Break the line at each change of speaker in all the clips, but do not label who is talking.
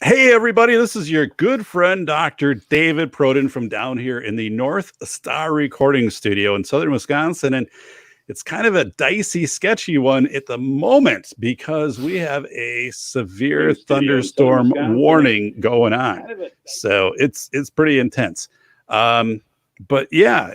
Hey, everybody, this is your good friend, Dr. David Proden from down here in the North Star Recording Studio in southern Wisconsin. And it's kind of a dicey, sketchy one at the moment because we have a severe thunderstorm warning going on. So it's pretty intense. But yeah,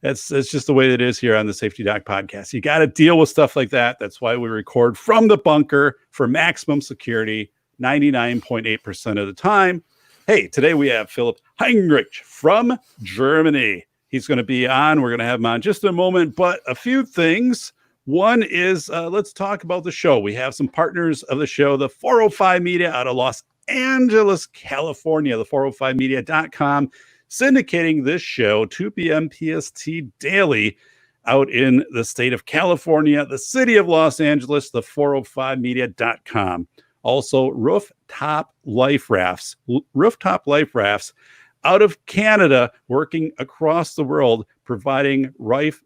that's just the way it is here on the Safety Doc podcast. You got to deal with stuff like that. That's why we record from the bunker for maximum security 99.8% of the time. Hey, today we have Philipp Heinrich from Germany. He's going to be on. We're going to have him on just in a moment, but a few things. One is let's talk about the show. We have some partners of the show, the 405 Media out of Los Angeles, California, the 405media.com, syndicating this show 2 p.m. PST daily out in the state of California, the city of Los Angeles, the 405media.com. Also, Rooftop Life Rafts out of Canada, working across the world, providing life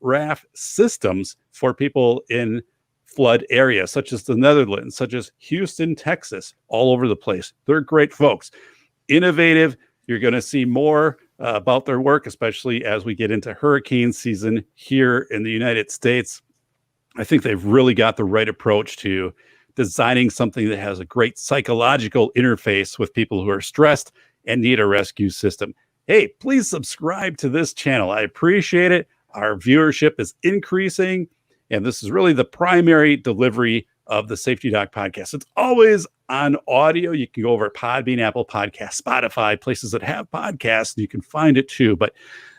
raft systems for people in flood areas, such as the Netherlands, such as Houston, Texas, all over the place. They're great folks. Innovative. You're going to see more about their work, especially as we get into hurricane season here in the United States. I think they've really got the right approach to designing something that has a great psychological interface with people who are stressed and need a rescue system. Hey, please subscribe to this channel. I appreciate it. Our viewership is increasing, and this is really the primary delivery of the Safety Doc podcast. It's always on audio. You can go over Podbean, Apple Podcasts, Spotify, places that have podcasts, and you can find it too. But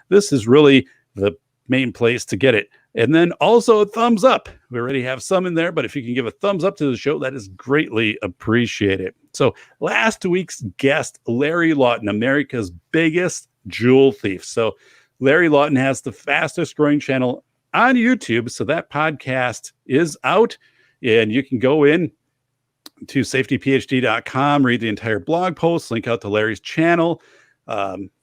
this is really the main place to get it. And then also a thumbs up. We already have some in there, but if you can give a thumbs up to the show, that is greatly appreciated. So last week's guest, Larry Lawton, America's biggest jewel thief. So Larry Lawton has the fastest growing channel on YouTube. So that podcast is out, and you can go in to safetyphd.com, read the entire blog post, link out to Larry's channel,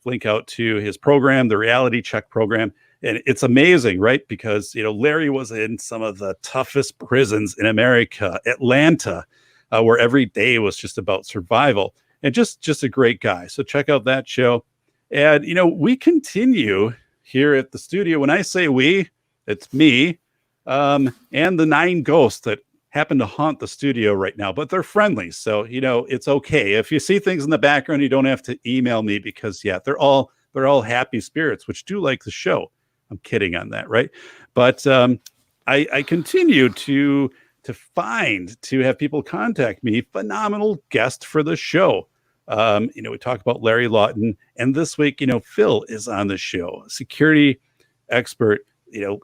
link out to his program, the Reality Check program. And it's amazing, right? Because, Larry was in some of the toughest prisons in America, Atlanta, where every day was just about survival, and just a great guy. So check out that show. And, we continue here at the studio. When I say we, it's me and the 9 ghosts that happen to haunt the studio right now, but they're friendly. So, it's okay. If you see things in the background, you don't have to email me because, yeah, they're all happy spirits, which do like the show. I'm kidding on that, right? But I continue to have people contact me. Phenomenal guest for the show. We talk about Larry Lawton, and this week, Phil is on the show, security expert,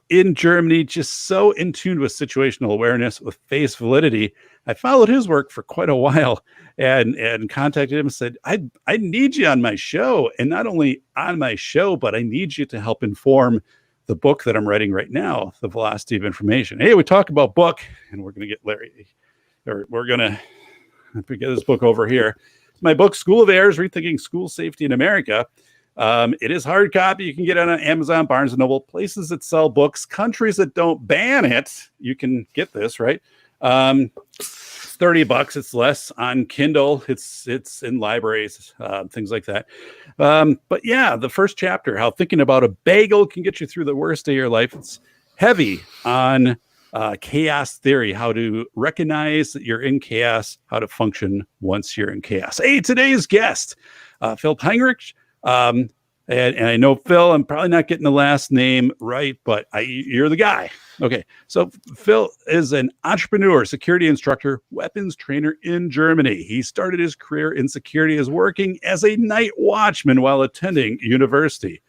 in Germany, just so in tune with situational awareness, with face validity. I followed his work for quite a while and contacted him and said, I need you on my show. And not only on my show, but I need you to help inform the book that I'm writing right now, The Velocity of Information. Hey, we talk about book, and we're going to get Larry, or we're going to get this book over here. It's my book, School of Errors, Rethinking School Safety in America. It is hard copy. You can get it on Amazon, Barnes & Noble, places that sell books, countries that don't ban it. You can get this, right? $30. It's less on Kindle. It's in libraries, things like that. But yeah, the first chapter, how thinking about a bagel can get you through the worst of your life. It's heavy on chaos theory, how to recognize that you're in chaos, how to function once you're in chaos. Hey, today's guest, Philipp Heinrich. And I know, Phil, I'm probably not getting the last name right, but you're the guy. Okay. So Phil is an entrepreneur, security instructor, weapons trainer in Germany. He started his career in security as working as a night watchman while attending university.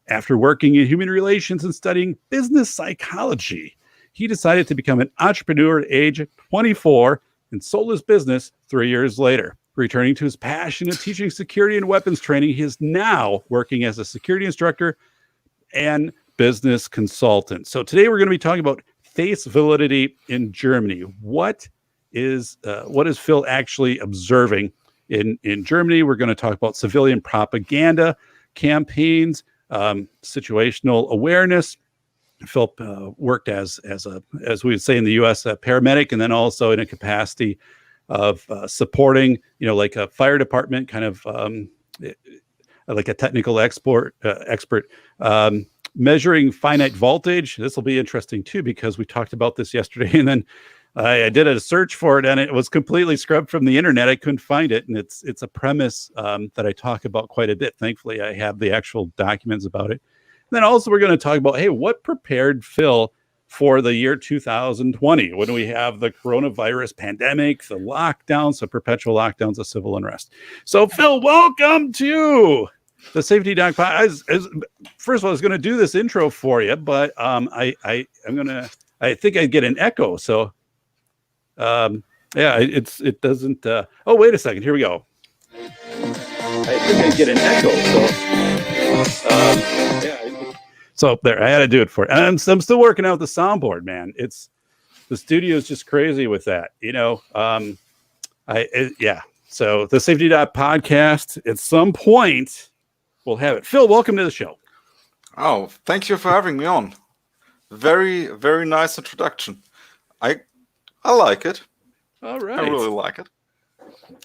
After working in human relations and studying business psychology, he decided to become an entrepreneur at age 24 and sold his business 3 years later. Returning to his passion of teaching security and weapons training, he is now working as a security instructor and business consultant. So today we're going to be talking about face validity in Germany. What is Phil actually observing in Germany? We're going to talk about civilian propaganda campaigns, situational awareness. Philip worked as we would say in the U.S. a paramedic, and then also in a capacity supporting, like a fire department kind of like a technical expert, measuring finite voltage. This will be interesting too, because we talked about this yesterday, and then I did a search for it, and it was completely scrubbed from the internet. I couldn't find it, and it's a premise that I talk about quite a bit. Thankfully, I have the actual documents about it. And then also, we're going to talk about, hey, what prepared Phil for the year 2020 when we have the coronavirus pandemic, the lockdowns, the perpetual lockdowns, of civil unrest. So, Phil, welcome to the Safety Doc Podcast. First of all, I was going to do this intro for you, but I think I'd get an echo. So, it doesn't. Oh, wait a second. Here we go. I think I'd get an echo. So there, I had to do it for it. And I'm still working out the soundboard, man. The studio is just crazy with that, So the Safety Dot Podcast, at some point, we'll have it. Phil, welcome to the show.
Oh, thank you for having me on. Very, very nice introduction. I like it.
All right.
I really like it.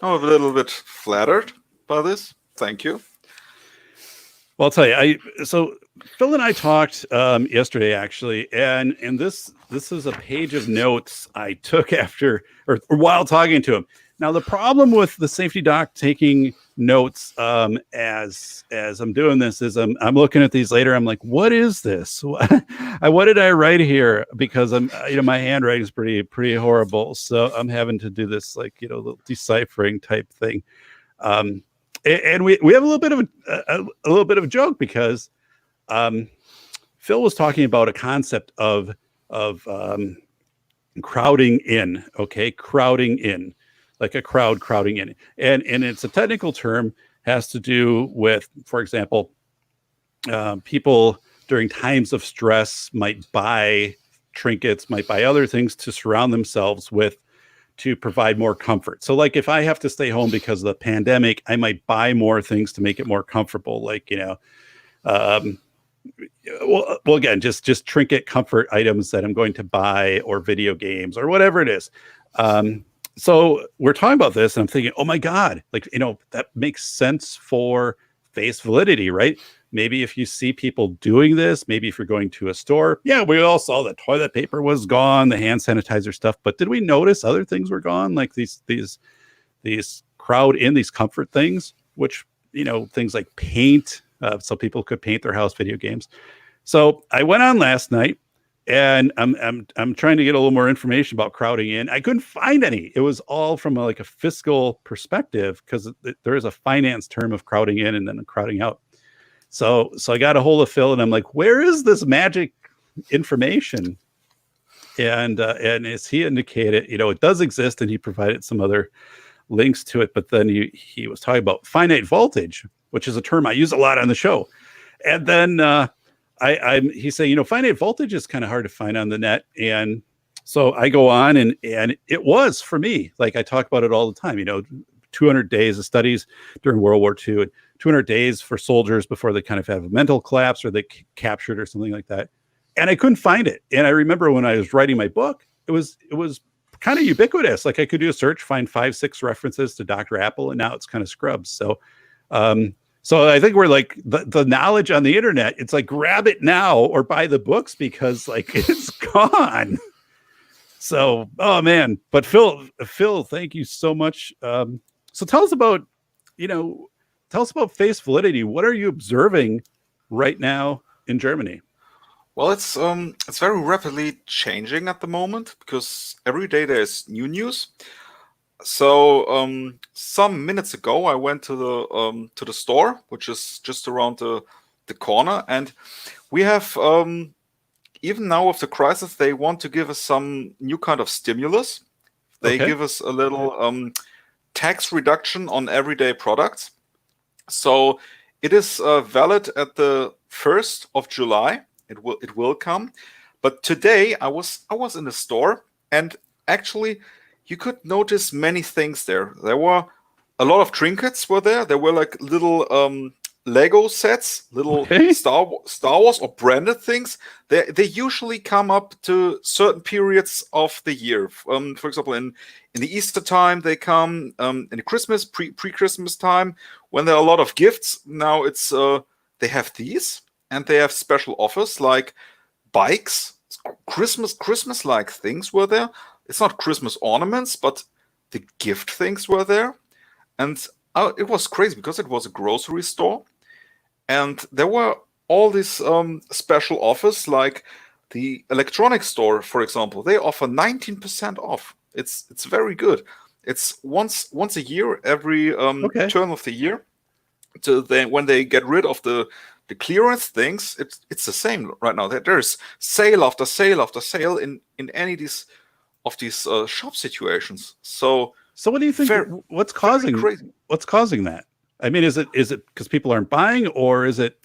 I'm a little bit flattered by this. Thank you.
Well, I'll tell you, so Phil and I talked yesterday, actually, and this is a page of notes I took after or while talking to him. Now, the problem with the Safety Doc taking notes as I'm doing this is I'm looking at these later. I'm like, what is this? What did I write here? Because my handwriting is pretty horrible, so I'm having to do this little deciphering type thing. And we have a little bit of a joke, because Phil was talking about a concept of crowding in. Okay, crowding in, like a crowd crowding in, and it's a technical term, has to do with, for example, people during times of stress might buy trinkets, might buy other things to surround themselves with, to provide more comfort. So like if I have to stay home because of the pandemic, I might buy more things to make it more comfortable. Like, again, just trinket comfort items that I'm going to buy, or video games, or whatever it is. So we're talking about this, and I'm thinking, oh my God, that makes sense for face validity, right? Maybe if you see people doing this, maybe if you're going to a store, we all saw the toilet paper was gone, the hand sanitizer stuff, but did we notice other things were gone? Like these crowd in, these comfort things, which, things like paint, so people could paint their house, video games. So I went on last night, and I'm trying to get a little more information about crowding in. I couldn't find any. It was all from a fiscal perspective, because there is a finance term of crowding in and then crowding out. So I got a hold of Phil, and I'm like, where is this magic information? And as he indicated, it does exist, and he provided some other links to it. But then he was talking about finite voltage, which is a term I use a lot on the show. And then he said, finite voltage is kind of hard to find on the net. And so I go on, and it was for me, like I talk about it all the time, 200 days of studies during World War II, and 200 days for soldiers before they kind of have a mental collapse, or they captured, or something like that. And I couldn't find it. And I remember when I was writing my book, it was kind of ubiquitous. Like I could do a search, find 5-6 references to Dr. Apple, and now it's kind of scrubbed. So I think we're like the knowledge on the internet, it's like, grab it now or buy the books, because it's gone. So, oh man, but Phil, thank you so much. So tell us about face validity. What are you observing right now in Germany?
Well, it's very rapidly changing at the moment, because every day there's new news. So some minutes ago, I went to the store, which is just around the corner, and we have even now with the crisis, they want to give us some new kind of stimulus. They give us a little tax reduction on everyday products. So it is valid at the 1st of July. It will come. But today I was in the store, and actually you could notice many things there. There were a lot of trinkets were there. There were like little Lego sets, little
Okay.
Star Wars or branded things. They usually come up to certain periods of the year. For example, in the Easter time, they come in the Christmas pre-Christmas time when there are a lot of gifts. Now it's they have these, and they have special offers like bikes, Christmas like things were there. It's not Christmas ornaments, but the gift things were there, and it was crazy because it was a grocery store, and there were all these special offers, like the electronics store, for example. They offer 19% off. It's very good. It's once a year, every
Okay.
turn of the year. So when they get rid of the clearance things, it's the same right now. There's sale after sale after sale in any of these shop situations. So
So what do you think?
very
What's
very
causing
crazy.
that? I mean, is it because people aren't buying, or is it?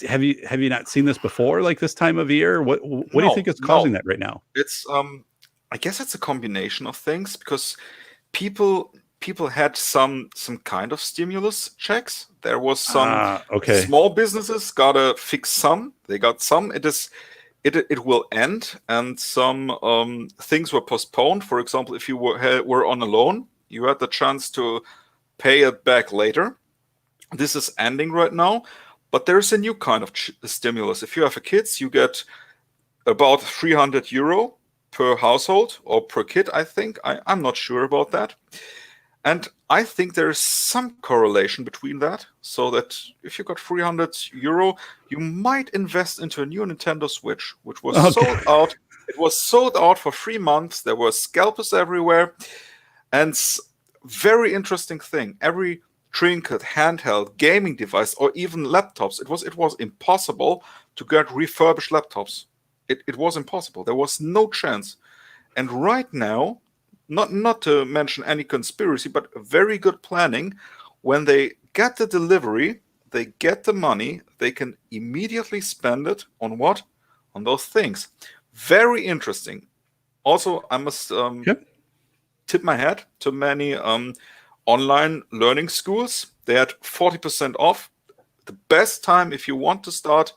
Have you not seen this before, like this time of year? What do you think
No,
is causing
no.
that right now?
It's I guess it's a combination of things because people had some kind of stimulus checks. There was some
Ah, okay.
small businesses gotta fix some. They got some. It will end, and some things were postponed. For example, if you were on a loan, you had the chance to pay it back later. This is ending right now, but there's a new kind of stimulus. If you have a kids, you get about 300 euro per household or per kid, I think. I'm not sure about that. And I think there's some correlation between that, so that if you got 300 euro, you might invest into a new Nintendo Switch, which was
Okay.
sold out. It was sold out for 3 months. There were scalpers everywhere. And very interesting thing, every trinket, handheld, gaming device, or even laptops, it was impossible to get refurbished laptops. It was impossible. There was no chance. And right now, not to mention any conspiracy, but very good planning. When they get the delivery, they get the money, they can immediately spend it on what? On those things. Very interesting. Also, I must
Yep.
tip my hat to many online learning schools. They had 40% off. The best time if you want to start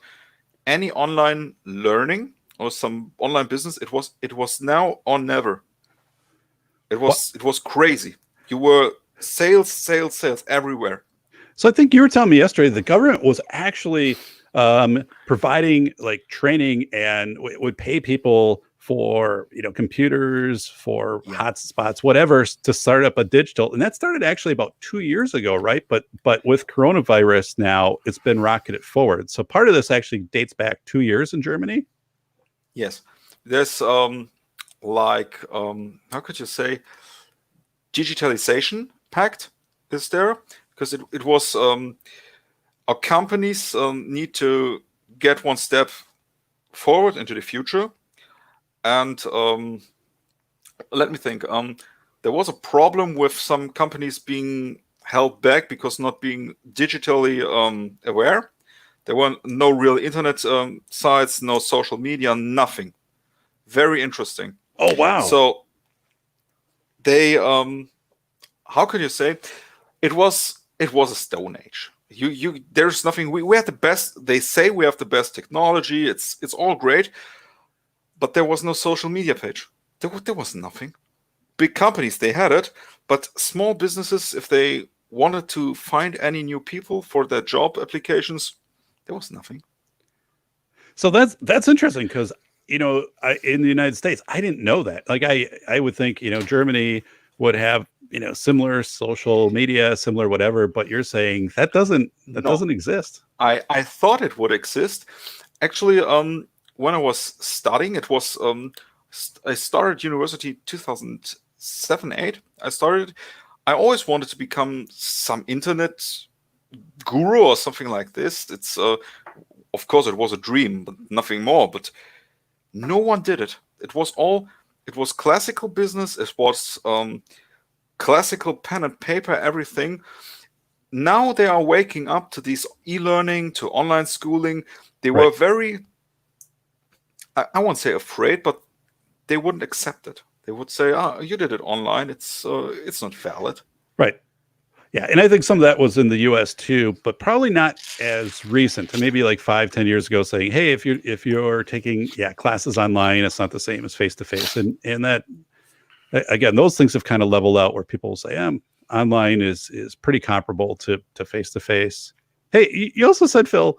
any online learning or some online business, it was now or never. It
What?
was crazy. You were sales everywhere.
So I think you were telling me yesterday the government was actually providing like training and would pay people for computers, for
Yeah.
hotspots, whatever, to start up a digital. And that started actually about 2 years ago, right? But with coronavirus now, it's been rocketed forward. So part of this actually dates back 2 years in Germany.
Yes. There's like how could you say, digitalization pact is there, because it was our companies need to get one step forward into the future. And let me think. There was a problem with some companies being held back because not being digitally aware. There were no real internet sites, no social media, nothing. Very interesting.
Oh wow.
So they, how could you say, it was a stone age. There's nothing. We had the best. They say we have the best technology. It's all great, but there was no social media page. There was nothing. Big companies, they had it, but small businesses, if they wanted to find any new people for their job applications, there was nothing.
So that's interesting because in the United States, I didn't know that. Like I would think Germany would have similar social media, similar whatever, but you're saying that doesn't
No,
exist.
I thought it would exist. Actually, when I was studying, it was I started university 2007 8. I started. I always wanted to become some internet guru or something like this. It's of course it was a dream, but nothing more. But no one did it. It was classical business. It was classical pen and paper, everything. Now they are waking up to these e-learning, to online schooling. They
Right.
were very, I won't say afraid, but they wouldn't accept it. They would say, "Ah, you did it online. It's not valid."
Right. Yeah, and I think some of that was in the U.S. too, but probably not as recent. And maybe like 5, 10 years ago, saying, "Hey, if you're taking classes online, it's not the same as face to face." And that again, those things have kind of leveled out where people say, online is pretty comparable to face to face. Hey, you also said, Phil,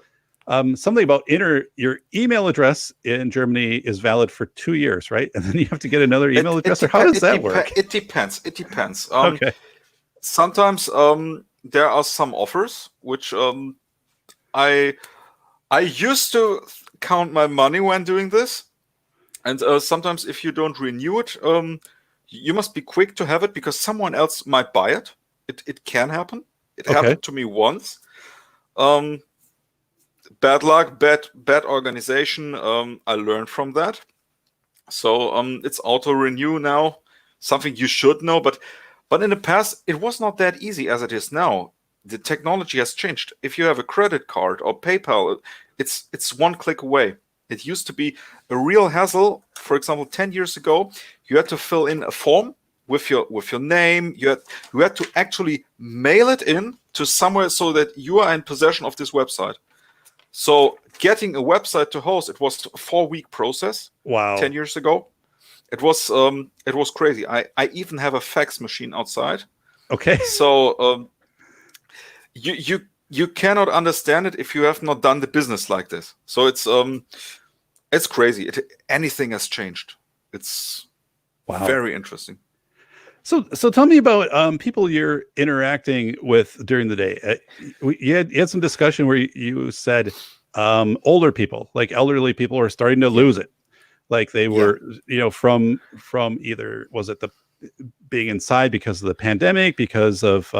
something about your email address in Germany is valid for 2 years, right? And then you have to get another email address, or how does that work?
It depends. It depends.
Okay.
Sometimes there are some offers which I used to count my money when doing this, and sometimes if you don't renew it, you must be quick to have it because someone else might buy it. It can happen. It
Okay.
happened to me once. Bad luck, bad organization. I learned from that. So it's auto renew now, something you should know, but in the past it was not that easy as it is now. The technology has changed. If you have a credit card or PayPal, it's one click away. It used to be a real hassle. For example, 10 years ago, you had to fill in a form with your name. You had to actually mail it in to somewhere so that you are in possession of this website. So getting a website to host, it was a 4-week process.
Wow.
10 years ago. It was crazy. I even have a fax machine outside.
Okay.
So you cannot understand it if you have not done the business like this. So it's crazy. Anything has changed. It's very interesting.
So tell me about people you're interacting with during the day. You had some discussion where you said older people, like elderly people, are starting to lose it. Like they were, from either, was it the being inside because of the pandemic, because of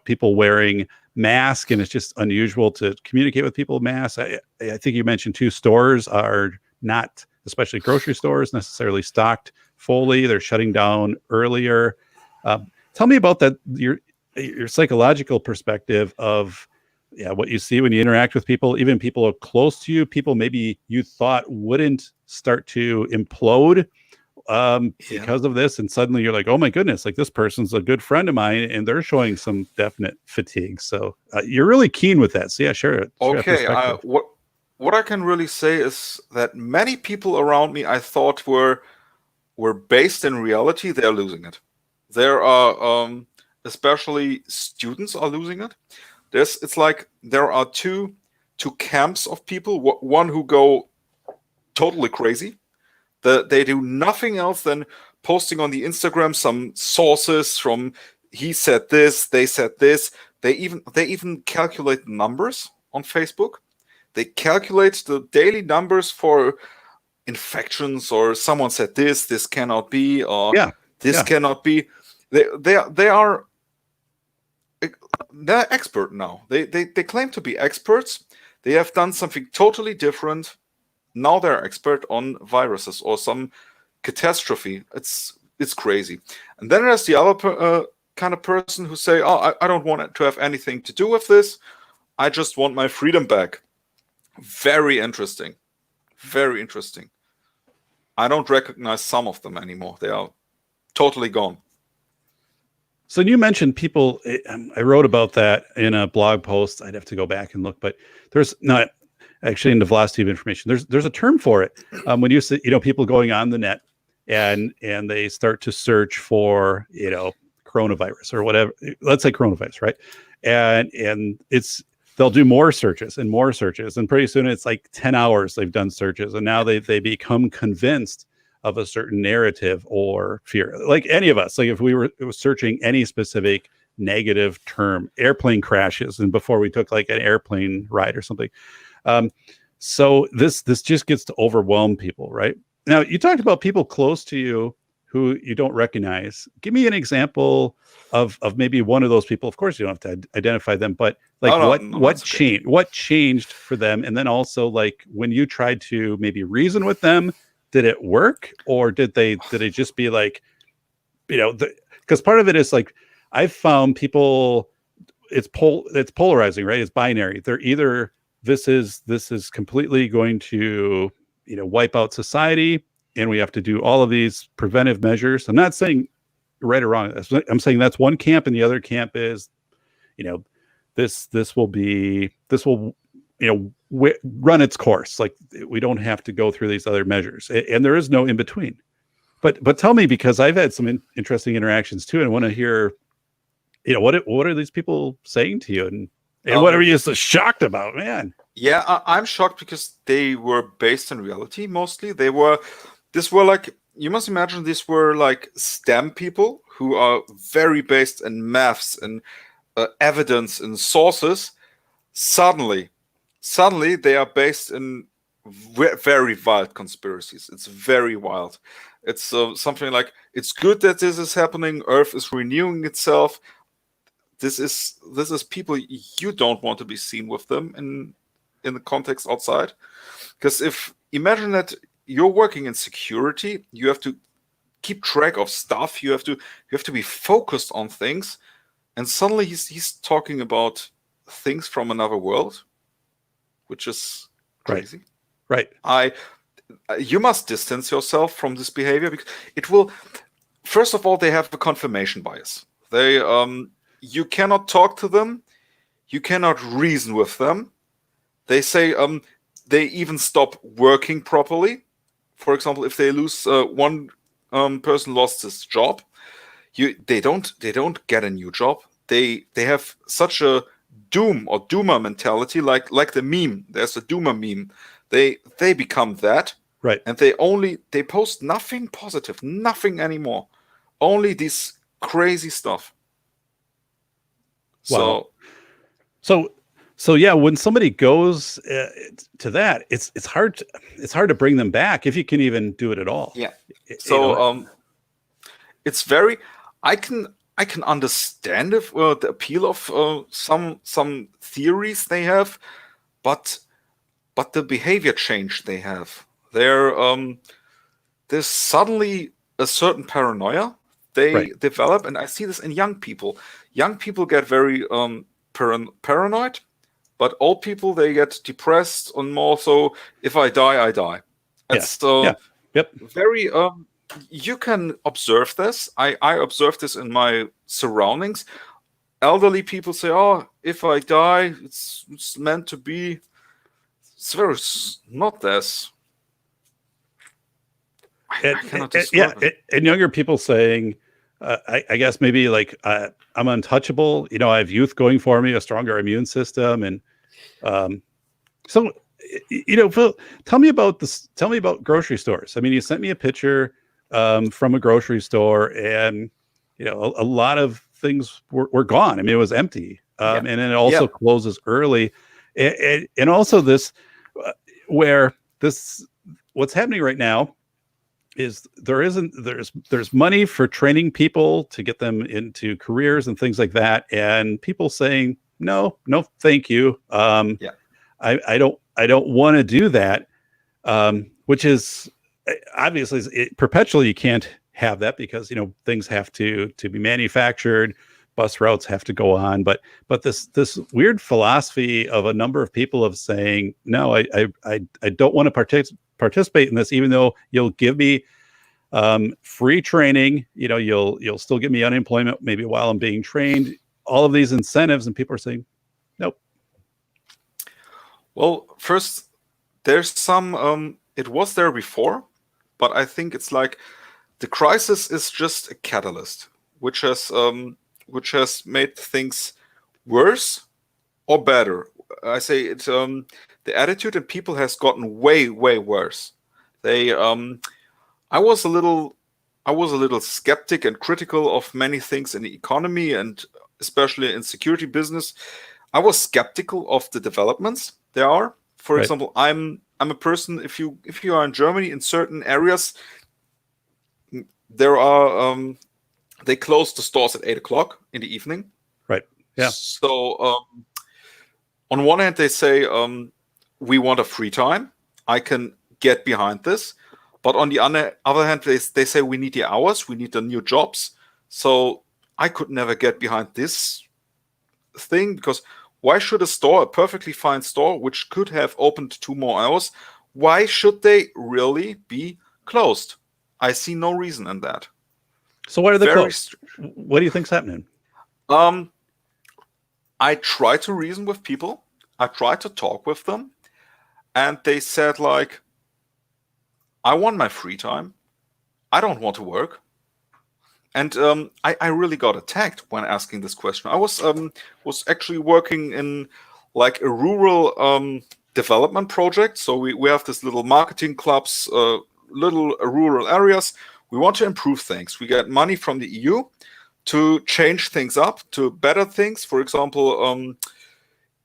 people wearing masks, and it's just unusual to communicate with people with masks. I think you mentioned too, stores are not, especially grocery stores, necessarily stocked fully. They're shutting down earlier. Tell me about that, your psychological perspective of what you see when you interact with people, even people close to you, people maybe you thought wouldn't start to implode because of this, and suddenly you're like, oh my goodness, like this person's a good friend of mine and they're showing some definite fatigue. So you're really keen with that. So yeah, sure.
Okay. What I can really say is that many people around me I thought were based in reality, they're losing it. There are especially students are losing it. It's like there are two camps of people. One who go totally crazy. They do nothing else than posting on the Instagram some sources from he said this, they said this. They even calculate numbers on Facebook. They calculate the daily numbers for infections, or someone said this cannot be, or this cannot be. They're expert now. They claim to be experts. They have done something totally different. Now they're expert on viruses or some catastrophe. It's crazy. And then there's the other kind of person who say, oh, I don't want to have anything to do with this. I just want my freedom back. Very interesting. Very interesting. I don't recognize some of them anymore. They are totally gone.
So you mentioned people, I wrote about that in a blog post. I'd have to go back and look, but there's not actually in the velocity of information. There's a term for it. When you say, people going on the net and they start to search for, coronavirus or whatever, let's say coronavirus, right? And they'll do more searches and more searches. And pretty soon it's like 10 hours they've done searches. And now they become convinced of a certain narrative or fear. Like any of us, like if we were searching any specific negative term, airplane crashes, and before we took like an airplane ride or something. So this just gets to overwhelm people, right? Now, you talked about people close to you who you don't recognize. Give me an example of maybe one of those people. Of course, you don't have to identify them, but like what changed? What changed for them? And then also, like when you tried to maybe reason with them, did it work, or did they just be like, because part of it is like I've found people, it's polarizing, right? It's binary. They're either this is completely going to wipe out society, and we have to do all of these preventive measures. I'm not saying right or wrong. I'm saying that's one camp, and the other camp is, you know, this will run its course. Like, we don't have to go through these other measures, and there is no in between. But tell me, because I've had some interesting interactions too, and I want to hear, what are these people saying to you, and what are you so shocked about, man?
Yeah, I'm shocked because they were based in reality mostly. Like, you must imagine, these were like STEM people who are very based in maths and evidence and sources. Suddenly they are based in very wild conspiracies. It's very wild. It's something like, it's good that this is happening. Earth is renewing itself. This is people, you don't want to be seen with them in the context outside. Because imagine that you're working in security, you have to keep track of stuff, you have to be focused on things, and suddenly he's talking about things from another world, which is crazy.
Right.
You must distance yourself from this behavior, because it will. First of all, they have a confirmation bias. You cannot talk to them, you cannot reason with them. They say they even stop working properly. For example, if they lose one person lost his job, they don't get a new job. They have such a doom or doomer mentality, like the meme. There's a doomer meme. They become that,
right?
And they post nothing positive, nothing anymore, only this crazy stuff.
Wow. So yeah, when somebody goes to that, it's hard to bring them back, if you can even do it at all.
Yeah. So it's very. I can understand the appeal of some theories they have, but the behavior change they have, there's suddenly a certain paranoia they develop, and I see this in young people. Young people get very paranoid, but old people, they get depressed, and more so, if I die, I die. It's very. You can observe this. I observe this in my surroundings. Elderly people say, "Oh, if I die, it's meant to be." It's very not this. I cannot describe it.
And younger people saying, I guess maybe like, I'm untouchable. I have youth going for me, a stronger immune system, and so Phil, tell me about this. Tell me about grocery stores. I mean, you sent me a picture from a grocery store, and a lot of things were gone. I mean, it was empty, and then it also closes early, and also this where this what's happening right now is there's money for training people to get them into careers and things like that, and people saying no, thank you. I don't want to do that, which is obviously perpetually you can't have that, because things have to be manufactured, bus routes have to go on, but this weird philosophy of a number of people of saying no, I don't want to participate in this, even though you'll give me free training, you'll still give me unemployment maybe while I'm being trained, all of these incentives, and people are saying nope.
Well, first, there's some it was there before, but I think it's like the crisis is just a catalyst which has made things worse or better. I say it's the attitude in people has gotten way worse. They I was a little skeptic and critical of many things in the economy, and especially in security business. I was skeptical of the developments there are. For example, I'm a person, if you are in Germany, in certain areas there are they close the stores at 8 o'clock in the evening.
Right. Yeah.
So on one hand they say we want a free time. I can get behind this. But on the other hand, they say we need the hours, we need the new jobs. So I could never get behind this thing, because why should a perfectly fine store, which could have opened 2 more hours, why should they really be closed? I see no reason in that.
So why are they
Very.
closed? What do you think's happening?
I try to reason with people. I try to talk with them, and they said like, I want my free time. I don't want to work. And I really got attacked when asking this question. I was actually working in like a rural development project. So we have this little marketing clubs, little rural areas. We want to improve things. We get money from the EU to change things up, to better things. For example,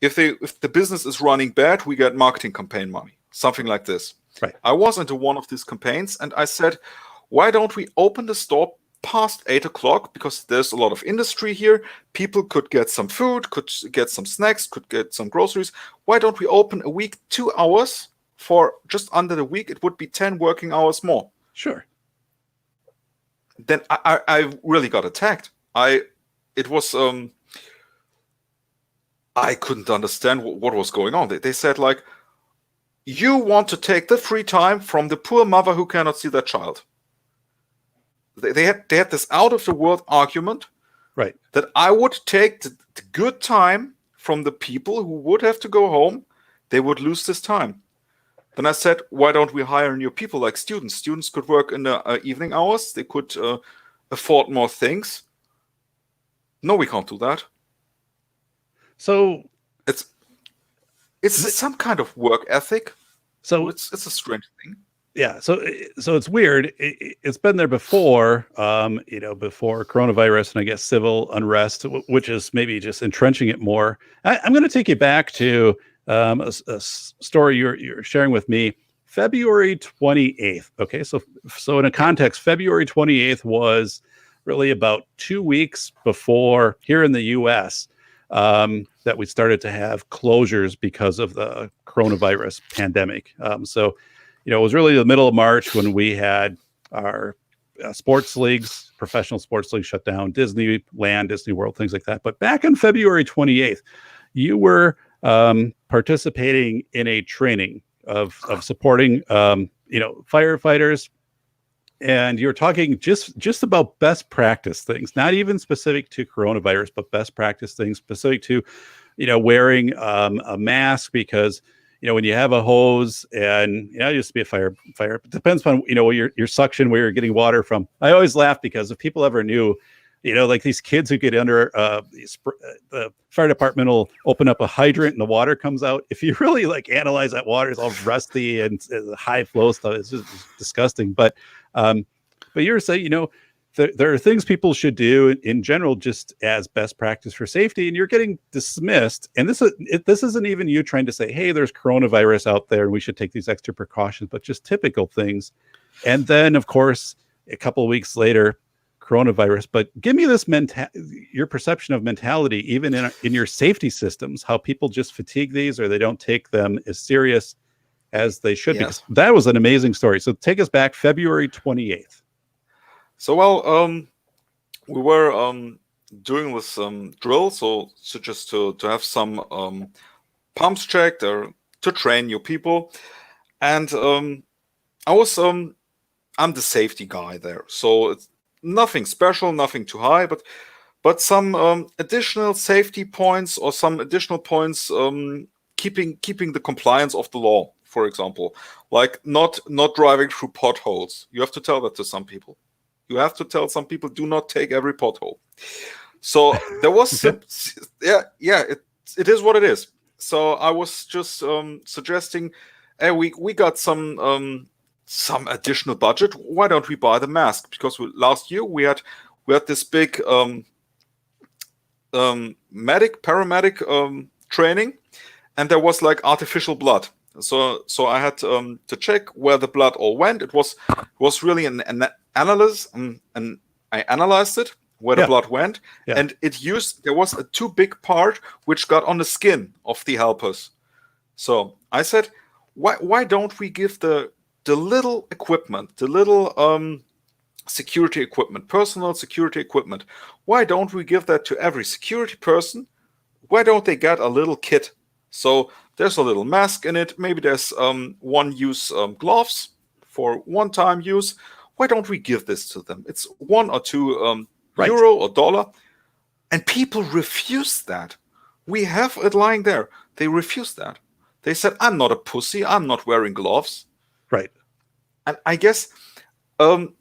if the business is running bad, we get marketing campaign money, something like this.
Right.
I was into one of these campaigns, and I said, why don't we open the store past 8 o'clock, because there's a lot of industry here. People could get some food, could get some snacks, could get some groceries. Why don't we open a week 2 hours for just under the week? It would be 10 working hours more.
Sure.
Then I really got attacked. I couldn't understand what was going on. They said like, you want to take the free time from the poor mother who cannot see their child. They had this out of the world argument,
right,
that I would take the good time from the people who would have to go home. They would lose this time. Then I said, why don't we hire new people like students? Students could work in the evening hours. They could afford more things. No, we can't do that.
So
it's some kind of work ethic.
So
it's a strange thing.
Yeah, so it's weird. It's been there before, before coronavirus, and I guess civil unrest, which is maybe just entrenching it more. I'm going to take you back to a story you're sharing with me, February 28th. Okay, so in a context, February 28th was really about 2 weeks before here in the U.S. That we started to have closures because of the coronavirus pandemic. It was really the middle of March when we had our sports leagues, professional sports leagues shut down, Disneyland, Disney World, things like that. But back on February 28th, you were participating in a training of supporting, firefighters. And you're talking just about best practice things, not even specific to coronavirus, but best practice things specific to, wearing a mask, because when you have a hose and, it used to be a fire, it depends on, your suction, where you're getting water from. I always laugh because if people ever knew, like these kids who get under the fire department will open up a hydrant and the water comes out. If you really analyze that water, it's all rusty and high flow stuff. It's just disgusting. But you're saying, there are things people should do in general, just as best practice for safety, and you're getting dismissed. And this isn't even you trying to say, hey, there's coronavirus out there and we should take these extra precautions, but just typical things. And then, of course, a couple of weeks later, coronavirus. But give me this your perception of mentality, even in your safety systems, how people just fatigue these, or they don't take them as serious as they should. Yes. Because that was an amazing story. So take us back, February 28th.
So, we were doing this drill, so just to have some pumps checked, or to train new people. And I'm the safety guy there. So it's nothing special, nothing too high, but some additional safety points, or some additional points keeping the compliance of the law, for example, like not driving through potholes. You have to tell that to some people. You have to tell some people, do not take every pothole. So there was it is what it is. So I was just suggesting, hey, we got some additional budget. Why don't we buy the mask? Because last year we had this big paramedic training, and there was artificial blood. So I had to check where the blood all went. It was really an analysis, and I analyzed it, where the blood went, and there was a too big part which got on the skin of the helpers. So I said, why don't we give the little equipment, the little security equipment, personal security equipment, why don't we give that to every security person? Why don't they get a little kit? So there's a little mask in it. Maybe there's one-use gloves for one-time use. Why don't we give this to them? It's 1 or 2
Right.
euro or dollar. And people refuse that. We have it lying there. They refuse that. They said, I'm not a pussy. I'm not wearing gloves.
Right.
And I guess I'm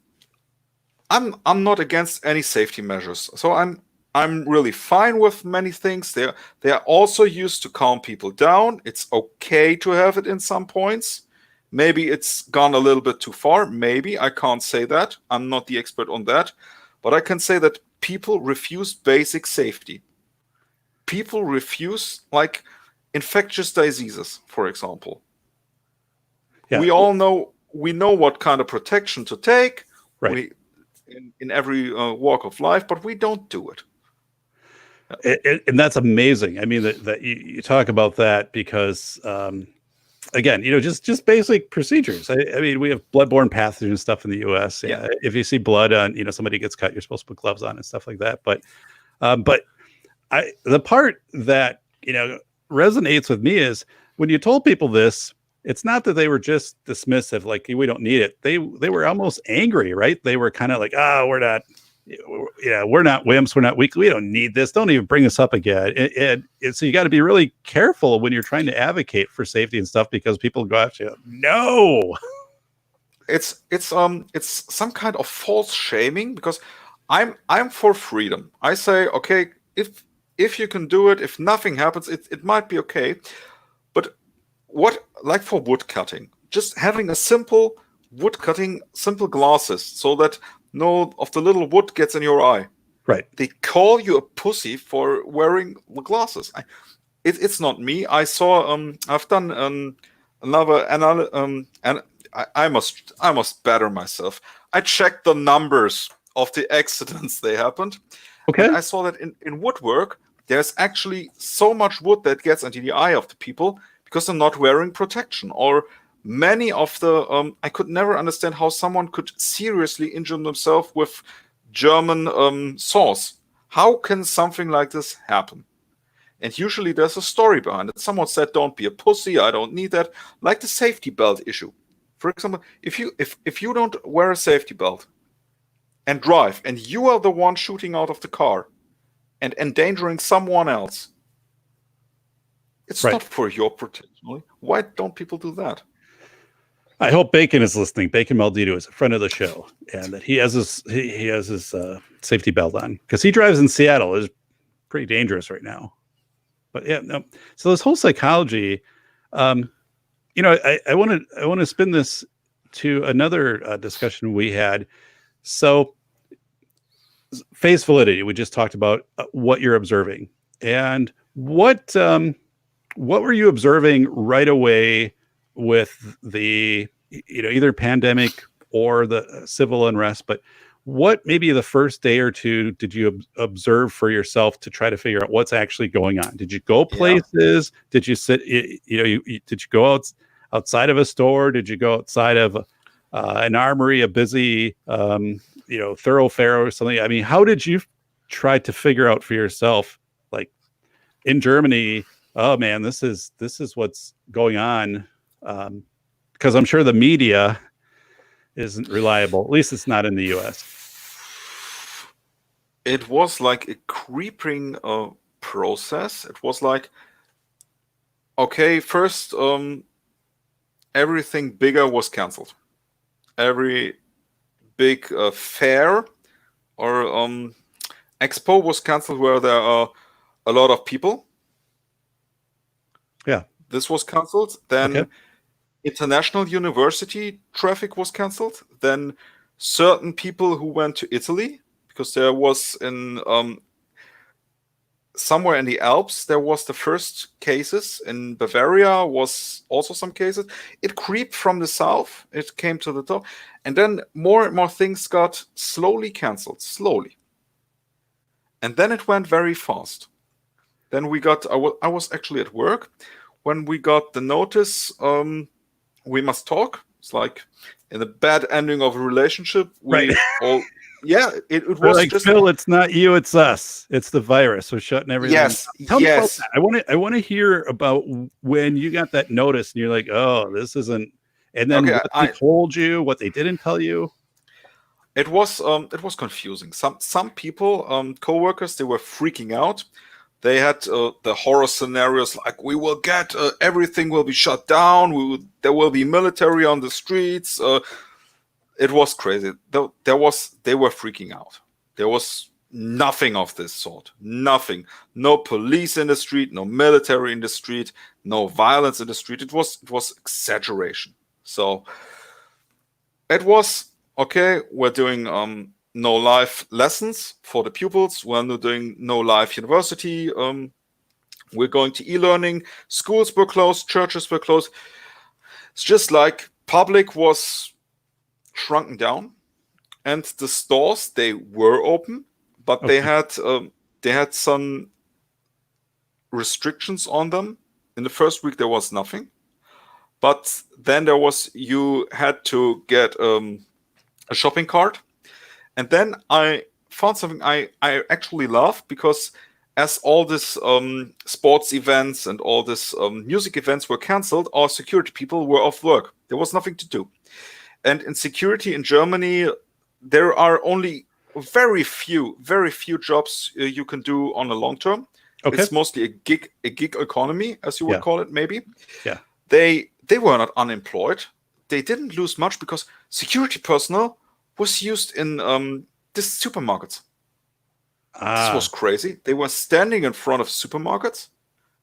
not against any safety measures. So I'm really fine with many things. They are also used to calm people down. It's okay to have it in some points. Maybe it's gone a little bit too far. Maybe. I can't say that. I'm not the expert on that. But I can say that people refuse basic safety. People refuse, like, infectious diseases, for example.
Yeah.
We know what kind of protection to take.
Right.
In every walk of life, but we don't do it.
And that's amazing. I mean, that you talk about that because, again, just basic procedures. I mean, we have bloodborne pathogen stuff in the U.S.
Yeah.
If you see blood on, somebody gets cut, you're supposed to put gloves on and stuff like that. But the part that, resonates with me is when you told people this, it's not that they were just dismissive, like we don't need it. They were almost angry, right? They were kind of like, we're not wimps, we're not weak, we don't need this. Don't even bring this up again. And so you got to be really careful when you're trying to advocate for safety and stuff, because people go after you. No,
it's some kind of false shaming, because I'm for freedom. I say, okay, if you can do it, if nothing happens, it might be okay. But what, like for wood cutting, just having a simple wood cutting, simple glasses, so that no of the little wood gets in your eye.
Right.
They call you a pussy for wearing the glasses. It's not me. I saw. I've done another and I must better myself. I checked the numbers of the accidents they happened.
Okay.
And I saw that in woodwork, there's actually so much wood that gets into the eye of the people because they're not wearing protection. Or many of the I could never understand how someone could seriously injure themselves with German saws. How can something like this happen? And usually there's a story behind it. Someone said, "Don't be a pussy. I don't need that." Like the safety belt issue, for example. If you don't wear a safety belt and drive, and you are the one shooting out of the car and endangering someone else, it's
Right.
not for your protection. Why don't people do that?
I hope Bacon is listening. Bacon Maldito is a friend of the show, and that he has his safety belt on, because he drives in Seattle. It's pretty dangerous right now. But yeah, no. So this whole psychology, I want to spin this to another discussion we had. So phase validity, we just talked about what you're observing, and what were you observing right away with the either pandemic or the civil unrest? But what maybe the first day or two did you observe for yourself to try to figure out what's actually going on? Did you go places? Yeah. Did you sit? Did you go outside of a store? Did you go outside of an armory, a busy thoroughfare or something? I mean, how did you try to figure out for yourself, like in Germany? Oh man, this is what's going on. Because I'm sure the media isn't reliable. At least it's not in the US.
It was like a creeping process. It was like, okay, first, everything bigger was canceled. Every big fair or expo was canceled where there are a lot of people.
Yeah.
This was canceled. Then international university traffic was canceled. Then certain people who went to Italy, because there was in somewhere in the Alps, there was the first cases. In Bavaria was also some cases. It creeped from the south. It came to the top. And then more and more things got slowly canceled, slowly. And then it went very fast. Then we got, I was actually at work when we got the notice, we must talk. It's like in a bad ending of a relationship. We all, it was
like,
just
Phil, it's not you, it's us. It's the virus. We're shutting everything.
Yes,
Tell me about that. I want to hear about when you got that notice and you're like, oh, this isn't. And then what they told you, what they didn't tell you.
It was confusing. Some people, co-workers, they were freaking out. They had the horror scenarios like we will get everything will be shut down. There will be military on the streets. It was crazy. They were freaking out. There was nothing of this sort. Nothing. No police in the street. No military in the street. No violence in the street. It was exaggeration. So it was okay. We're doing no live lessons for the pupils. We're not doing no live university. We're going to e-learning. Schools were closed. Churches were closed. It's just like public was shrunken down, and the stores, they were open, but
Okay.
they had some restrictions on them. In the first week there was nothing, but then you had to get a shopping cart. And then I found something I actually love, because as all this sports events and all this music events were canceled, our security people were off work. There was nothing to do. And in security in Germany, there are only very few jobs you can do on a long term.
Okay.
It's mostly a gig economy, as you would call it, maybe.
Yeah.
They were not unemployed. They didn't lose much because security personnel was used in this supermarkets. This was crazy. They were standing in front of supermarkets,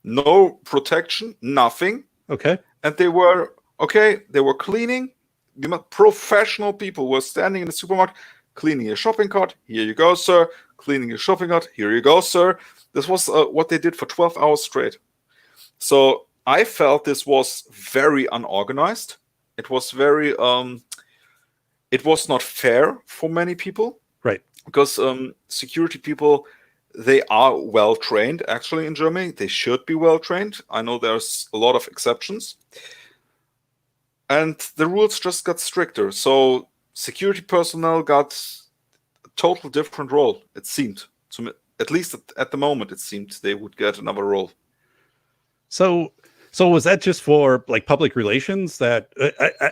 no protection, nothing.
Okay.
And they were cleaning. Professional people were standing in the supermarket, cleaning a shopping cart. Here you go, sir. Cleaning a shopping cart. Here you go, sir. This was what they did for 12 hours straight. So I felt this was very unorganized. It was very, it was not fair for many people.
Right.
Because security people, they are well trained actually in Germany. They should be well trained. I know there's a lot of exceptions. And the rules just got stricter. So security personnel got a total different role, it seemed. To me, at least at the moment, it seemed they would get another role.
So was that just for like public relations? That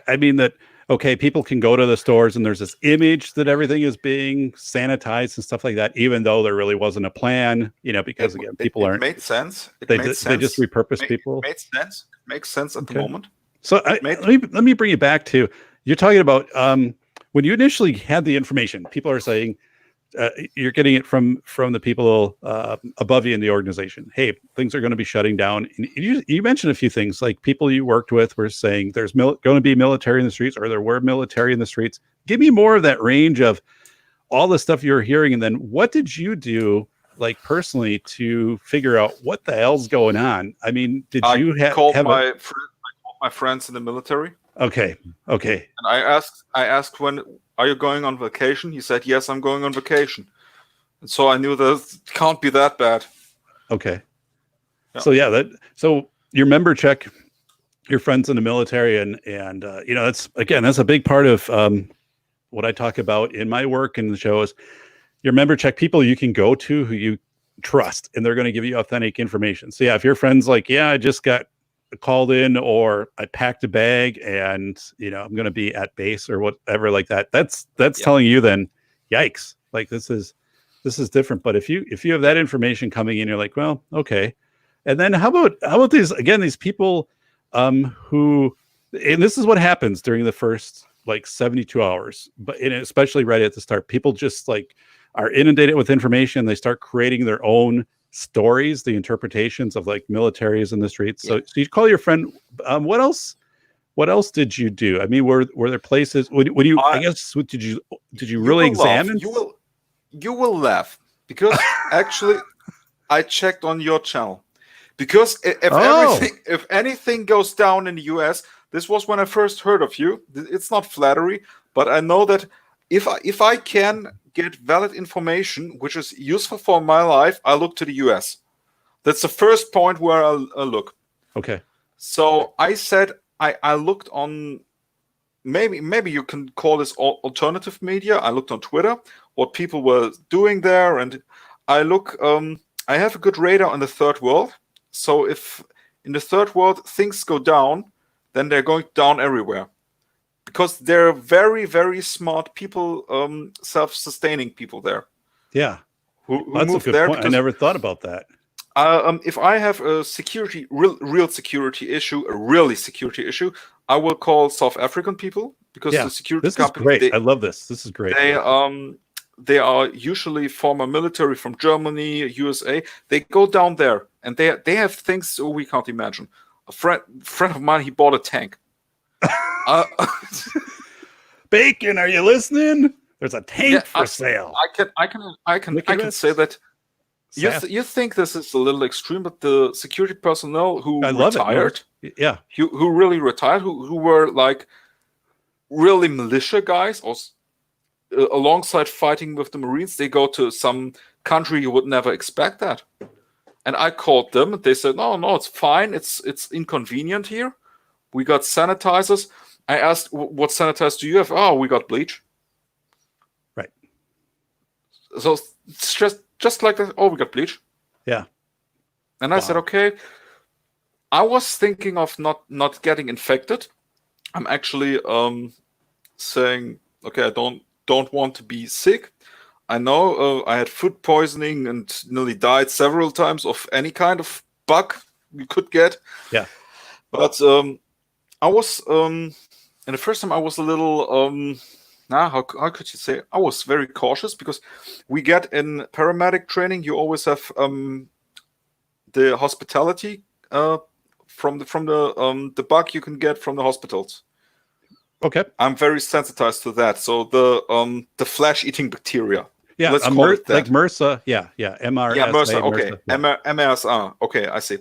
I mean that, okay, people can go to the stores and there's this image that everything is being sanitized and stuff like that, even though there really wasn't a plan, because again, people aren't.
It made sense.
They just repurpose people.
It makes sense at the moment.
So let me bring you back to, you're talking about when you initially had the information, people are saying you're getting it from the people above you in the organization. Hey, things are going to be shutting down. And you mentioned a few things, like people you worked with were saying there's going to be military in the streets, or there were military in the streets. Give me more of that range of all the stuff you were hearing. And then what did you do, like personally, to figure out what the hell's going on? I mean, did you have
my friends in the military?
Okay.
And I asked, when are you going on vacation? He said, yes, I'm going on vacation. And so I knew that it can't be that bad.
Okay.
Yeah.
So your member check your friends in the military, and that's a big part of what I talk about in my work in the show is your member check people you can go to who you trust, and they're going to give you authentic information. So if your friend's like, I just got called in, or I packed a bag and I'm going to be at base or whatever like that, that's telling you then, yikes, like this is different. But if you have that information coming in, you're like, well, okay. And then how about these people who, and this is what happens during the first like 72 hours, but especially right at the start, people just like are inundated with information. They start creating their own stories, the interpretations of like militaries in the streets. So you call your friend. What else did you do? I mean, were there places? Did you really examine?
You will laugh, because actually I checked on your channel, because if anything goes down in the US, this was when I first heard of you. It's not flattery, but I know that if I can get valid information which is useful for my life, I look to the US. That's the first point where I look.
Okay.
So I said I looked on, maybe you can call this alternative media. I looked on Twitter, what people were doing there, and I look. I have a good radar on the third world. So if in the third world things go down, then they're going down everywhere. because they're very, very smart people, self-sustaining people there.
Yeah.
Who
That's a
moved
good
there
point. I
because
never thought about that.
if I have a real security issue, a really security issue, I will call South African people, because
Yeah.
the security
This is
company,
great. I love this. This is great.
they are usually former military from Germany, USA. They go down there and they have things we can't imagine. A friend of mine, he bought a tank.
Bacon, are you listening? There's a tank
Yeah,
for sale.
I can say that. You think this is a little extreme, but the security personnel who
I love
retired,
it. Yeah.
who really retired, who were like really militia guys, or alongside fighting with the Marines, they go to some country you would never expect that. And I called them, and they said, no, it's fine. It's inconvenient here. We got sanitizers. I asked, what sanitizers do you have? Oh, we got bleach.
Right.
So it's just like that. Oh, we got bleach.
Yeah.
And I said, okay. I was thinking of not getting infected. I'm actually saying, okay, I don't want to be sick. I know I had food poisoning and nearly died several times of any kind of bug you could get.
Yeah.
But I was, and the first time I was a little, how could you say? I was very cautious, because we get in paramedic training, you always have the hospitality from the bug you can get from the hospitals.
Okay.
I'm very sensitized to that. So the flesh-eating bacteria.
Yeah,
let's call it that.
Like MRSA. Yeah, MRSA.
Yeah, MRSA. Okay, MRSA. Okay, I see.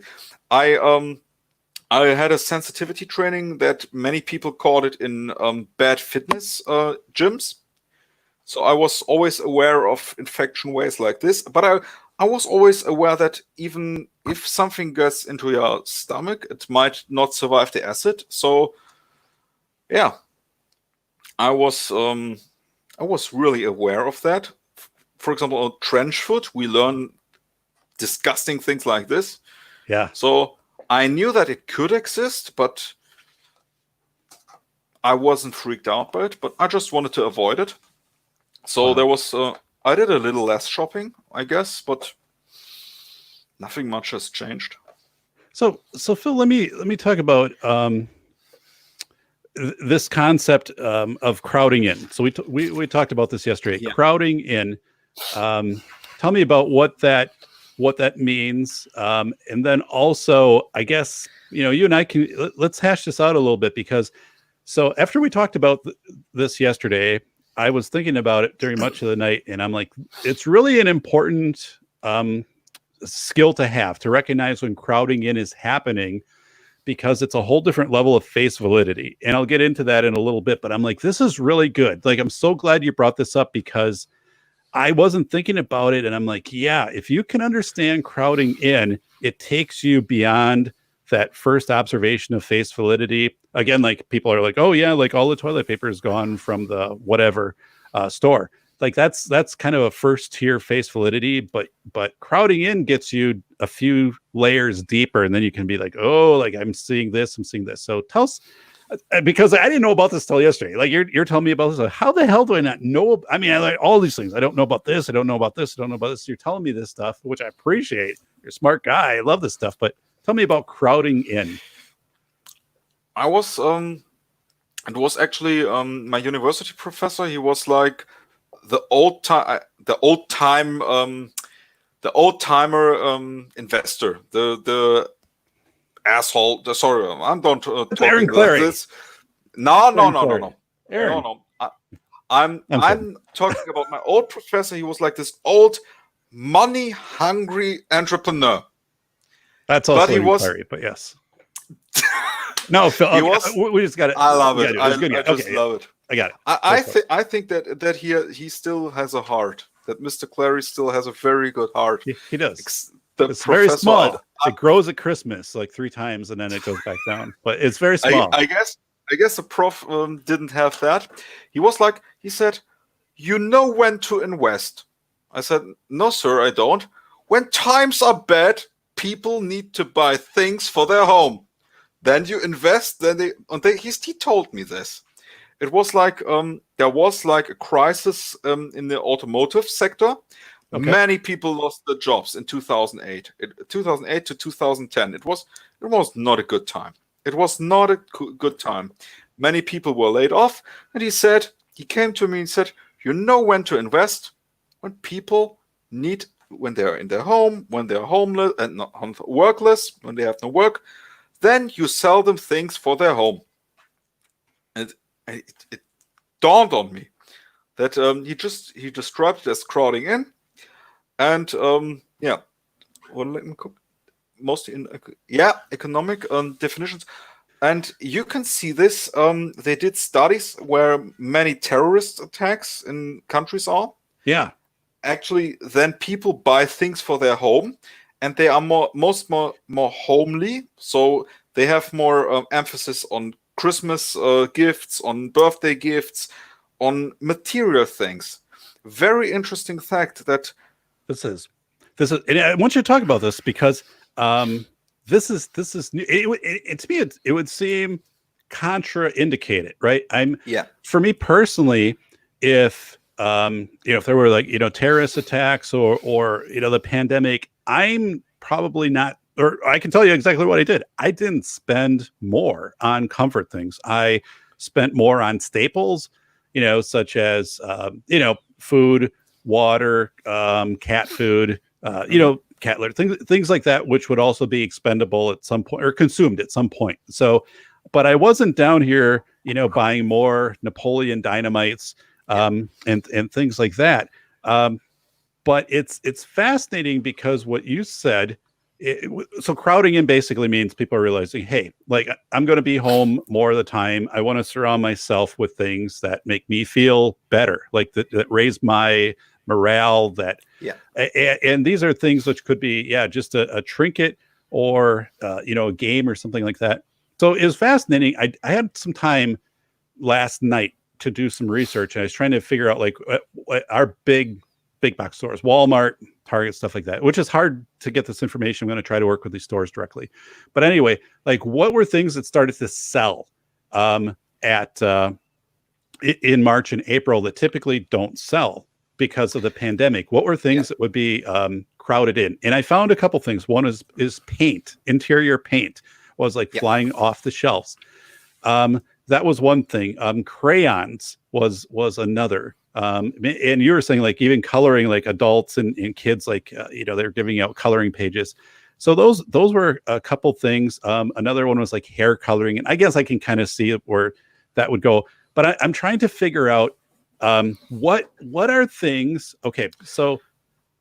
I had a sensitivity training that many people called it in bad fitness gyms. So I was always aware of infection ways like this, but I was always aware that even if something gets into your stomach, it might not survive the acid. So yeah, I was really aware of that. For example, on trench foot, we learn disgusting things like this.
Yeah.
So I knew that it could exist, but I wasn't freaked out by it. But I just wanted to avoid it. So there was. I did a little less shopping, I guess, but nothing much has changed.
So Phil, let me talk about this concept of crowding in. So we talked about this yesterday. Yeah. Crowding in. Tell me about what that means, and then also, I guess, you and I let's hash this out a little bit, because so after we talked about this yesterday, I was thinking about it during much of the night, and I'm like, it's really an important skill to have, to recognize when crowding in is happening, because it's a whole different level of face validity. And I'll get into that in a little bit, but I'm like, this is really good. Like, I'm so glad you brought this up, because I wasn't thinking about it. And I'm like, yeah, if you can understand crowding in, it takes you beyond that first observation of face validity. Again, like, people are like, oh yeah, like all the toilet paper is gone from the whatever store. Like, that's kind of a first tier face validity, but crowding in gets you a few layers deeper, and then you can be like, oh, like, I'm seeing this. So tell us, because I didn't know about this till yesterday. Like, you're telling me about this. Like, how the hell do I not know? I mean, I like all these things. I don't know about this. I don't know about this. I don't know about this. You're telling me this stuff, which I appreciate. You're a smart guy. I love this stuff. But tell me about crowding in.
I was it was actually my university professor. He was like the old timer investor, the asshole. Sorry, I'm not talking about this. No. I'm talking about my old professor. He was like this old money-hungry entrepreneur.
That's also inquiry, but yes. No, Phil, okay. We just got it.
I love it. I just love it.
I got it.
I think that he still has a heart. That Mr. Clary still has a very good heart.
He does. It's very small. It grows at Christmas like 3 times, and then it goes back down. But it's very small.
I guess the prof didn't have that. He said, you know when to invest. I said, no, sir, I don't. When times are bad, people need to buy things for their home. Then you invest. He told me this, It was like there was like a crisis in the automotive sector.
Okay.
Many people lost their jobs in 2008. 2008 to 2010. It was not a good time. It was not a good time. Many people were laid off, and he came to me and said, "You know when to invest? When people need, when they're in their home, when they're homeless and not workless, when they have no work, then you sell them things for their home." And it dawned on me that he described it as crowding in, and mostly in economic definitions. And you can see this. They did studies where many terrorist attacks in countries are.
Yeah.
Actually, then people buy things for their home, and they are more homely. So they have more emphasis on Christmas gifts, on birthday gifts, on material things. Very interesting fact that
this is, and I want you to talk about this because this is new. To me, it would seem contraindicated, right? For me personally, if if there were like terrorist attacks or the pandemic, I'm probably not, or I can tell you exactly what I did. I didn't spend more on comfort things. I spent more on staples, such as food, water, cat food, cat litter, things like that, which would also be expendable at some point or consumed at some point. So, but I wasn't down here, buying more Napoleon Dynamites and things like that. But it's fascinating because what you said. So crowding in basically means people are realizing, hey, like I'm going to be home more of the time. I want to surround myself with things that make me feel better, like that raise my morale. And these are things which could be just a trinket or a game or something like that. So it was fascinating. I had some time last night to do some research, and I was trying to figure out like what our big box stores, Walmart, Target, stuff like that, which is hard to get this information. I'm going to try to work with these stores directly. But anyway, like what were things that started to sell in March and April that typically don't sell because of the pandemic? What were things that would be crowded in? And I found a couple things. One is paint. Interior paint was like flying off the shelves. That was one thing. Crayons was another. And you were saying like even coloring, like adults and kids, like they're giving out coloring pages. So those were a couple things. Another one was like hair coloring, and I guess I can kind of see where that would go. But I'm trying to figure out what are things. Okay, so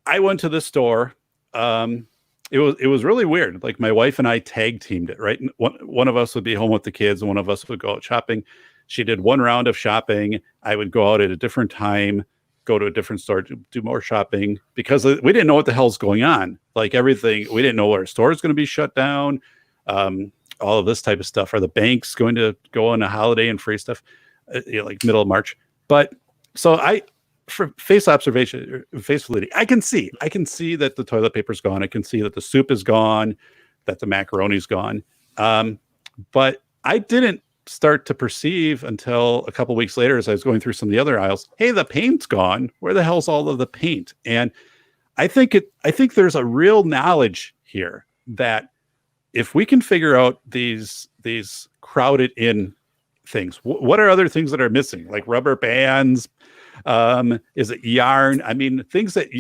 I went to the store. It was really weird. Like my wife and I tag teamed it, right? One of us would be home with the kids, and one of us would go out shopping. She did one round of shopping. I would go out at a different time, go to a different store to do more shopping because we didn't know what the hell's going on. Like everything, we didn't know our store is going to be shut down. All of this type of stuff. Are the banks going to go on a holiday and free stuff, like middle of March? But so for face validity, I can see that the toilet paper's gone. I can see that the soup is gone, that the macaroni's gone. But I didn't start to perceive until a couple weeks later as I was going through some of the other aisles, hey, the paint's gone. Where the hell's all of the paint? And I think there's a real knowledge here that if we can figure out these crowded in things, what are other things that are missing? Like rubber bands, is it yarn? I mean, things that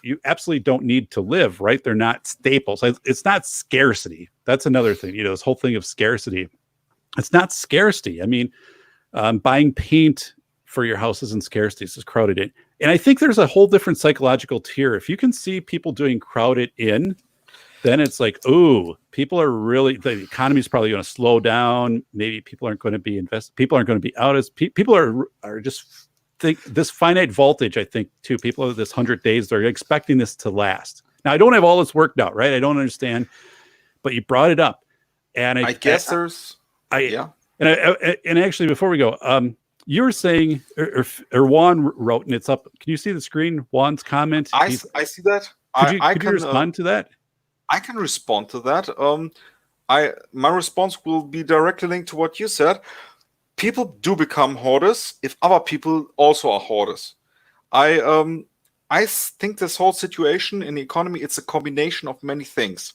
you absolutely don't need to live, right? They're not staples. It's not scarcity. That's another thing, this whole thing of scarcity. It's not scarcity. I mean, buying paint for your house isn't scarcity. It's just crowded in. And I think there's a whole different psychological tier. If you can see people doing crowded in, then it's like, ooh, people are really, the economy is probably going to slow down. Maybe people aren't going to be invested. People aren't going to be out as people are just think this finite voltage. I think too, people are this 100 days, they're expecting this to last. Now I don't have all this worked out, right? I don't understand, but you brought it up. And
I guess there's,
and actually before we go, you were saying, or Juan wrote, and it's up. Can you see the screen? Juan's comment.
I see that.
Could you respond to that?
I can respond to that. My response will be directly linked to what you said. people do become hoarders if other people also are hoarders. I think this whole situation in the economy, it's a combination of many things.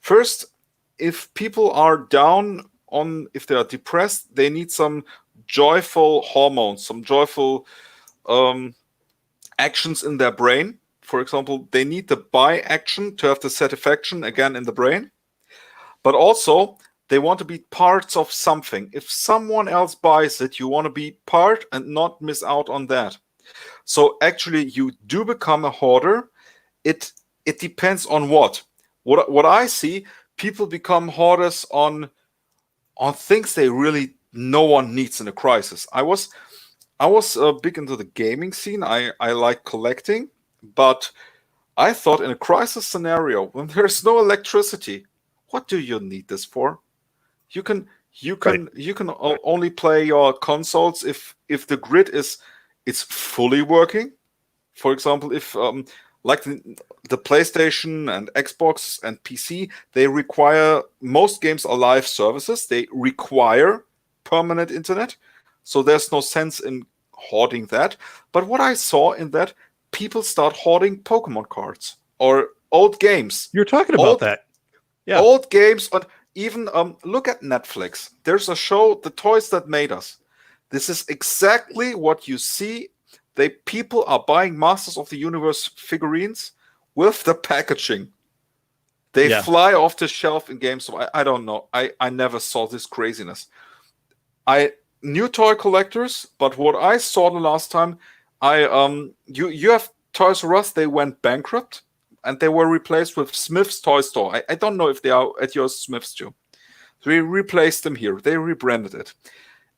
First, if people are down on, if they are depressed, they need some joyful hormones, some joyful actions in their brain. For example, they need the buy action to have the satisfaction again in the brain. But also, they want to be parts of something. If someone else buys it, you want to be part and not miss out on that. So actually, you do become a hoarder. It depends on what. What I see, people become hoarders on things they really no one needs in a crisis. I was big into the gaming scene. I like collecting, but I thought in a crisis scenario when there's no electricity, what do you need this for? You can only play your consoles if the grid is fully working. For example, if like the PlayStation and Xbox and PC, they require, most games are live services. They require permanent internet. So there's no sense in hoarding that. But what I saw in that, people start hoarding Pokemon cards or old games.
You're talking about that. Yeah.
Old games, but even look at Netflix. There's a show, The Toys That Made Us. This is exactly what you see. People are buying Masters of the Universe figurines with the packaging. They fly off the shelf in games. So I don't know. I never saw this craziness. I knew toy collectors, but what I saw the last time, you have Toys R Us, they went bankrupt and they were replaced with Smith's Toy Store. I don't know if they are at your Smith's too. So we replaced them here. They rebranded it.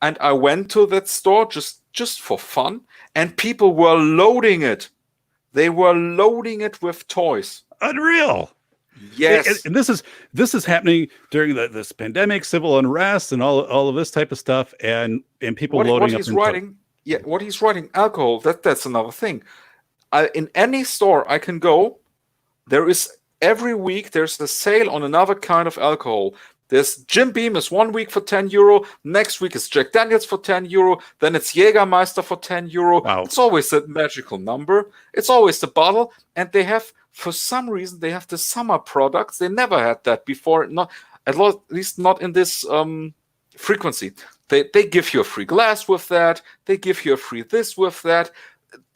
And I went to that store just for fun, and people were loading it. They were loading it with toys.
Unreal.
Yes.
And this is happening during this pandemic, civil unrest, and all of this type of stuff, and people loading
what
up.
He's writing, what he's writing, alcohol. That's another thing. In any store I can go, there is every week there's a sale on another kind of alcohol. There's Jim Beam is 1 week for €10. Next week is Jack Daniels for €10. Then it's Jägermeister for €10.
Wow.
It's always a magical number. It's always the bottle. And they have, for some reason, they have the summer products. They never had that before. Not at least not in this frequency. They give you a free glass with that. They give you a free this with that.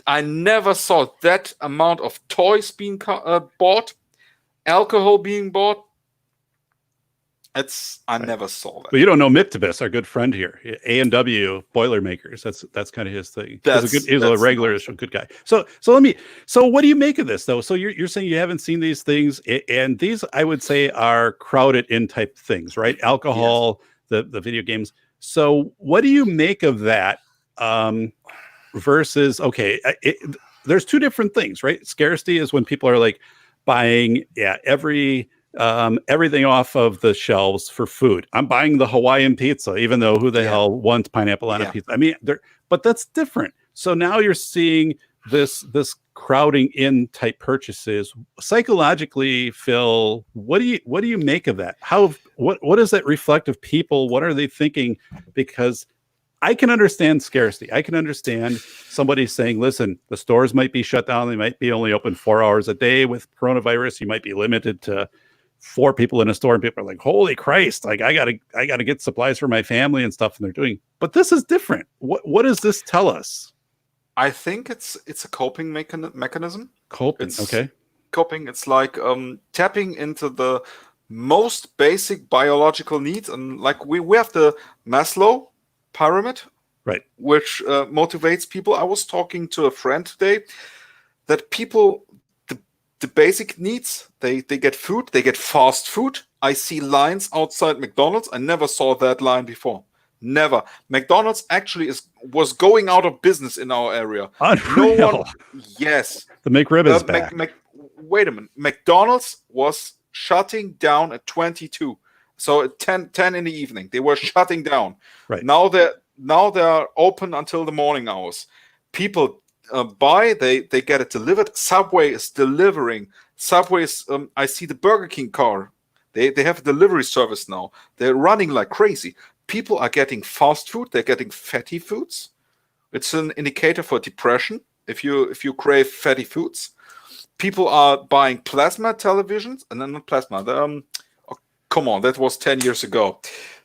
I never saw that amount of toys being bought, alcohol being bought. I never saw that.
But you don't know Mictibus, our good friend here, A&W Boilermakers. That's kind of his thing. He's a regular, good guy. So what do you make of this though? So you're saying you haven't seen these things, and these I would say are crowded in type things, right? Alcohol, yes. the video games. So what do you make of that? Versus, okay, there's two different things, right? Scarcity is when people are like buying, everything off of the shelves for food. I'm buying the Hawaiian pizza, even though who the hell wants pineapple on a pizza? I mean, but that's different. So now you're seeing this crowding in type purchases. Psychologically, Phil, what do you make of that? What does that reflect of people? What are they thinking? Because I can understand scarcity. I can understand somebody saying, listen, the stores might be shut down. They might be only open 4 hours a day. With coronavirus, you might be limited to 4 people in a store, and people are like, holy Christ, like I gotta get supplies for my family and stuff, and they're doing. But this is different. What does this tell us?
I think it's a coping mechanism.
Okay.
Coping. It's like tapping into the most basic biological needs, and like we have the Maslow pyramid,
right,
which motivates people. I was talking to a friend today that people, the basic needs, they get food, they get fast food. I see lines outside McDonald's. I never saw that line before. Never. McDonald's actually was going out of business in our area.
Unreal.
No one. Yes.
The McRib is back.
Wait a minute. McDonald's was shutting down at 22. So at 10 in the evening, they were shutting down.
Right.
Now they're open until the morning hours. People buy, they get it delivered. Subway is delivering. Subway's, I see the Burger King car. They have a delivery service now. They're running like crazy. people are getting fast food. They're getting fatty foods. It's an indicator for depression. If you crave fatty foods, people are buying plasma televisions, and then not plasma. Oh, come on, that was 10 years ago.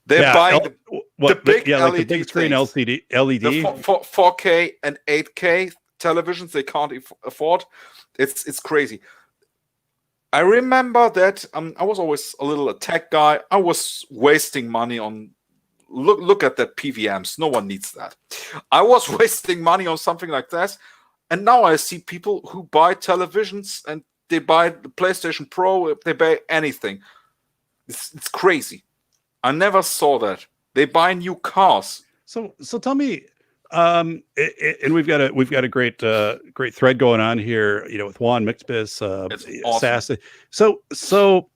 They're buying the big LED,
like the big screen
things.
LED,
the 4K and 8K televisions they can't afford. It's crazy. I remember that I was always a little tech guy. I was wasting money on look at that PVMs. No one needs that. I was wasting money on something like that, and now I see people who buy televisions and they buy the PlayStation Pro. They buy anything. It's crazy. I never saw that. They buy new cars.
So tell me, and we've got a great thread going on here, with Juan Mixbiz,
awesome.
SAS. So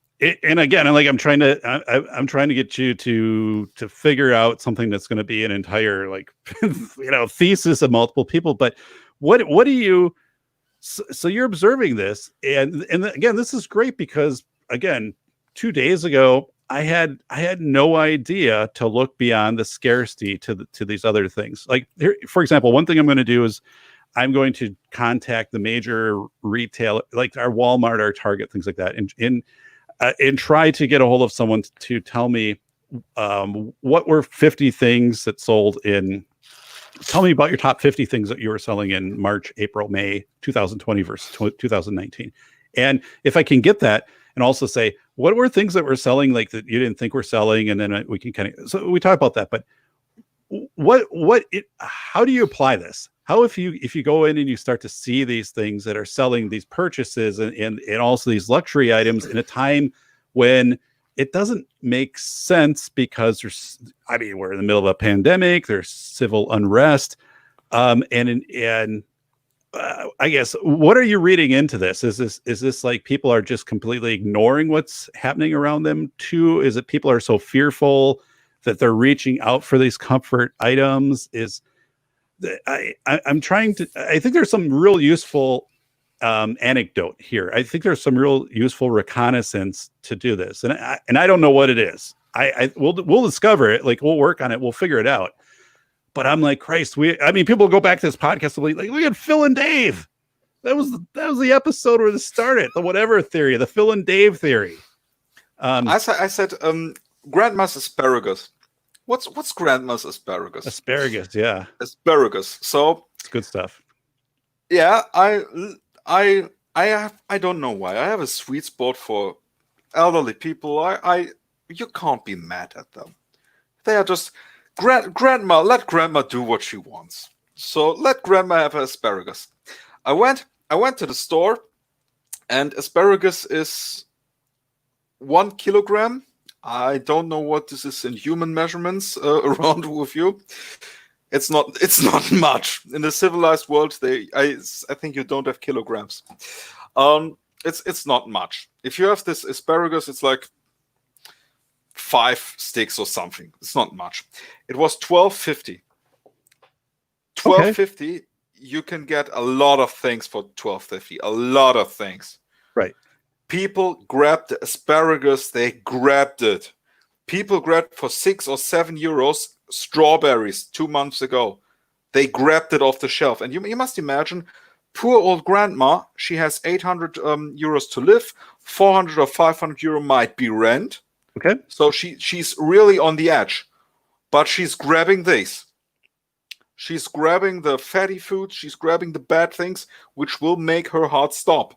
and again, I'm trying to get you to figure out something that's going to be an entire thesis of multiple people. But what do you? So you're observing this, and again, this is great because again, 2 days ago, I had no idea to look beyond the scarcity to these other things. Like here, for example, one thing I'm going to do is I'm going to contact the major retail, like our Walmart, our Target, things like that, and try to get a hold of someone to tell me what were 50 things that sold in. Tell me about your top 50 things that you were selling in March, April, May 2020 versus 2019. And if I can get that, and also say, what were things that were selling like that you didn't think were selling? And then we can so we talk about that. But how do you apply this? How, if you go in and you start to see these things that are selling, these purchases and also these luxury items in a time when it doesn't make sense because we're in the middle of a pandemic, there's civil unrest, and I guess, what are you reading into this? Is this like people are just completely ignoring what's happening around them too? Is it people are so fearful that they're reaching out for these comfort items? I'm trying to, I think there's some real useful anecdote here. I think there's some real useful reconnaissance to do this. And I don't know what it is. We'll discover it. Like, we'll work on it. We'll figure it out. But I'm like, Christ, people go back to this podcast and be like, look at Phil and Dave. That was the episode where this started, the whatever theory, the Phil and Dave theory.
I said grandma's asparagus. What's grandma's asparagus?
Asparagus, yeah.
Asparagus. So
it's good stuff.
Yeah, I don't know why. I have a sweet spot for elderly people. You can't be mad at them. They are just grandma. Let grandma do what she wants. So let grandma have her asparagus. I went to the store, and asparagus is 1 kilogram. I don't know what this is in human measurements around with you. It's not much in the civilized world. I think you don't have kilograms. It's not much. If you have this asparagus, it's like 5 sticks or something. It's not much. It was $12.50. $12.50. Okay. You can get a lot of things for $12.50. A lot of things.
Right.
People grabbed the asparagus. They grabbed it. People grabbed for 6 or 7 euros strawberries 2 months ago. They grabbed it off the shelf. And you must imagine, poor old grandma, she has 800 euros to live. 400 or 500 euro might be rent.
Okay.
So she's really on the edge. But she's grabbing this. She's grabbing the fatty food. She's grabbing the bad things, which will make her heart stop.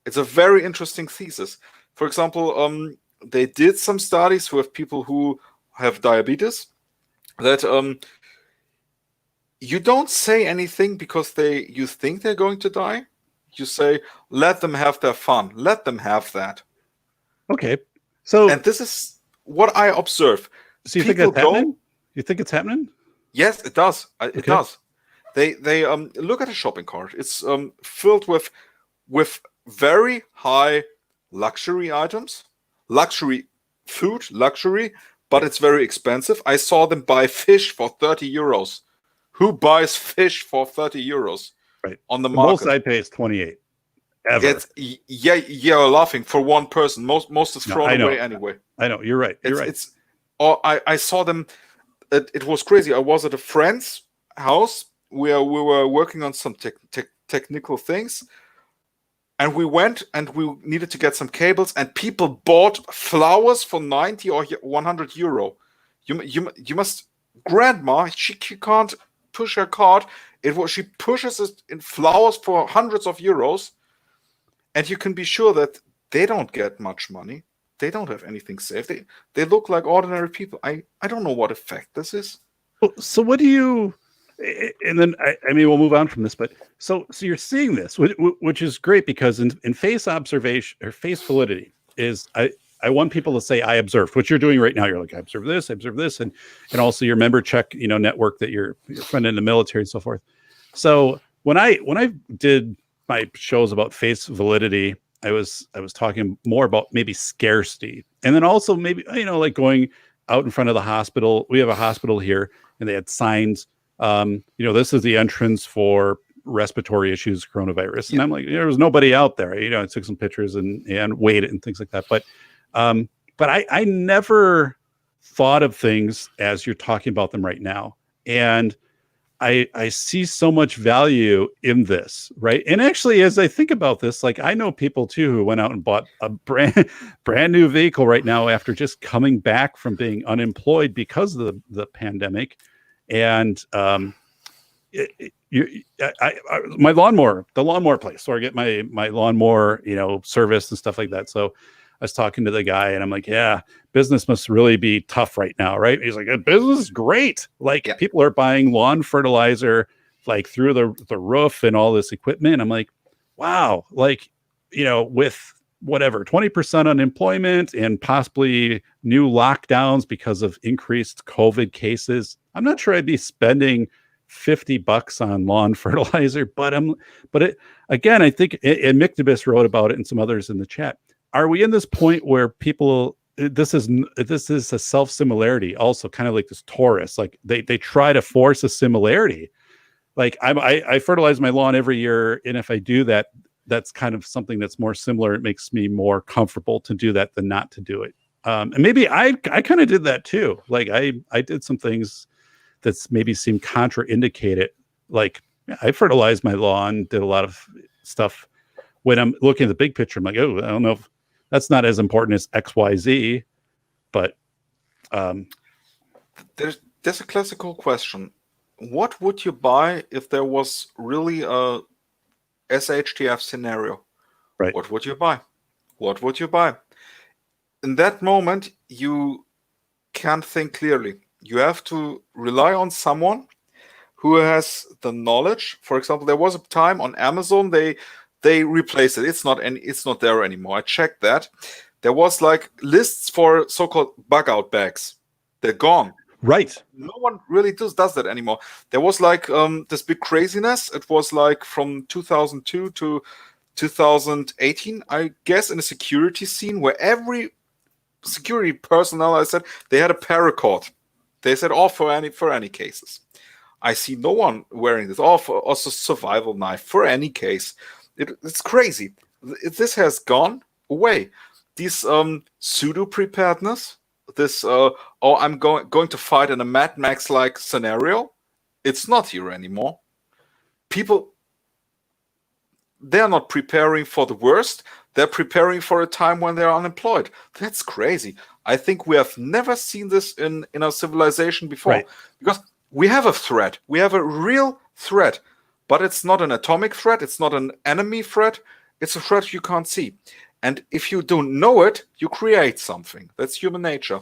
It's a very interesting thesis. For example, they did some studies with people who have diabetes that you don't say anything because you think they're going to die. You say, let them have their fun. Let them have that.
Okay.
And this is what I observe.
So you think that's happening? You think it's happening?
Yes, it does. It does. They look at a shopping cart. It's filled with very high luxury items, luxury food, but it's very expensive. I saw them buy fish for 30 euros. Who buys fish for 30 euros?
Right.
On the market?
Most I pay is 28. Ever.
You're laughing for one person. Most is thrown away anyway.
I know. You're right. You're right.
or I saw them. It was crazy. I was at a friend's house where we were working on some technical things, and we went and we needed to get some cables, and people bought flowers for 90 or 100 euro. You must, grandma, she can't push her cart. She pushes it in flowers for hundreds of euros, and you can be sure that they don't get much money. They don't have anything saved. They look like ordinary people. I don't know what effect this is.
So what do you, and then I mean, we'll move on from this, but so you're seeing this, which is great, because in face observation or face validity is, I want people to say, I observed what you're doing right now. You're like, I observed this. And also your member check, network that your friend in the military and so forth. So when I did my shows about face validity, I was talking more about maybe scarcity, and then also maybe, like going out in front of the hospital. We have a hospital here, and they had signs, this is the entrance for respiratory issues, coronavirus. And I'm like, there was nobody out there. I took some pictures and waited and things like that. But I never thought of things as you're talking about them right now. And I see so much value in this, right? And actually, as I think about this, like, I know people too who went out and bought a brand new vehicle right now after just coming back from being unemployed because of the pandemic. And my lawnmower, the lawnmower place, so I get my lawnmower, service and stuff like that. So I was talking to the guy, and I'm like, yeah, business must really be tough right now, right? He's like, business is great. Like, people are buying lawn fertilizer like through the roof and all this equipment. I'm like, wow, like, with whatever 20% unemployment and possibly new lockdowns because of increased COVID cases, I'm not sure I'd be spending $50 on lawn fertilizer. But again, I think, and Mictobus wrote about it and some others in the chat. Are we in this point where people, this is a self similarity, also kind of like this Taurus, like they try to force a similarity. Like, I fertilize my lawn every year, and if I do that, that's kind of something that's more similar. It makes me more comfortable to do that than not to do it. And maybe I kind of did that too. Like, I did some things that's maybe seem contraindicated. Like, I fertilized my lawn, did a lot of stuff. When I'm looking at the big picture, I'm like, oh, I don't know if that's not as important as XYZ, but
there's a classical question. What would you buy if there was really a SHTF scenario?
Right.
What would you buy? What would you buy? In that moment, you can't think clearly. You have to rely on someone who has the knowledge. For example, there was a time on Amazon, they replaced it. It's not there anymore. I checked that. There was like lists for so-called bug out bags. They're gone.
Right.
No one really does that anymore. There was like this big craziness. It was like from 2002 to 2018, I guess, in a security scene where every security personnel, I said, they had a paracord. They said, all for any cases. I see no one wearing this. All for also survival knife for any case. It's crazy. This has gone away. These pseudo preparedness, this I'm going to fight in a Mad Max like scenario, it's not here anymore. People, they're not preparing for the worst. They're preparing for a time when they're unemployed. That's crazy. I think we have never seen this in our civilization before.
Right.
Because we have a threat. We have a real threat. But it's not an atomic threat. It's not an enemy threat. It's a threat you can't see. And if you don't know it, you create something. That's human nature.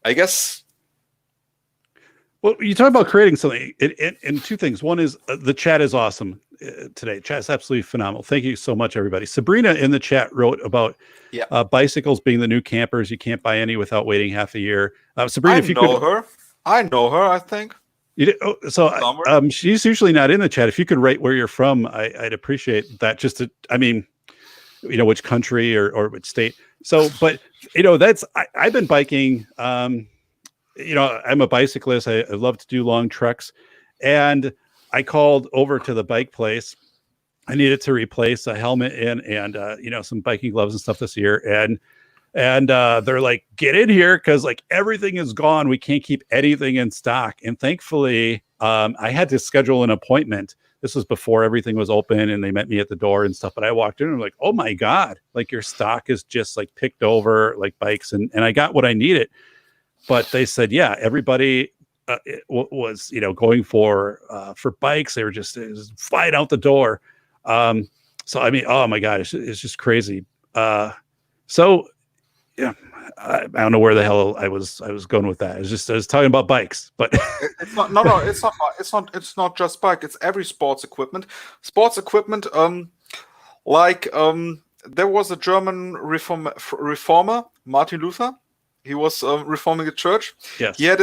I guess.
Well, you talk about creating something, and two things. One is the chat is awesome today. Chat is absolutely phenomenal. Thank you so much, everybody. Sabrina in the chat wrote about bicycles being the new campers. You can't buy any without waiting half a year. Sabrina, if you could.
I know her, I think.
She's usually not in the chat. If you could write where you're from, I'd appreciate that. Just to, I mean, which country or which state. So, but I've been biking. I'm a bicyclist. I love to do long treks, and I called over to the bike place. I needed to replace a helmet and some biking gloves and stuff this year, and And they're like, get in here because like everything is gone. We can't keep anything in stock. And thankfully, I had to schedule an appointment. This was before everything was open and they met me at the door and stuff. But I walked in and I'm like, oh my God, like your stock is just like picked over like bikes. And I got what I needed. But they said, yeah, everybody was, going for bikes. They were just flying out the door. So, I mean, oh my God, it's just crazy. So yeah, I don't know where the hell I was going with that. I was talking about bikes, but
it's not. No, it's not. It's not just bike. It's every sports equipment. Sports equipment. There was a German reformer, Martin Luther. He was reforming the church.
yes,
He had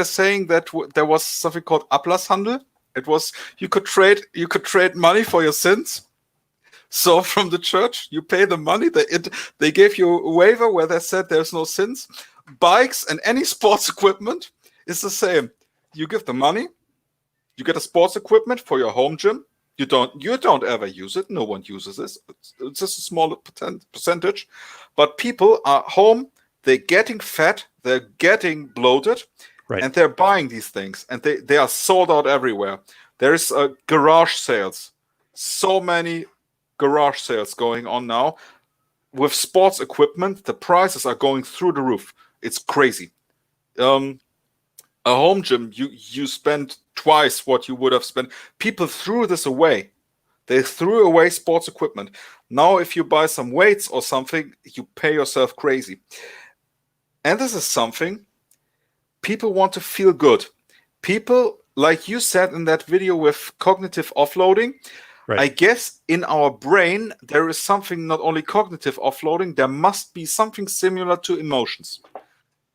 a saying that there was something called Ablasshandel. It was you could trade money for your sins. So from the church, you pay the money. They gave you a waiver where they said there's no sins. Bikes and any sports equipment is the same. You give the money, you get a sports equipment for your home gym. You don't ever use it. No one uses this. It's just a small percentage. But people are home. They're getting fat. They're getting bloated,
right.
And they're buying these things, and they are sold out everywhere. There is garage sales. So many garage sales going on now with sports equipment. The prices are going through the roof. It's crazy. A home gym, you spend twice what you would have spent. People threw this away. They threw away sports equipment. Now if you buy some weights or something, you pay yourself crazy. And this is something people want to feel good. People, like you said in that video with cognitive offloading, right. I guess in our brain, there is something, not only cognitive offloading, there must be something similar to emotions.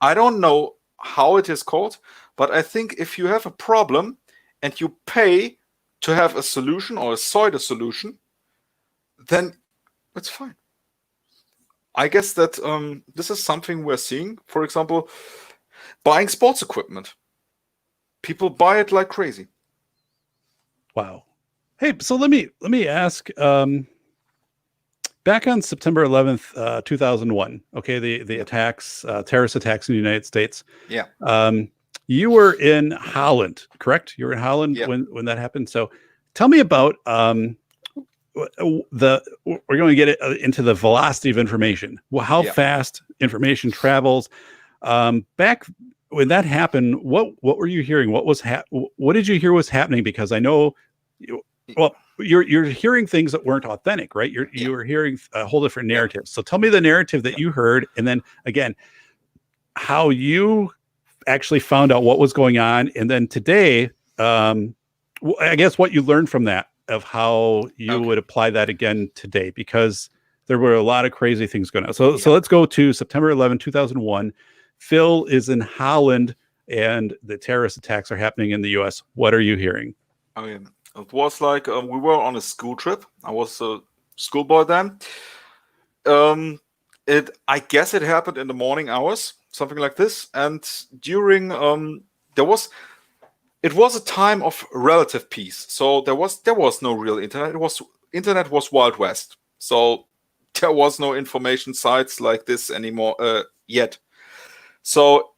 I don't know how it is called, but I think if you have a problem and you pay to have a solution or a pseudo solution, then it's fine. I guess that this is something we're seeing. For example, buying sports equipment. People buy it like crazy.
Wow. Hey, so let me ask. Back on September 11th, 2001. Okay, the attacks, terrorist attacks in the United States.
Yeah.
You were in Holland, correct? You were in Holland when that happened. So, tell me about we're going to get into the velocity of information. Well, how fast information travels. Back when that happened, what were you hearing? What did you hear was happening? Because I know, you're hearing things that weren't authentic, right? You were hearing a whole different narrative. So tell me the narrative that you heard, and then again, how you actually found out what was going on, and then today, I guess what you learned from that, of how you would apply that again today, because there were a lot of crazy things going on. So let's go to September 11, 2001. Phil is in Holland, and the terrorist attacks are happening in the U.S. What are you hearing?
It was like we were on a school trip. I was a schoolboy then. I guess it happened in the morning hours, something like this. And during it was a time of relative peace. So there was no real internet. Internet was Wild West. So there was no information sites like this anymore yet. So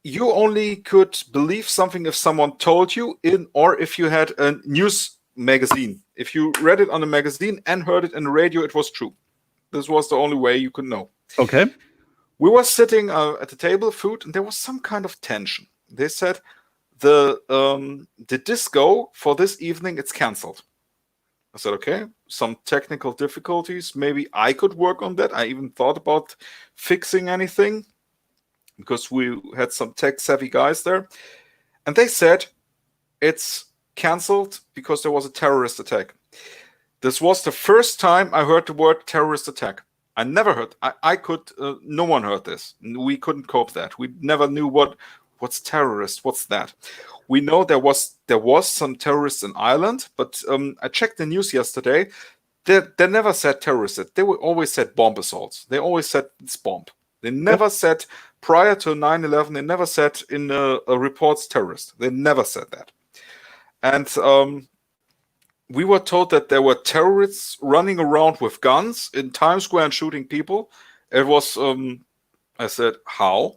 you only could believe something if someone told you, or if you had a news magazine. If you read it on a magazine and heard it in the radio, it was true. This was the only way you could know.
Okay.
We were sitting at the table, food, and there was some kind of tension. They said the disco for this evening, it's canceled. I said, okay, some technical difficulties. Maybe I could work on that. I even thought about fixing anything, because we had some tech-savvy guys there. And they said it's canceled because there was a terrorist attack. This was the first time I heard the word terrorist attack. I never heard. No one heard this. We couldn't cope that. We never knew what's terrorist. What's that? We know there was some terrorists in Ireland, but I checked the news yesterday. They never said terrorist. They always said bomb assaults. They always said it's bomb. They never said, prior to 9/11, they never said in reports terrorist. They never said that. And we were told that there were terrorists running around with guns in Times Square and shooting people. It was. I said, how?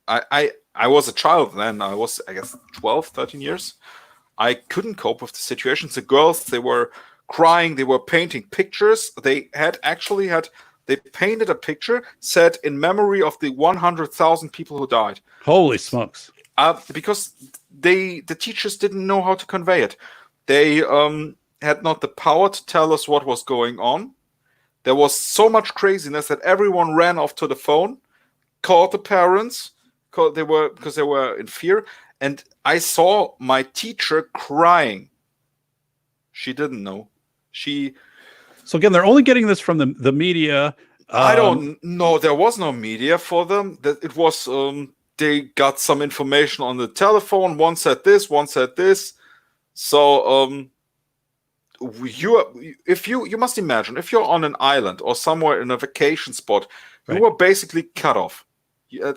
I was a child then. I was, I guess, 12, 13 years. I couldn't cope with the situations. The girls, they were crying. They were painting pictures. They painted a picture said in memory of the 100,000 people who died.
Holy smokes!
Because the teachers didn't know how to convey it. They had not the power to tell us what was going on. There was so much craziness that everyone ran off to the phone, called the parents, because they were in fear. And I saw my teacher crying. She didn't know.
So again, they're only getting this from the media.
I don't know. There was no media for them. That it was. They got some information on the telephone. One said this. One said this. So you must imagine, if you're on an island or somewhere in a vacation spot, you were basically cut off.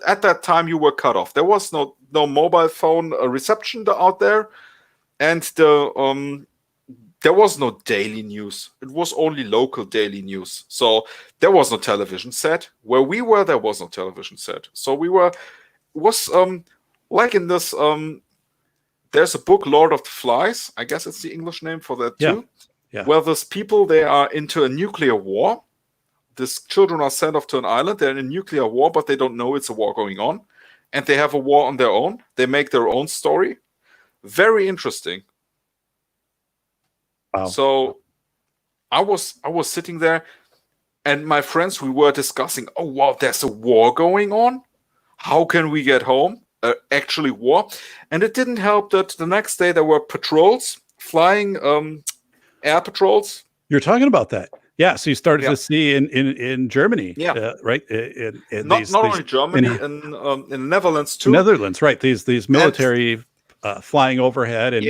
At that time, you were cut off. There was no mobile phone reception out there, and there was no daily news. It was only local daily news. So there was no television set. Where we were, there was no television set. So like in this. There's a book, Lord of the Flies. I guess it's the English name for that too.
Yeah.
Where these people, they are into a nuclear war. These children are sent off to an island. They're in a nuclear war, but they don't know it's a war going on. And they have a war on their own. They make their own story. Very interesting.
Wow.
So I was sitting there, and my friends, we were discussing, oh, wow, there's a war going on. How can we get home? Actually war. And it didn't help that the next day there were patrols flying, air patrols.
You're talking about that. Yeah, so you started to see in Germany, right?
Not only Germany, in the Netherlands too.
Netherlands, right? These military flying overhead, and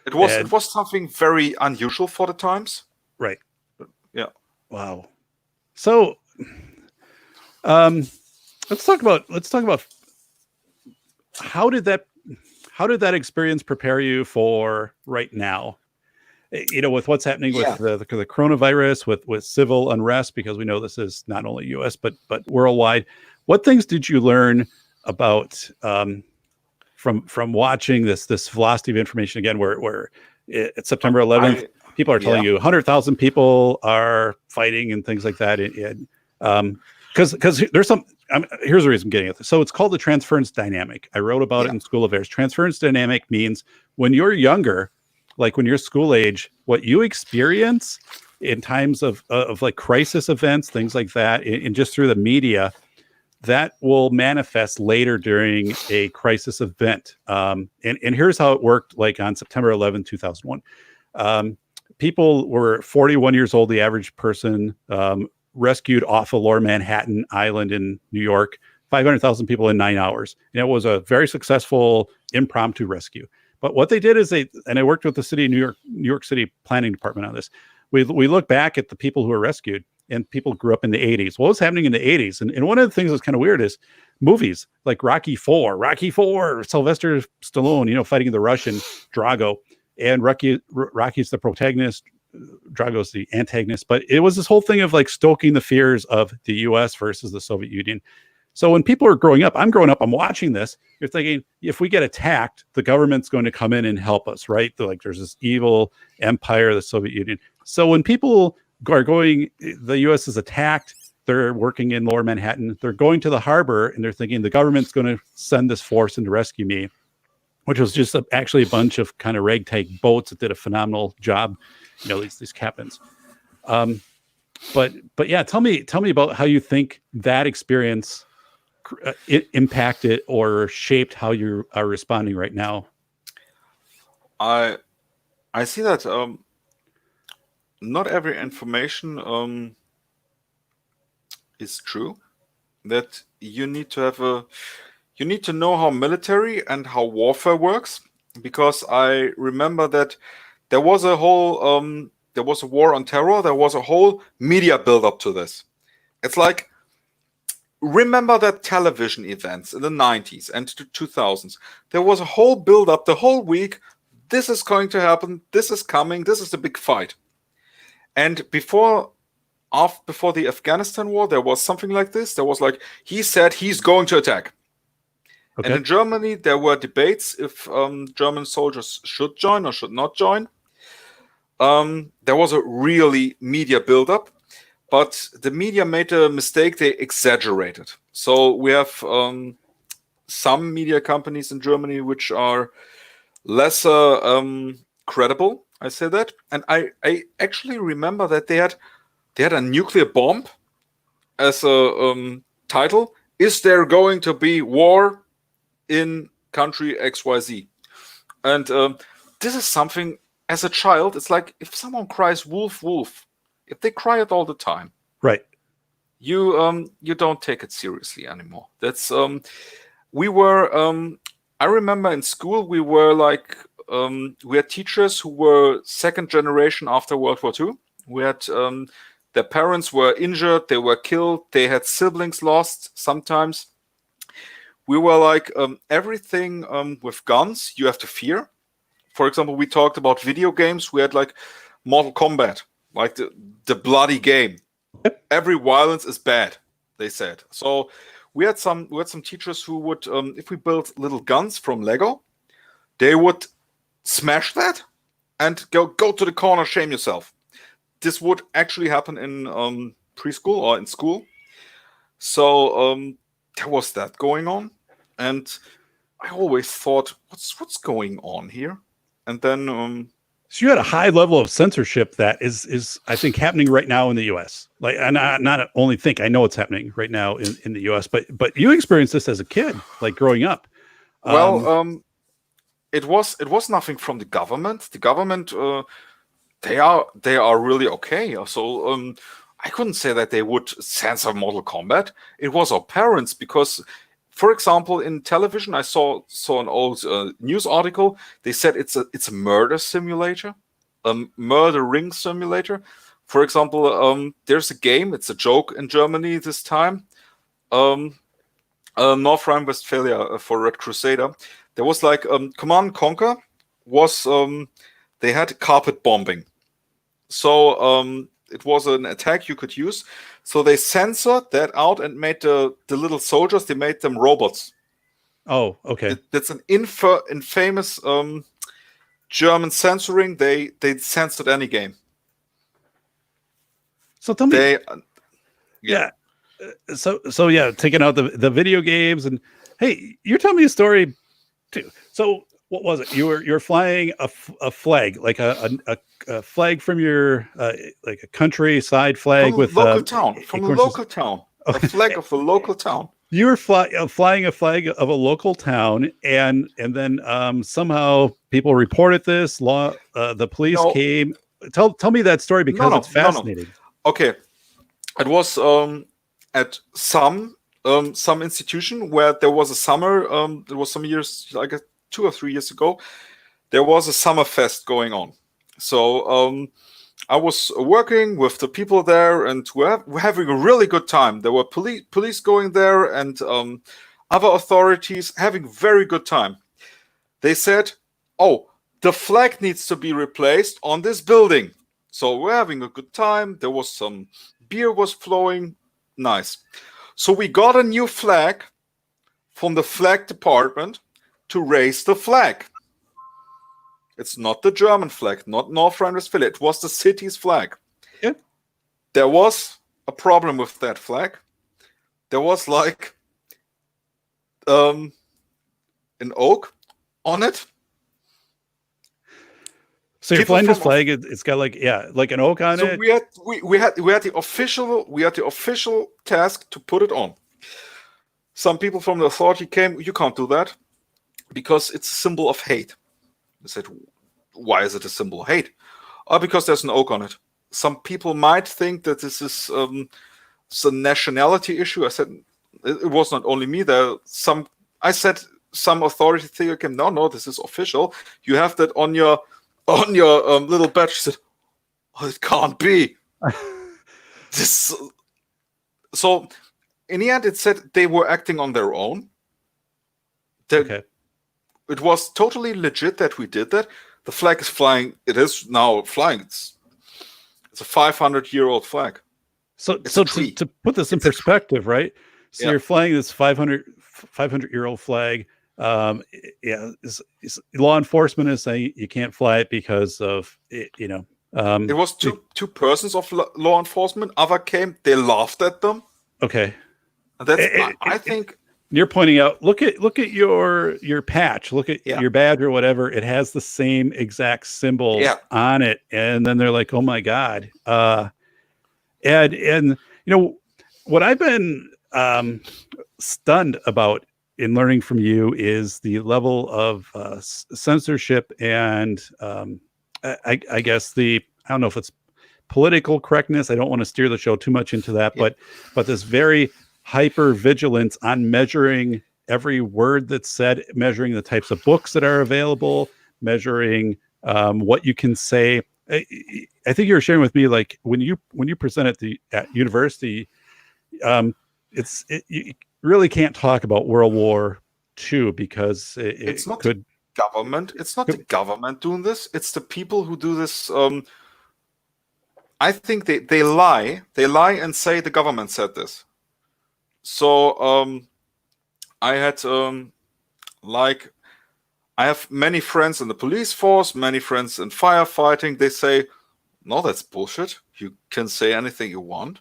it was something very unusual for the times,
right?
Yeah.
Wow. So, let's talk about how did that experience prepare you for right now? With what's happening with the coronavirus, with civil unrest, because we know this is not only U.S. but worldwide. What things did you learn about from watching this velocity of information again? Where at September 11th, people are telling you 100,000 people are fighting and things like that, and because there's some. Here's the reason I'm getting at this. So it's called the transference dynamic. I wrote about it in School Affairs. Transference dynamic means when you're younger, like when you're school age, what you experience in times of like crisis events, things like that, and just through the media, that will manifest later during a crisis event. And here's how it worked, like on September 11, 2001. People were 41 years old, the average person, rescued off of Lower Manhattan Island in New York, 500,000 people in 9 hours. And it was a very successful impromptu rescue. But what they did is and I worked with the city of New York City planning department on this. We look back at the people who were rescued, and people grew up in the 80s. What was happening in the 80s? And one of the things that's kind of weird is movies like Rocky IV, Sylvester Stallone, fighting the Russian Drago, and Rocky's the protagonist, Drago's the antagonist. But it was this whole thing of like stoking the fears of the US versus the Soviet Union. So when people are growing up, I'm growing up, I'm watching this, you're thinking, if we get attacked, the government's going to come in and help us, right? Like there's this evil empire, the Soviet Union. So when people are going, the US is attacked, they're working in Lower Manhattan, they're going to the harbor, and they're thinking the government's going to send this force in to rescue me, which was just actually a bunch of kind of ragtag boats that did a phenomenal job, these captains. But yeah, tell me about how you think that experience it impacted or shaped how you are responding right now.
I see that not every information is true. That you need to know how military and how warfare works, because I remember that there was a war on terror. There was a whole media build up to this. It's like, remember that television events in the 90s and the 2000s. There was a whole build up the whole week. This is going to happen. This is coming. This is the big fight. And before before the Afghanistan war, there was something like this. There was like, he said he's going to attack.
Okay.
And in Germany, there were debates if German soldiers should join or should not join. There was a really media buildup, but the media made a mistake. They exaggerated. So we have some media companies in Germany which are lesser credible. I say that. And I actually remember that they had a nuclear bomb as a title. Is there going to be war in country XYZ? And this is something, as a child, it's like if someone cries wolf, wolf, if they cry it all the time,
right,
you don't take it seriously anymore. That's we were I remember in school we were like we had teachers who were second generation after World War II. We had their parents were injured, they were killed, they had siblings lost sometimes. We were like everything with guns you have to fear. For example, we talked about video games. We had like Mortal Kombat, like the bloody game.
Yep.
Every violence is bad, they said. So we had some teachers who would, if we built little guns from Lego, they would smash that and go to the corner, shame yourself. This would actually happen in preschool or in school. So there was that going on, and I always thought, what's going on here? And then
so you had a high level of censorship that is I think happening right now in the U.S. Like, and I not only think, I know it's happening right now in the U.S., but you experienced this as a kid, like growing up.
Well, it was nothing from the government. The government, they are really okay. So I couldn't say that they would censor Mortal Kombat. It was our parents, because, for example, in television, I saw an old news article. They said it's a murder simulator, a murder ring simulator. For example, there's a game. It's a joke in Germany this time. North Rhine-Westphalia for Red Crusader. There was like Command & Conquer was they had carpet bombing. So it was an attack you could use. So they censored that out and made the little soldiers, they made them robots.
Oh, okay.
That's an infamous German censoring. They censored any game.
So tell me, yeah. So yeah, taking out the video games, and hey, you're telling me a story too. So what was it? You're flying a flag, like a flag from your like a countryside flag
from
with
local town, from a local town,
okay.
A flag of a local town.
You were flying a flag of a local town, and then somehow people reported this. The police came. Tell me that story, because it's fascinating.
No. Okay, it was at some institution where there was a summer. There was some years, like 2 or 3 years ago, there was a summer fest going on. So I was working with the people there, and we're having a really good time. There were police going there, and other authorities having very good time. They said, "Oh, the flag needs to be replaced on this building." So we're having a good time. There was some beer was flowing, nice. So we got a new flag from the flag department to raise the flag. It's not the German flag, not North Rhine-Westphalia. It was the city's flag.
Yeah.
There was a problem with that flag. There was like an oak on it.
So you're flying this flag. It's got like an oak on it.
So we had the official task to put it on. Some people from the authority came. You can't do that because it's a symbol of hate. I said, why is it a symbol of hate? Oh, because there's an oak on it. Some people might think that this is a nationality issue. I said, it was not only me. I said some authority thing came. No, this is official. You have that on your little badge. She said, oh, it can't be. So in the end, it said they were acting on their own.
Okay.
It was totally legit that we did that. The flag is flying. It is now flying. It's a 500-year-old flag.
So
It's
so
a
to
tree.
to put this in
It's a tree.
perspective, right? So
Yeah.
you're flying this 500-year-old flag. Yeah, law enforcement is saying you can't fly it because of it,
It was
it-
two persons of law enforcement. Other came, they laughed at them.
okay.
And that's
It-
I
it-
think
you're pointing out, look at your patch, look at
yeah.
your badge or whatever. It has the same exact symbol
Yeah.
on it, and then they're like, oh my god. And what I've been stunned about in learning from you is the level of censorship and I guess I don't know if it's political correctness. I don't want to steer the show too much into that,
Yeah.
but this very hyper vigilance on measuring every word that's said, measuring the types of books that are available, measuring what you can say. I think you were sharing with me, like when you present at university, um, you really can't talk about World War II because
It's
it
not the
could.
government. It's not the government doing this. It's the people who do this. I think they lie. They lie and say the government said this. So I had like I have many friends in the police force, many friends in firefighting. They say, no, that's bullshit. You can say anything you want.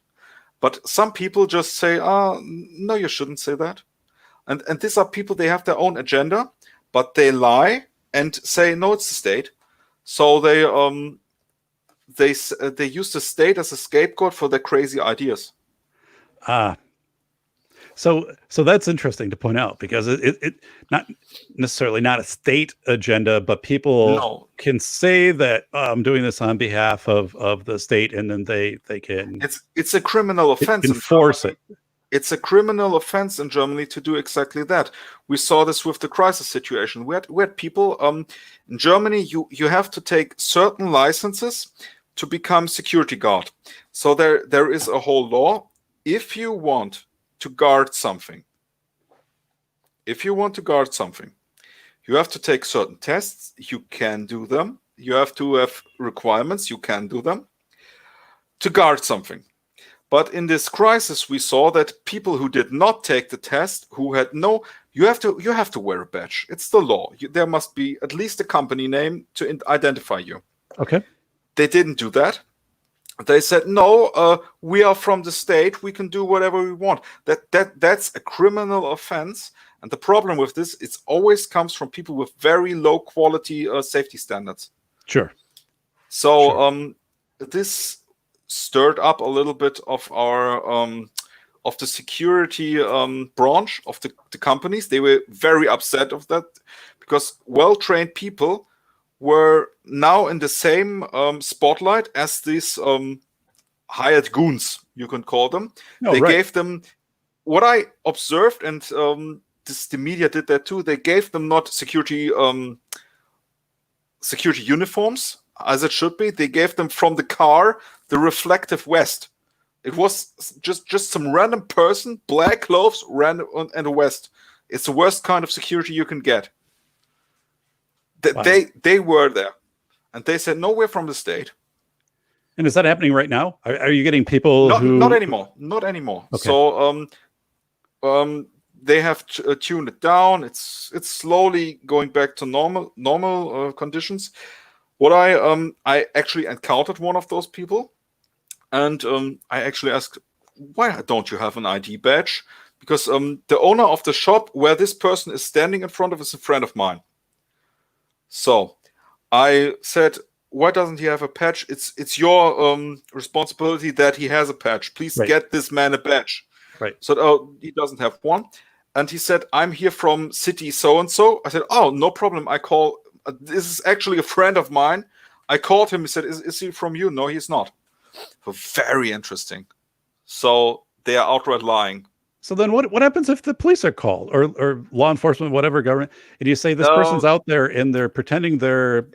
But some people just say, no, you shouldn't say that. And these are people, they have their own agenda, but they lie and say, no, it's the state. So they use the state as a scapegoat for their crazy ideas.
Ah, so that's interesting to point out because it not necessarily not a state agenda, but people
No,
can say that I'm doing this on behalf of the state, and then they can
it's a criminal offense in
enforce
Germany.
it.
It's a criminal offense in Germany to do exactly that. We saw this with the crisis situation. We had people in Germany. You have to take certain licenses to become security guard. So there is a whole law. If you want to guard something, you have to take certain tests. You can do them. You have to have requirements. You can do them to guard something. But in this crisis, we saw that people who did not take the test, who had no, you have to wear a badge. It's the law. There must be at least a company name to identify you.
Okay.
They didn't do that. They said, no, we are from the state. We can do whatever we want. That's a criminal offense. And the problem with this, it always comes from people with very low quality safety standards.
Sure.
So
Sure.
this stirred up a little bit of our of the security branch of the companies. They were very upset of that because well-trained people were now in the same spotlight as these hired goons, you can call them.
No,
They
right.
gave them what I observed, and the media did that too. They gave them not security uniforms as it should be. They gave them from the car the reflective vest. It was just some random person, black clothes, random and a vest. It's the worst kind of security you can get.
Wow.
They were there, and they said, "No, we're from the state."
And is that happening right now? Are you getting people
Not anymore. Not anymore.
Okay.
So they have tuned it down. It's slowly going back to normal conditions. What I actually encountered one of those people, and I actually asked, why don't you have an ID badge? Because the owner of the shop where this person is standing in front of is a friend of mine. So I said, why doesn't he have a patch? It's your responsibility that he has a patch. Please get this man a badge.
Right.
So he doesn't have one. And he said, I'm here from city so-and-so. I said, oh, no problem. I call, this is actually a friend of mine. I called him. He said, is he from you? No, he's not. So very interesting. So they are outright lying.
So then what happens if the police are called or law enforcement, whatever government, and you say this person's out there and they're pretending they're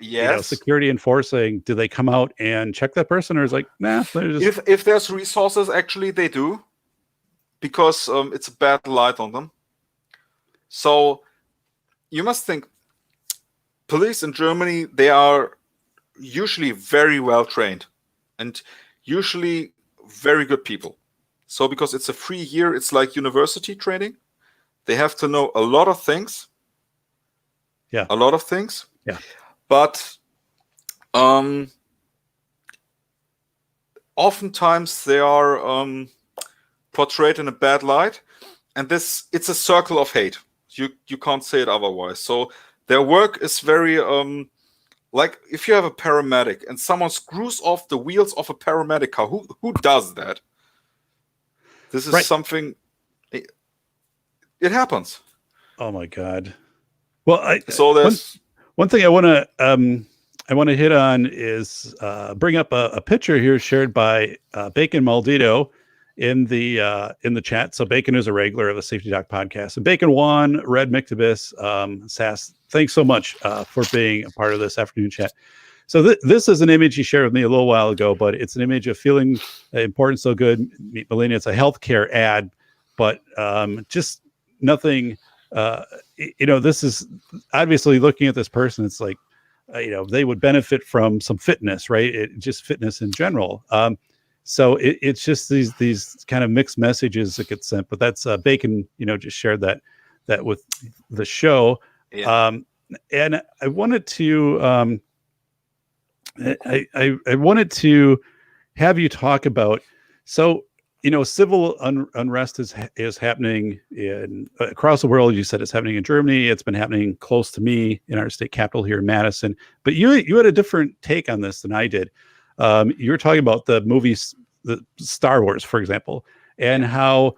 security enforcing? Do they come out and check that person, or is like, nah, they're just...
If there's resources, actually they do, because it's a bad light on them. So you must think, police in Germany, they are usually very well trained, and usually very good people. So because it's a free year, it's like university training. They have to know a lot of things.
Yeah.
A lot of things.
Yeah.
But oftentimes they are portrayed in a bad light, and it's a circle of hate. You can't say it otherwise. So their work is very like if you have a paramedic and someone screws off the wheels of a paramedic car, who does that? This is
Right.
something. It happens.
Oh my God. Well,
So there's
one thing I want to hit on is bring up a picture here shared by Bacon Maldito in the chat. So Bacon is a regular of the Safety Doc podcast, and Bacon Juan, Red Mictobus, Sass, thanks so much for being a part of this afternoon chat. So this is an image he shared with me a little while ago, but it's an image of feeling important, so good. Meet Melania. It's a healthcare ad, but just nothing. This is obviously looking at this person. It's like, they would benefit from some fitness, right? Just fitness in general. So it's just these kind of mixed messages that get sent. But that's Bacon, just shared that with the show.
Yeah.
And I wanted to. I wanted to have you talk about, so civil unrest is happening across the world. You said it's happening in Germany. It's been happening close to me in our state capital here in Madison. But you had a different take on this than I did. You were talking about the movies, the Star Wars, for example, and how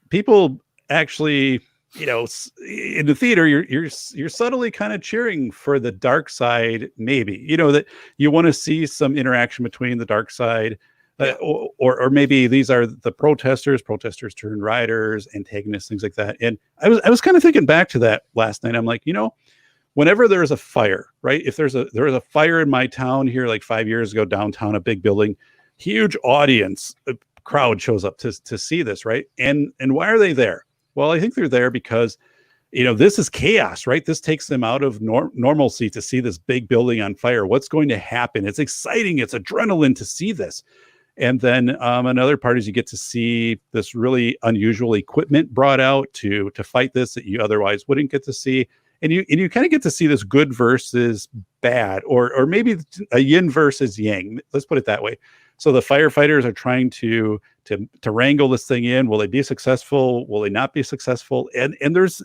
people actually, in the theater, you're subtly kind of cheering for the dark side, maybe, that you want to see some interaction between the dark side, or maybe these are the protesters turn rioters, antagonists, things like that. And I was kind of thinking back to that last night. I'm like, whenever there's a fire, right? If there was a fire in my town here, like 5 years ago, downtown, a big building, huge audience, a crowd shows up to see this, right? And why are they there? Well, I think they're there because, this is chaos, right? This takes them out of normalcy to see this big building on fire. What's going to happen? It's exciting. It's adrenaline to see this. And then another part is you get to see this really unusual equipment brought out to fight this that you otherwise wouldn't get to see. And you kind of get to see this good versus bad, or maybe a yin versus yang. Let's put it that way. So the firefighters are trying to wrangle this thing in. Will they be successful? Will they not be successful? And there's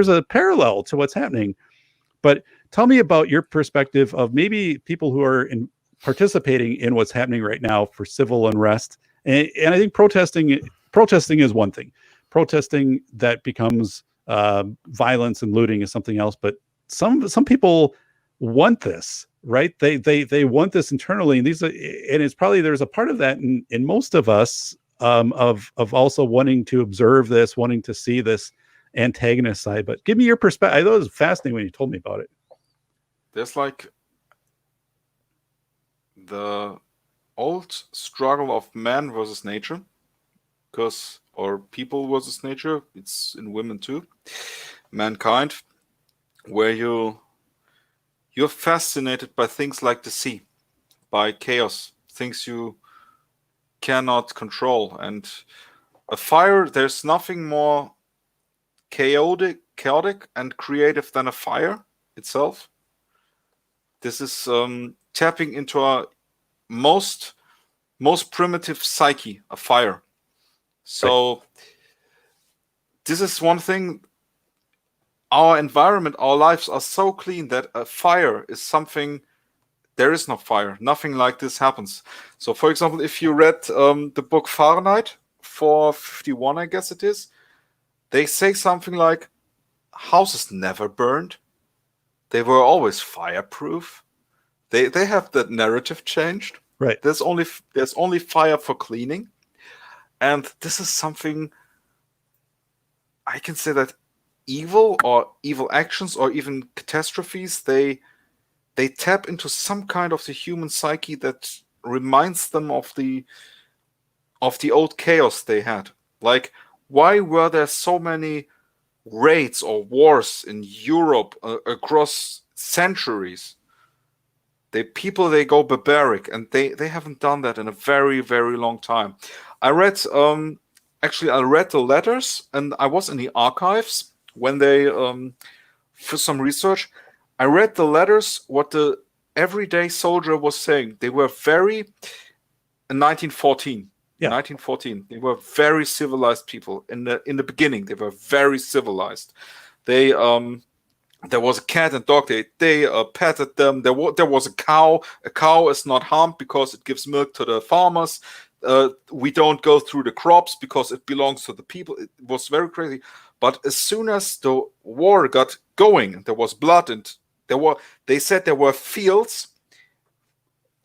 a parallel to what's happening. But tell me about your perspective of maybe people who are participating in what's happening right now for civil unrest. And I think protesting is one thing. Protesting that becomes violence and looting is something else. But some people want this, right? They want this internally, and it's probably there's a part of that in most of us, of also wanting to observe this, wanting to see this antagonist side. But give me your perspective. I thought it was fascinating when you told me about it.
There's like the old struggle of man versus nature, or people versus nature. It's in women too, mankind, where you're fascinated by things like the sea, by chaos, things you cannot control. And a fire, there's nothing more chaotic and creative than a fire itself. This is tapping into our most primitive psyche, a fire. So this is one thing. Our environment, our lives are so clean that a fire is something. There is no fire. Nothing like this happens. So, for example, if you read the book Fahrenheit 451, I guess it is, they say something like, houses never burned. They were always fireproof. They have that narrative changed.
Right.
There's only fire for cleaning. And this is something I can say that evil actions or even catastrophes, they tap into some kind of the human psyche that reminds them of the old chaos they had. Like, why were there so many raids or wars in Europe across centuries? They go barbaric, and they haven't done that in a very, very long time. I read the letters, and I was in the archives when they for some research. I read the letters, what the everyday soldier was saying. They were very in 1914.
Yeah.
1914. They were very civilized people. In the beginning, they were very civilized. They there was a cat and dog. They petted them. There was a cow. A cow is not harmed because it gives milk to the farmers. We don't go through the crops because it belongs to the people. It was very crazy. But as soon as the war got going, there was blood, and they said there were fields.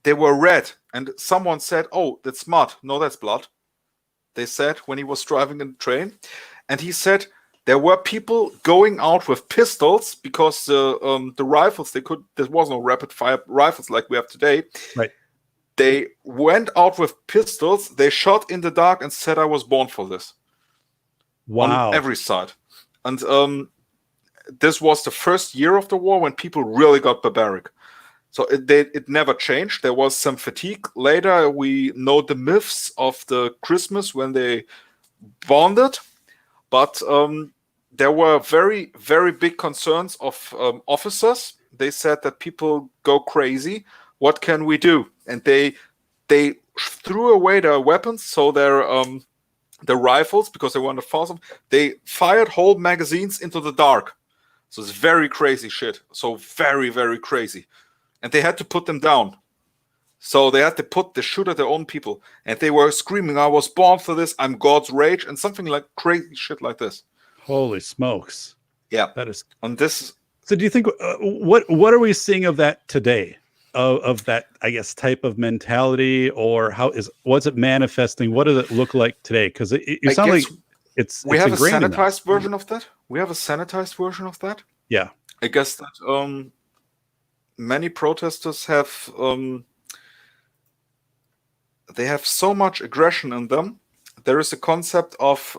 They were red, and someone said, "Oh, that's mud." No, that's blood. They said when he was driving in the train, and he said there were people going out with pistols because the rifles there was no rapid fire rifles like we have today.
Right.
They went out with pistols. They shot in the dark and said, "I was born for this."
Wow.
On every side, and this was the first year of the war when people really got barbaric. So it never changed. There was some fatigue. Later, we know the myths of the Christmas when they bonded, but there were very, very big concerns of officers. They said that people go crazy. What can we do? And they threw away their weapons, so the rifles, because they wanted to fast them. They fired whole magazines into the dark. So it's very crazy shit. So very, very crazy. And they had to put them down. So they had to shoot at their own people. And they were screaming, "I was born for this. I'm God's rage," and something like crazy shit like this.
Holy smokes.
Yeah.
That is.
And this.
So do you think, what are we seeing of that today? Of that, I guess, type of mentality, or what's it manifesting? What does it look like today? Because you sound like
we have a
ingrained in
sanitized version of that. We have a sanitized version of that.
Yeah.
I guess that many protesters have they have so much aggression in them. There is a concept of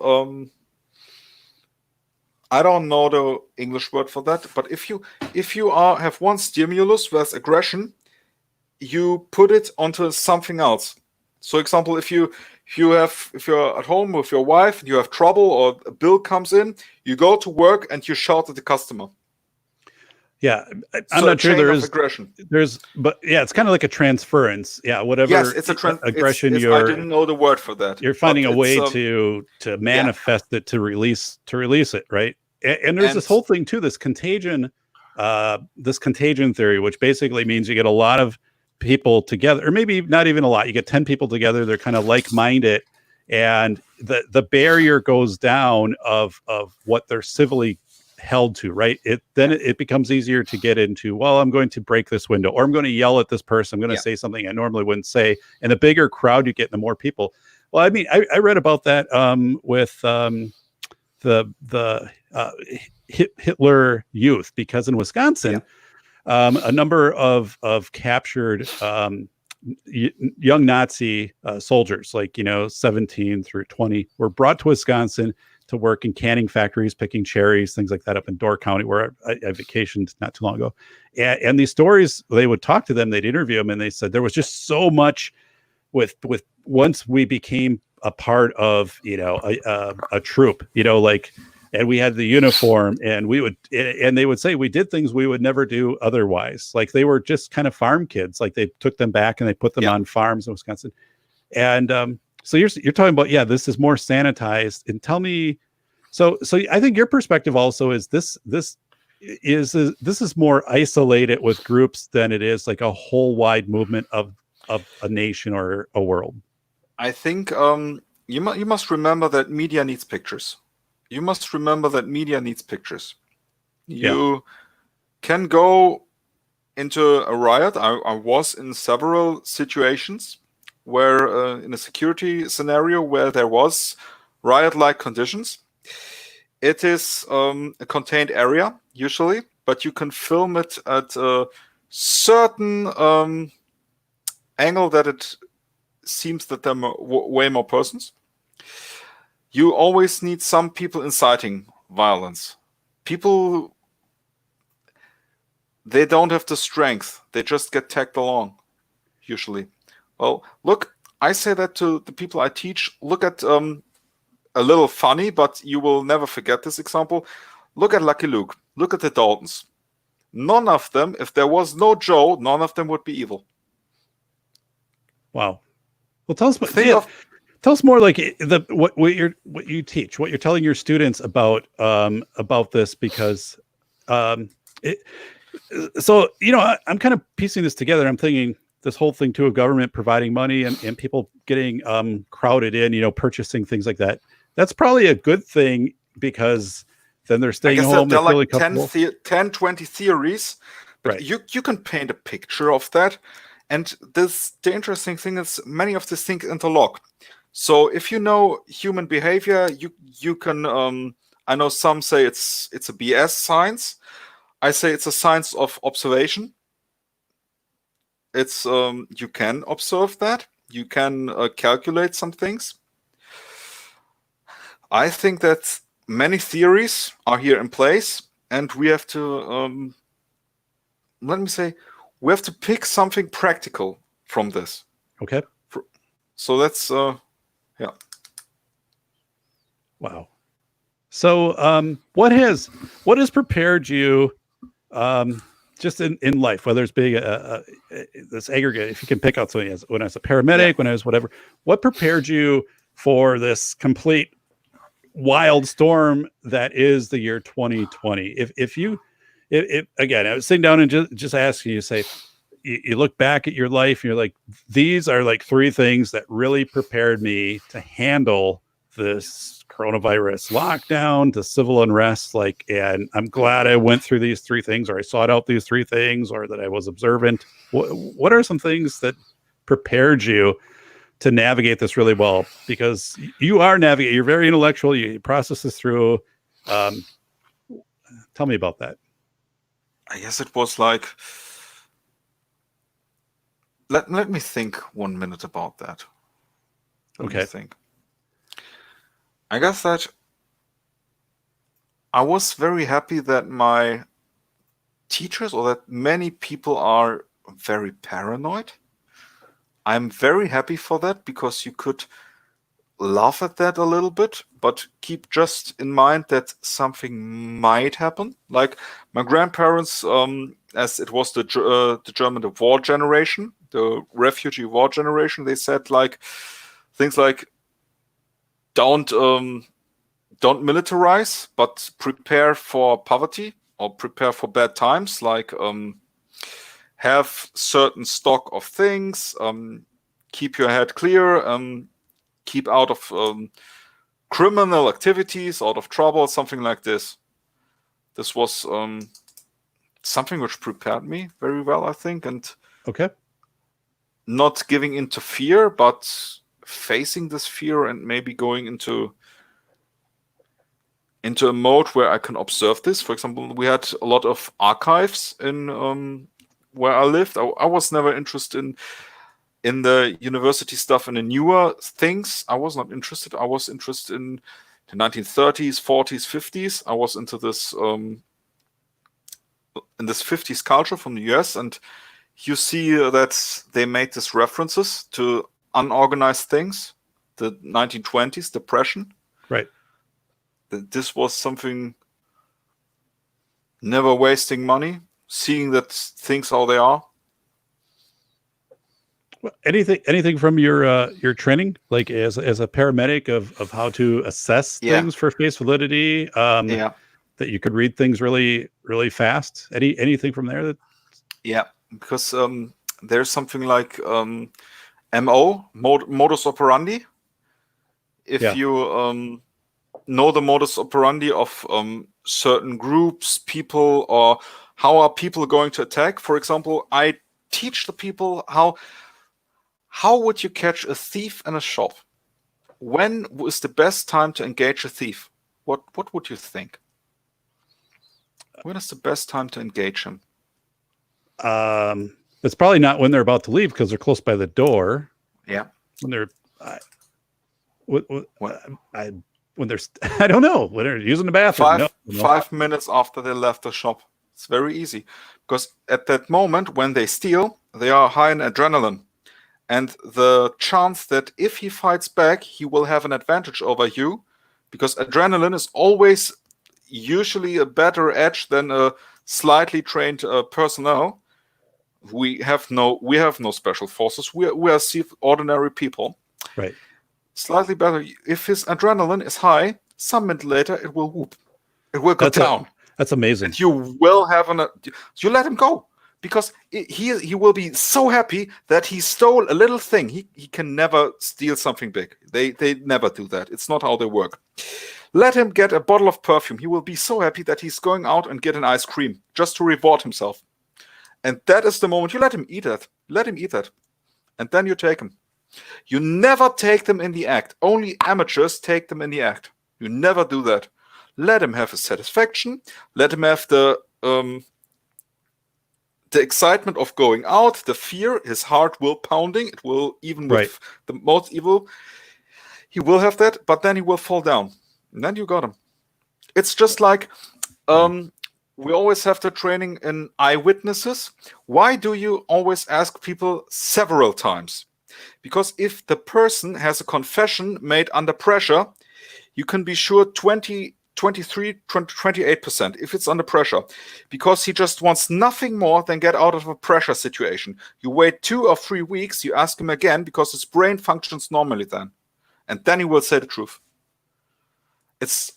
I don't know the English word for that, but if you have one stimulus with aggression, you put it onto something else. So, example, if you're at home with your wife and you have trouble or a bill comes in, you go to work and you shout at the customer.
Yeah, I'm not sure
aggression.
But yeah, it's kind of like a transference. Yeah, whatever.
Yes, it's
aggression.
I didn't know the word for that.
You're finding a way to manifest it, to release it, right? And there's this whole thing too, this contagion theory, which basically means you get a lot of people together, or maybe not even a lot. You get 10 people together, they're kind of like-minded, and the barrier goes down of what they're civilly held to, right? It becomes easier to get into, well, I'm going to break this window, or I'm going to yell at this person, I'm going to say something I normally wouldn't say. And the bigger crowd you get, the more people. Well, I mean, I read about that with the Hitler Youth, because in Wisconsin, a number of captured young Nazi soldiers, like 17 through 20, were brought to Wisconsin to work in canning factories, picking cherries, things like that, up in Door County, where I vacationed not too long ago. And these stories, they would talk to them, they'd interview them, and they said there was just so much with once we became a part of a troop, and we had the uniform, and they would say we did things we would never do otherwise. Like, they were just kind of farm kids. Like, they took them back and they put them on farms in Wisconsin. And so you're talking about, this is more sanitized. And tell me, so I think your perspective also is this is more isolated with groups than it is like a whole wide movement of a nation or a world.
I think you must remember that media needs pictures. You must remember that media needs pictures. You can go into a riot. I was in several situations where in a security scenario where there was riot-like conditions. It is a contained area usually, but you can film it at a certain angle that it seems that there are way more persons. You always need some people inciting violence. People they don't have the strength. They just get tagged along, usually. Well, look, I say that to the people I teach. Look at a little funny, but you will never forget this example. Look at Lucky Luke. Look at the Daltons. None of them, if there was no Joe, none of them would be evil.
Wow. Well, tell us more like what you teach, what you're telling your students about this, because so I'm kind of piecing this together. I'm thinking this whole thing too of government providing money and people getting crowded in, purchasing things like that. That's probably a good thing, because then they're staying home.
There are
feeling
like 10, 20 theories, but
right.
You can paint a picture of that. And the interesting thing is many of these things interlock. So if you know human behavior, you can, I know some say it's a BS science. I say it's a science of observation. It's you can observe that. You can calculate some things. I think that many theories are here in place, and we have to, we have to pick something practical from this.
Okay.
So that's, yeah.
Wow. So what has prepared you just in life, whether it's being this aggregate, if you can pick out something, when I was a paramedic, when I was whatever, what prepared you for this complete wild storm that is the year 2020? If again, I was sitting down and just asking you, say, you look back at your life and you're like, these are like 3 things that really prepared me to handle this coronavirus lockdown, to civil unrest, and I'm glad I went through these 3 things, or I sought out these 3 things, or that I was observant. What are some things that prepared you to navigate this really well? Because you are navigating, you're very intellectual, you process this through. Tell me about that.
I guess it was like, let me think 1 minute about that. Let me think. I guess that I was very happy that my teachers, or that many people, are very paranoid. I'm very happy for that, because you could laugh at that a little bit, but keep just in mind that something might happen. Like my grandparents, as it was the German war generation, the refugee war generation, they said like things like, don't militarize, but prepare for poverty, or prepare for bad times. Like have certain stock of things, keep your head clear, keep out of criminal activities, out of trouble, something like this. This was something which prepared me very well, I think. And not giving into fear, but facing this fear, and maybe going into a mode where I can observe this. For example, we had a lot of archives in where I lived. I was never interested in the university stuff and the newer things. I was not interested. I was interested in the 1930s, 40s, 50s. I was into this in this 50s culture from the US, and you see that they made these references to unorganized things, the 1920s depression.
Right.
This was something, never wasting money, seeing that things how they are.
Anything from your training, like as a paramedic, of how to assess things for face validity, that you could read things really, really fast? Anything from there?
Because there's something like modus operandi. If you know the modus operandi of certain groups, people, or how are people going to attack. For example, I teach the people how would you catch a thief in a shop? When is the best time to engage a thief? What would you think? When is the best time to engage him?
It's probably not when they're about to leave, because they're close by the door.
Yeah.
When they're when they're I don't know, when they're using the bathroom.
5 minutes after they left the shop. It's very easy, because at that moment when they steal, they are high in adrenaline. And the chance that if he fights back, he will have an advantage over you, because adrenaline is always usually a better edge than a slightly trained personnel. We have no special forces. We are ordinary people.
Right.
Slightly better. If his adrenaline is high, some minute later it will whoop. It will go down.
That's amazing.
And you will have you let him go, because he will be so happy that he stole a little thing. He can never steal something big. They never do that. It's not how they work. Let him get a bottle of perfume. He will be so happy that he's going out and get an ice cream just to reward himself. And that is the moment you let him eat that. Let him eat that. And then you take him. You never take them in the act. Only amateurs take them in the act. You never do that. Let him have his satisfaction. Let him have the excitement of going out, the fear. His heart will pounding. It will, even with the most evil, he will have that, but then he will fall down. And then you got him. It's just like we always have the training in eyewitnesses. Why do you always ask people several times? Because if the person has a confession made under pressure, you can be sure 23, 28% if it's under pressure, because he just wants nothing more than get out of a pressure situation. You wait 2 or 3 weeks, you ask him again, because his brain functions normally then. And then he will say the truth. It's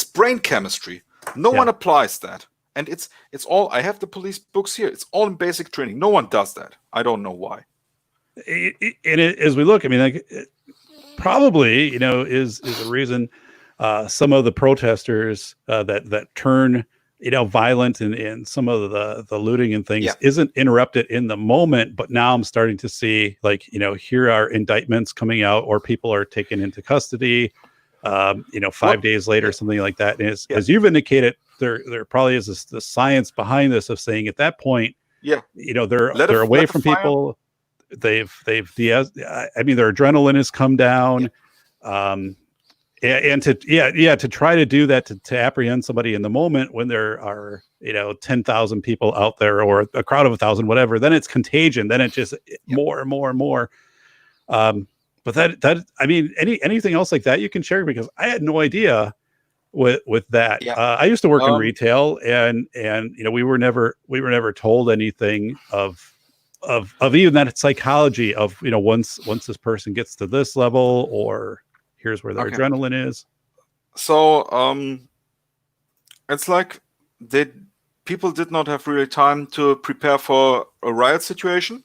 brain chemistry. No one applies that. And it's all, I have the police books here. It's all in basic training. No one does that. I don't know why.
As we look, I mean, like, probably, is a reason some of the protesters that turn, violent and some of the looting and things isn't interrupted in the moment. But now I'm starting to see, like, here are indictments coming out, or people are taken into custody, 5 days later, something like that. And as you've indicated, there probably is the science behind this of saying at that point, they're away from people. They've their adrenaline has come down. And to try to do that, to apprehend somebody in the moment when there are 10,000 people out there, or a crowd of 1,000, whatever, then it's contagion. Then it's just more and more and more. But that I mean, anything else like that you can share, because I had no idea with that. I used to work in retail, and we were never told anything of even that psychology of once this person gets to this level, or here's where their adrenaline is.
So it's like people did not have really time to prepare for a riot situation.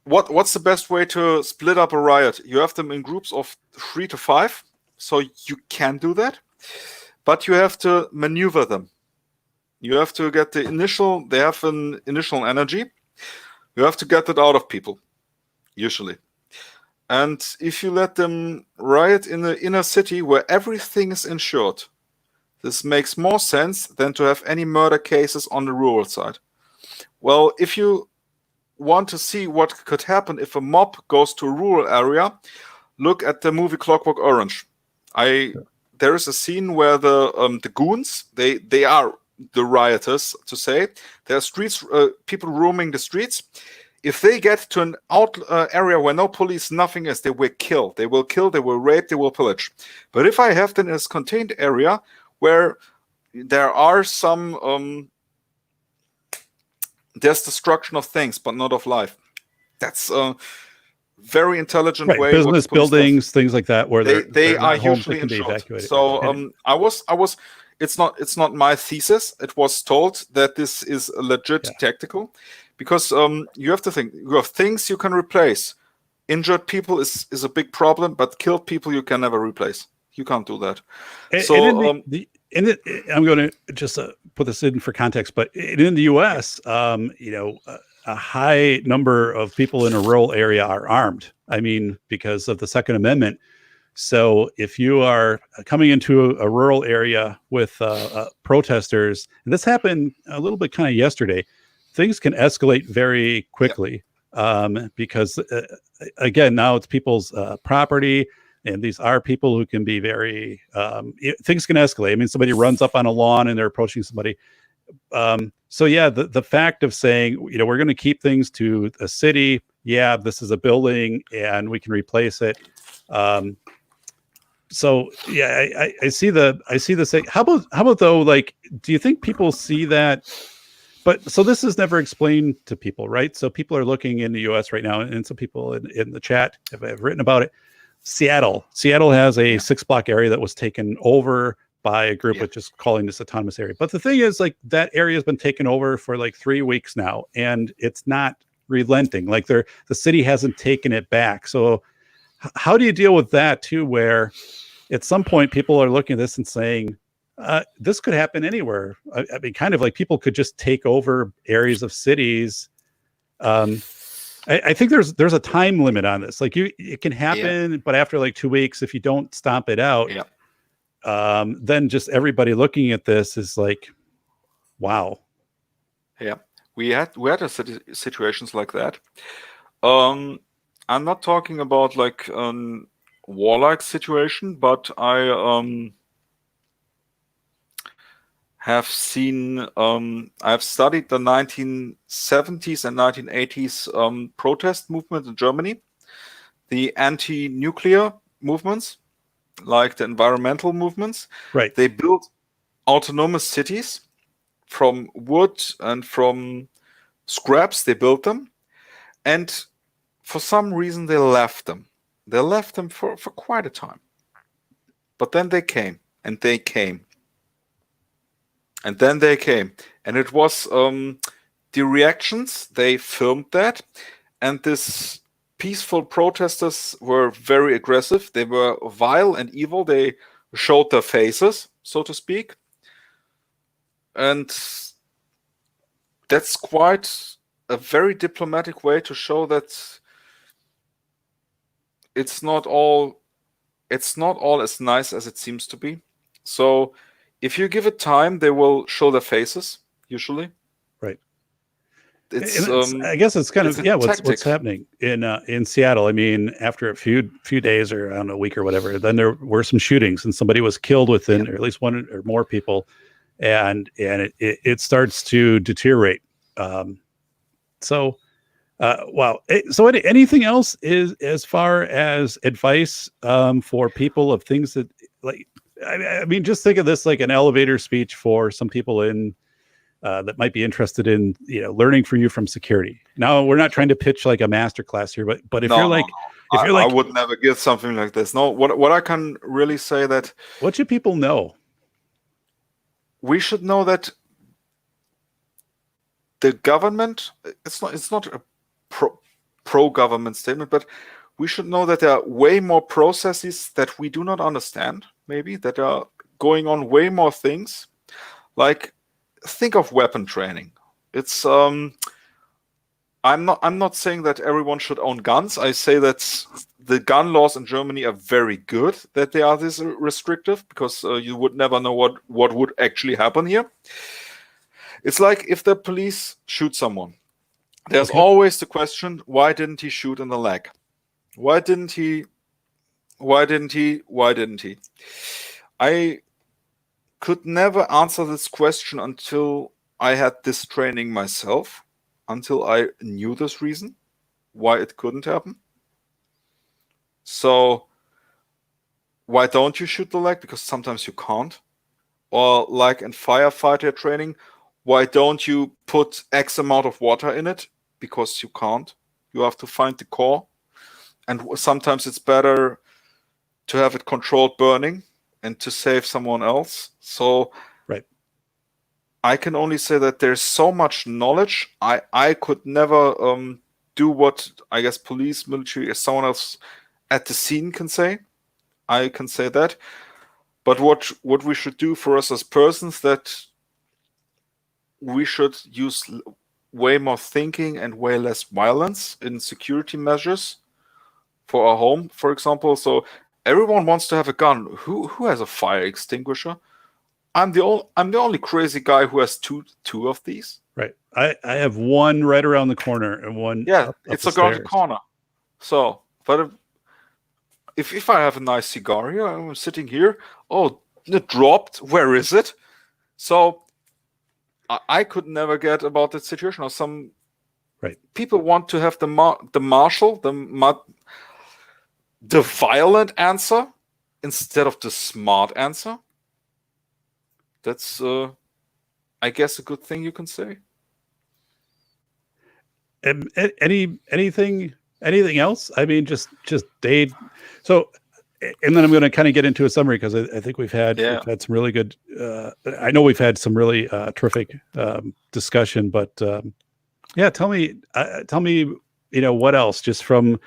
What's the best way to split up a riot? You have them in groups of 3 to 5, so you can do that, but you have to maneuver them. You have to get they have an initial energy. You have to get that out of people, usually. And if you let them riot in the inner city where everything is insured, this makes more sense than to have any murder cases on the rural side. Well, if you want to see what could happen if a mob goes to a rural area, look at the movie Clockwork Orange. There is a scene where the goons, they are the rioters, to say. There are streets, people roaming the streets. If they get to an area where no police, nothing is, they will kill. They will kill, they will rape, they will pillage. But if I have them in a contained area where there are some there's destruction of things, but not of life. That's a very intelligent way.
Business buildings, things like that, where
they are
homes
usually
that can be
insured.
evacuated.
So I was. It's not my thesis. It was told that this is a legit tactical, because you have to think. You have things you can replace. Injured people is a big problem, but killed people you can never replace. You can't do that.
I'm going to just put this in for context, but in the U.S., a high number of people in a rural area are armed. I mean, because of the Second Amendment. So if you are coming into a rural area with protesters, and this happened a little bit kind of yesterday, things can escalate very quickly because, again, now it's people's property. And these are people who can be very, things can escalate. I mean, somebody runs up on a lawn and they're approaching somebody. So yeah, the fact of saying, we're going to keep things to a city. Yeah, this is a building, and we can replace it. So yeah, I see the say. How about though? Like, do you think people see that? But so this is never explained to people, right? So people are looking in the U.S. right now, and some people in the chat have written about it. Seattle has a 6 block area that was taken over by a group which is calling this autonomous area. But the thing is, like, that area has been taken over for like 3 weeks now, and it's not relenting. Like, the city hasn't taken it back. So how do you deal with that too, where at some point people are looking at this and saying, this could happen anywhere. I mean, kind of like people could just take over areas of cities. I think there's a time limit on this. Like, it can happen, but after like 2 weeks, if you don't stomp it out, then just everybody looking at this is like, wow.
Yeah, we had situations like that. I'm not talking about like warlike situation, but I have seen, I've studied the 1970s and 1980s protest movement in Germany, the anti-nuclear movements, like the environmental movements.
Right.
They built autonomous cities from wood and from scraps. They built them, and for some reason they left them. They left them for quite a time. But then they came, and they came. And then they came. And it was the reactions, they filmed that. And this peaceful protesters were very aggressive. They were vile and evil. They showed their faces, so to speak. And that's quite a very diplomatic way to show that it's not all as nice as it seems to be. So if you give it time, they will show their faces, usually.
Right.
It's
I guess it's kind of what's
tactic.
happening in Seattle. I mean, after a few days, or I don't know, a week or whatever, then there were some shootings, and somebody was killed within, or at least one or more people, and it starts to deteriorate. So wow. So anything else is as far as advice for people of things that, like, I mean, just think of this like an elevator speech for some people in that might be interested in, learning from security. Now, we're not trying to pitch like a master class here, but if you're like,
I would never give something like this. No, what I can really say that,
what should people know?
We should know that the government, it's not a pro-government statement, but we should know that there are way more processes that we do not understand, maybe, that are going on, way more things. Like, think of weapon training. It's I'm not saying that everyone should own guns. I say that the gun laws in Germany are very good, that they are this restrictive, because you would never know what would actually happen here. It's like if the police shoot someone, there's always the question, why didn't he shoot in the leg? Why didn't he? I could never answer this question until I had this training myself, until I knew this reason why it couldn't happen. So why don't you shoot the leg? Because sometimes you can't. Or like in firefighter training, why don't you put X amount of water in it? Because you can't. You have to find the core. And sometimes it's better to have it controlled burning and to save someone else. So
right.
I can only say that there's so much knowledge. I could never do what, I guess, police, military, or someone else at the scene can say. I can say that. But what we should do for us as persons, that we should use way more thinking and way less violence in security measures for our home, for example. So everyone wants to have a gun. Who has a fire extinguisher? I'm the only crazy guy who has two of these.
Right. I have one right around the corner and one up
it's
the
around
stairs.
the corner. So, but if I have a nice cigar here, I'm sitting here. Oh, it dropped. Where is it? So I could never get about that situation. Or some
Right.
people want to have the martial, the violent answer instead of the smart answer. That's, I guess, a good thing you can say.
And anything else? I mean, just day. So, and then I'm going to kind of get into a summary because I think we've had some really good. I know we've had some really terrific discussion, but yeah, tell me, what else? Just from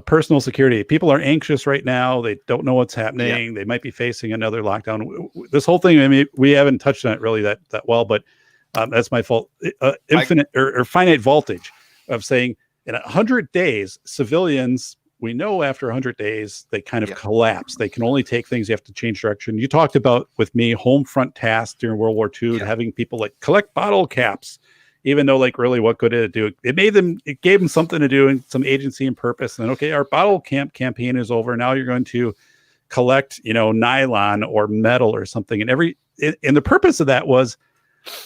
personal security, people are anxious right now. They don't know what's happening. They might be facing another lockdown. This whole thing. I mean, we haven't touched on it really that well, but that's my fault. Infinite or finite voltage of saying in 100 days, civilians, we know after 100 days, they kind of collapse. They can only take things. You have to change direction. You talked about with me home front tasks during World War II, having people like collect bottle caps, even though like really what good did it do? It gave them something to do and some agency and purpose. And okay, our bottle campaign is over. Now you're going to collect, nylon or metal or something. And the purpose of that was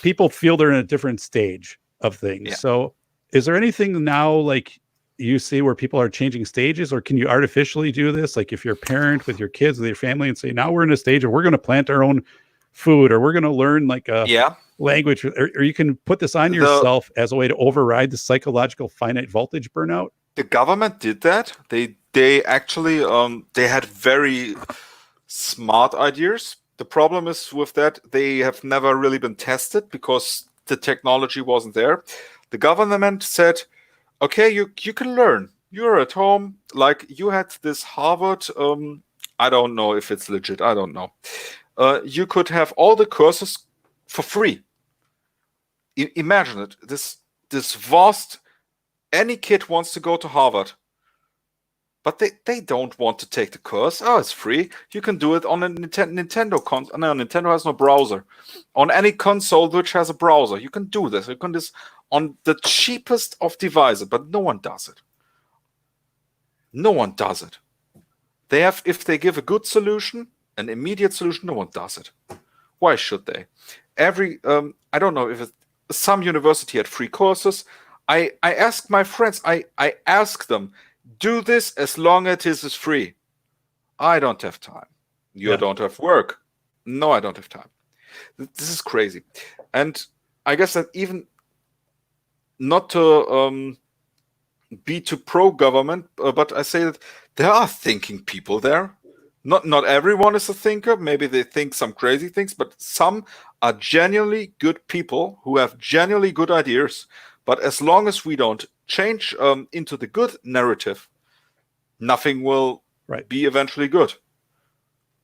people feel they're in a different stage of things. Yeah. So is there anything now like you see where people are changing stages, or can you artificially do this? Like if you're a parent with your kids, with your family, and say, now we're in a stage where we're going to plant our own food, or we're going to learn like a language, or you can put this on yourself as a way to override the psychological finite voltage burnout.
The government did that. They actually, they had very smart ideas. The problem is with that, they have never really been tested because the technology wasn't there. The government said, okay, you can learn. You're at home. Like you had this Harvard, I don't know if it's legit. I don't know. You could have all the courses for free. Imagine it. This vast, any kid wants to go to Harvard. But they don't want to take the course. Oh, it's free. You can do it on a Nintendo console. No, Nintendo has no browser. On any console which has a browser, you can do this. You can do this on the cheapest of devices, but no one does it. No one does it. If they give a good solution, an immediate solution, no one does it. Why should they? I don't know if some university had free courses. I ask my friends, I ask them, do this as long as it is free. I don't have time. You don't have work. No, I don't have time. This is crazy. And I guess that even not to be too pro-government, but I say that there are thinking people there. Not everyone is a thinker. Maybe they think some crazy things, but some are genuinely good people who have genuinely good ideas. But as long as we don't change into the good narrative, nothing will be eventually good.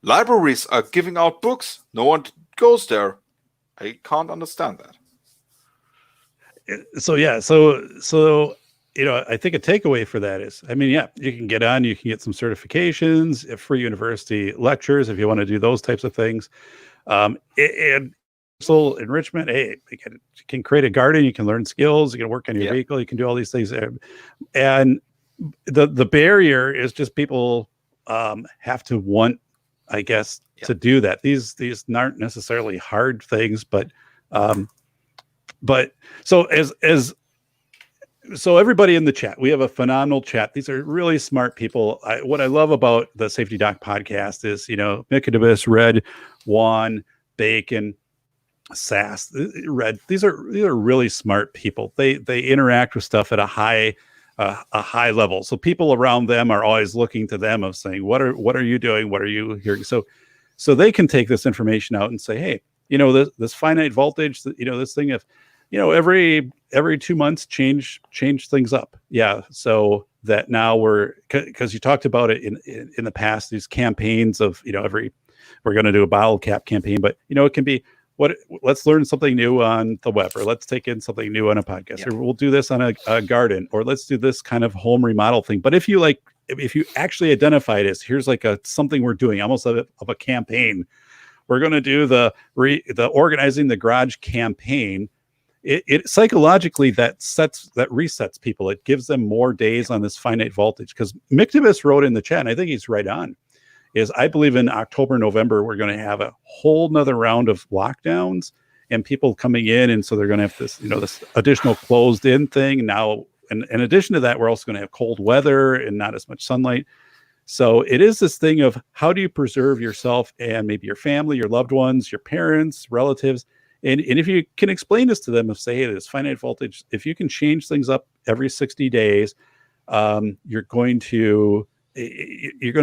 Libraries are giving out books. No one goes there. I can't understand that.
So I think a takeaway for that is, I mean, you can get on, you can get some certifications, free university lectures if you want to do those types of things. And personal enrichment, hey, you can create a garden, you can learn skills, you can work on your vehicle, you can do all these things. And the barrier is just people have to want, I guess, to do that. These aren't necessarily hard things, but so everybody in the chat, we have a phenomenal chat. These are really smart people. What I love about the Safety Doc podcast is, Nicodemus, Red, Juan, Bacon, Sass, Red. These are really smart people. They interact with stuff at a high level. So people around them are always looking to them of saying, what are you doing? What are you hearing? So they can take this information out and say, hey, this finite voltage, this thing, if, every 2 months change things up. Yeah. So that now because you talked about it in the past, these campaigns of, we're going to do a bottle cap campaign, but it can be, let's learn something new on the web, or let's take in something new on a podcast, or we'll do this on a garden, or let's do this kind of home remodel thing. But if you actually identify it as, here's like something we're doing almost of a campaign, we're going to do the organizing the garage campaign. It psychologically that resets people. It gives them more days on this finite voltage. Because Mictibus wrote in the chat, and I think he's right on, is I believe in October, November, we're going to have a whole nother round of lockdowns. and people coming in, and so they're going to have this, you know, this additional closed in thing now. And in addition to that, we're also going to have cold weather and not as much sunlight. So it is this thing of how do you preserve yourself and maybe your family, your loved ones, your parents, relatives. And if you can explain this to them, if say, hey, this finite voltage, if you can change things up every 60 days, you're going to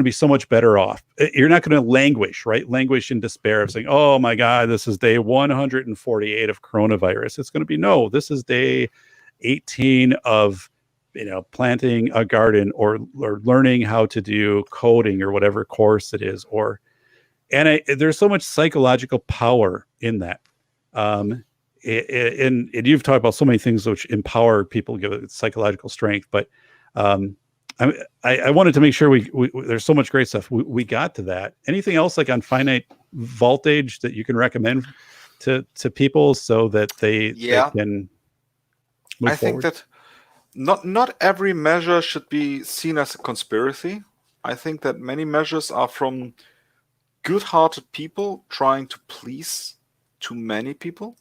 be so much better off. You're not going to languish in despair of saying, oh my God, this is day 148 of coronavirus. It's going to be, no, this is day 18 of, you know, planting a garden or learning how to do coding or whatever course it is. There's so much psychological power in that. And you've talked about so many things which empower people, give it psychological strength, but I wanted to make sure we there's so much great stuff. We got to that. Anything else like on finite voltage that you can recommend to people so that they can move
I think
forward?
that not every measure should be seen as a conspiracy. I think that many measures are from good-hearted people trying to please too many people.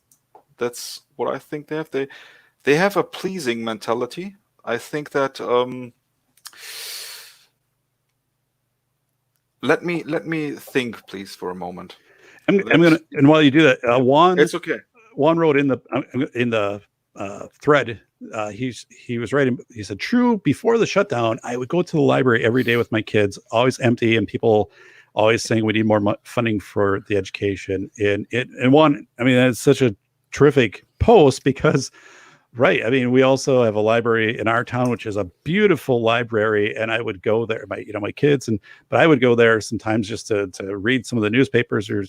That's what I think they have. They have a pleasing mentality. I think that let me think, please, for a moment.
I'm gonna, and while you do that, Juan,
it's okay.
Juan wrote in the thread. He was writing. He said, "True. Before the shutdown, I would go to the library every day with my kids, always empty, and people always saying we need more funding for the education." And Juan, I mean, that's such a terrific post because. Right. I mean, we also have a library in our town, which is a beautiful library, and I would go there, my kids, but I would go there sometimes just to read some of the newspapers or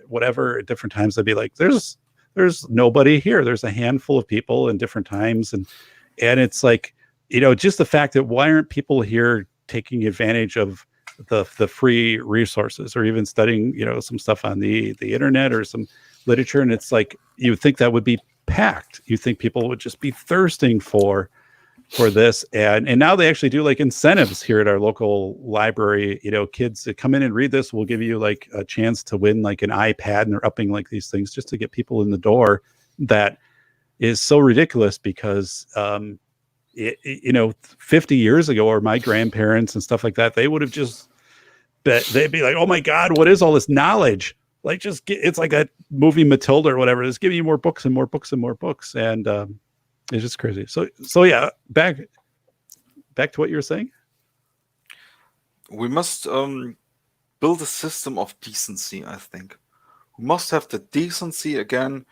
whatever. At different times, I'd be like, "There's nobody here. There's a handful of people in different times," and it's like, you know, just the fact that why aren't people here taking advantage of the free resources or even studying, you know, some stuff on the internet or some literature? And it's like you would think that would be packed. You think people would just be thirsting for this, and now they actually do like incentives here at our local library. You know, kids that come in and read this will give you like a chance to win like an iPad, and they're upping like these things just to get people in the door. That is so ridiculous because you know, 50 years ago, or my grandparents and stuff like that, they would have just they'd be like, oh my God, what is all this knowledge? Like, just it's like a movie Matilda or whatever. It's giving you more books and more books and more books. And it's just crazy. So yeah, back to what you were saying.
We must build a system of decency, I think. We must have the decency again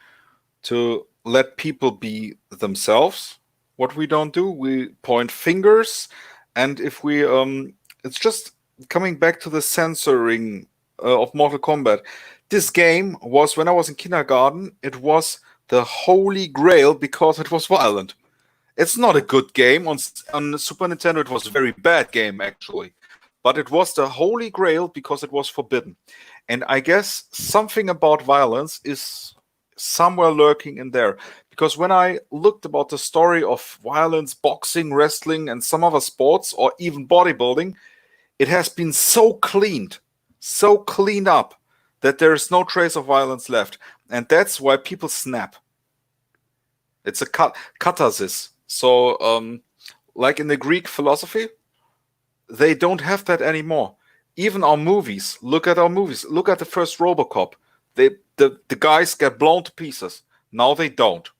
to let people be themselves. What we don't do, we point fingers. And if we, it's just coming back to the censoring of Mortal Kombat. This game was, when I was in kindergarten, it was the holy grail because it was violent. It's not a good game. On Super Nintendo, it was a very bad game, actually. But it was the holy grail because it was forbidden. And I guess something about violence is somewhere lurking in there. Because when I looked about the story of violence, boxing, wrestling, and some other sports, or even bodybuilding, it has been so cleaned up, that there is no trace of violence left. And that's why people snap. It's a catharsis. So, like in the Greek philosophy, they don't have that anymore. Even our movies, look at our movies. Look at the first RoboCop. The guys get blown to pieces. Now they don't.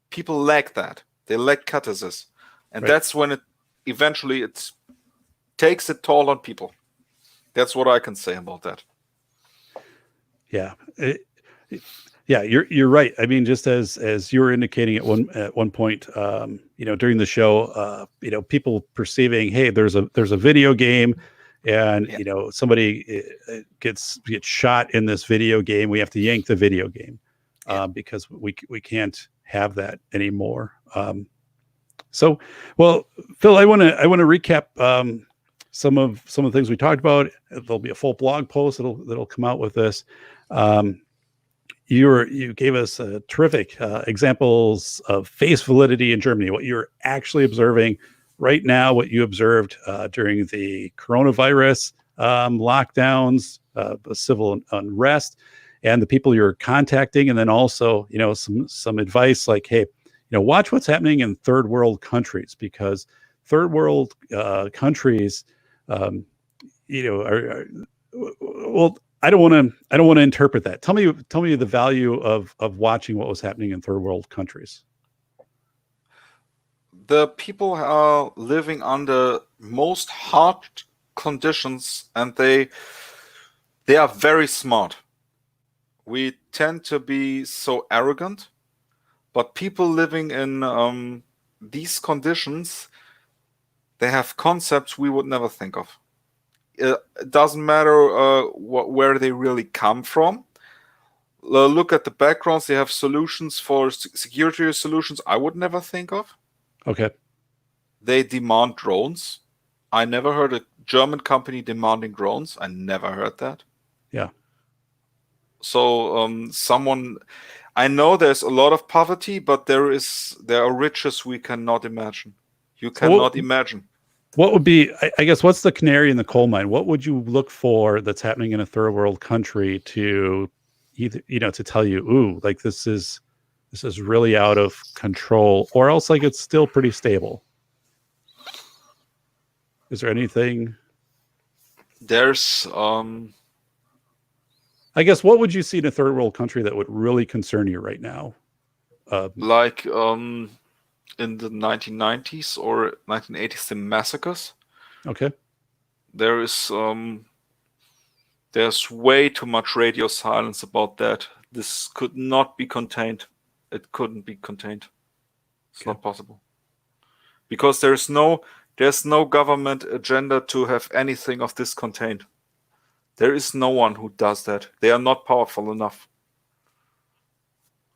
People lack that. They lack catharsis. And that's when it eventually takes a toll on people. That's what I can say about that.
Yeah. Yeah, you're right. I mean, just as you were indicating at one point, you know, during the show, you know, people perceiving, hey, there's a video game, and you know, somebody gets shot in this video game. We have to yank the video game because we can't have that anymore. So, well, Phil, I want to recap some of the things we talked about. There'll be a full blog post that'll come out with this. You gave us terrific examples of face validity in Germany, what you're actually observing right now, what you observed during the coronavirus lockdowns, the civil unrest, and the people you're contacting, and then also, some advice like, hey, watch what's happening in third world countries, because third world countries, are well. I don't want to interpret that. Tell me the value of watching what was happening in third world countries.
The people are living under most hard conditions, and they are very smart. We tend to be so arrogant, but people living in these conditions, they have concepts we would never think of. It doesn't matter where they really come from. Look at the backgrounds. They have solutions for security solutions I would never think of.
Okay.
They demand drones. I never heard a German company demanding drones. I never heard that.
Yeah.
So I know there's a lot of poverty, but there are riches we cannot imagine. You cannot imagine.
What would be, I guess, what's the canary in the coal mine? What would you look for that's happening in a third world country to either, to tell you, ooh, like this is really out of control, or else like it's still pretty stable? Is there anything?
There's
I guess, what would you see in a third world country that would really concern you right now?
Like in the 1990s or 1980s, the massacres.
Okay.
There's way too much radio silence about that. This could not be contained. It couldn't be contained. It's not possible. Because there's no government agenda to have anything of this contained. There is no one who does that. They are not powerful enough.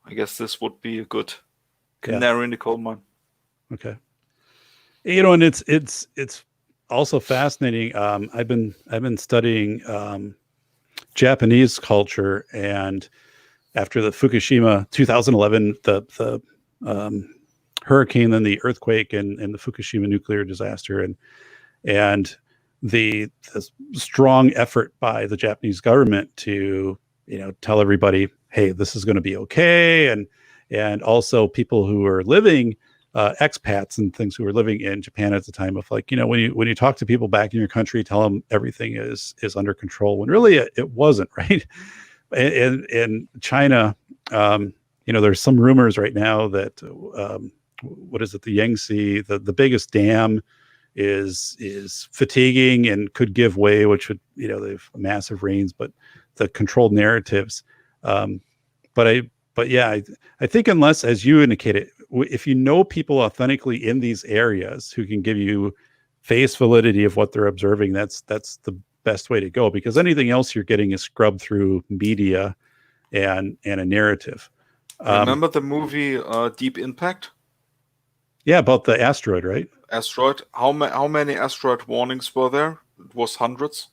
I guess this would be a good canary in the coal mine.
Okay. And it's also fascinating. I've been studying Japanese culture, and after the Fukushima 2011, the hurricane, then the earthquake, and the Fukushima nuclear disaster, and the strong effort by the Japanese government to tell everybody, hey, this is going to be okay, and also people who are living, expats and things who were living in Japan at the time, of like, when you talk to people back in your country, tell them everything is under control, when really it wasn't, right? In China, there's some rumors right now that what is it, the Yangtze, the biggest dam, is fatiguing and could give way, which would, they have massive rains, but the controlled narratives. But yeah, I think, unless, as you indicated, if people authentically in these areas who can give you face validity of what they're observing, that's the best way to go, because anything else you're getting is scrubbed through media and a narrative.
Remember the movie Deep Impact?
Yeah, about the asteroid, right?
Asteroid. How many asteroid warnings were there? It was hundreds.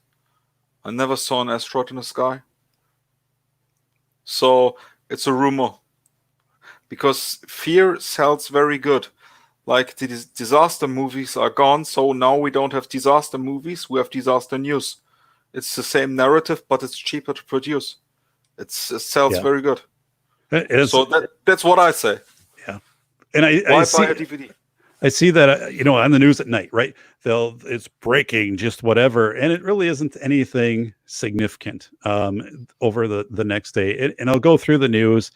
I never saw an asteroid in the sky. So it's a rumor, because fear sells very good. Like, the disaster movies are gone, so now we don't have disaster movies, we have disaster news. It's the same narrative, but it's cheaper to produce. It sells very good. So that's what I say.
Yeah, and I
buy
see
a DVD.
I see that on the news at night, right? It's breaking, just whatever, and it really isn't anything significant over the next day. And I'll go through the news,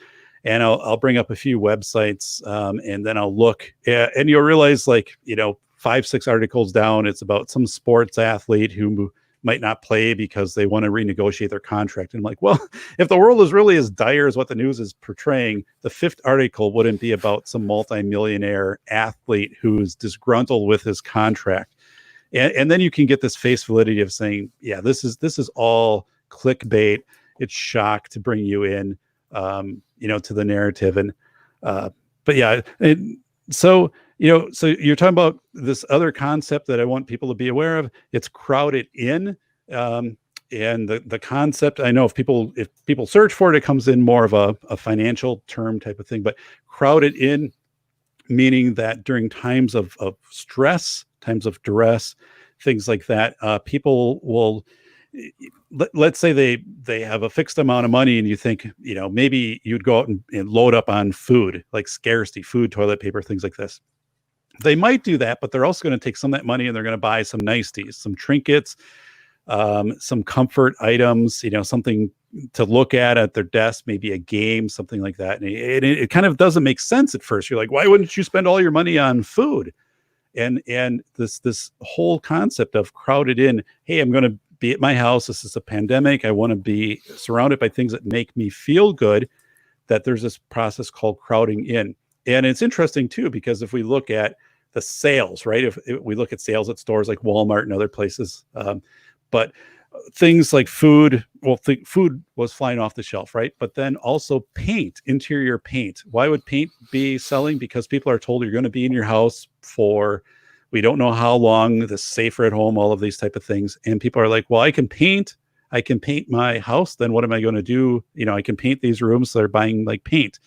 and I'll bring up a few websites, and then I'll look, and you'll realize, like, 5-6 articles down, it's about some sports athlete who might not play because they want to renegotiate their contract. And I'm like, well, if the world is really as dire as what the news is portraying, the 5th article wouldn't be about some multimillionaire athlete who's disgruntled with his contract. And then you can get this face validity of saying, yeah, this is all clickbait. It's shock to bring you in, to the narrative. And, but yeah, so you're talking about this other concept that I want people to be aware of. It's crowded in. And the concept, I know if people search for it, it comes in more of a financial term type of thing, but crowded in, meaning that during times of stress, times of duress, things like that, people will let's say they have a fixed amount of money, and you think, maybe you'd go out and load up on food, like scarcity, food, toilet paper, things like this. They might do that, but they're also going to take some of that money and they're going to buy some niceties, some trinkets, some comfort items, something to look at their desk, maybe a game, something like that. And it kind of doesn't make sense at first. You're like, why wouldn't you spend all your money on food? And this whole concept of crowded in, hey, I'm going to be at my house. This is a pandemic. I want to be surrounded by things that make me feel good, that there's this process called crowding in. And it's interesting too, because if we look at the sales, right? If we look at sales at stores like Walmart and other places, but things like food, food was flying off the shelf, right? But then also paint, interior paint. Why would paint be selling? Because people are told you're going to be in your house for, we don't know how long, this safer at home, all of these type of things. And people are like, well, I can paint my house. Then what am I going to do? I can paint these rooms. So they're buying like paint.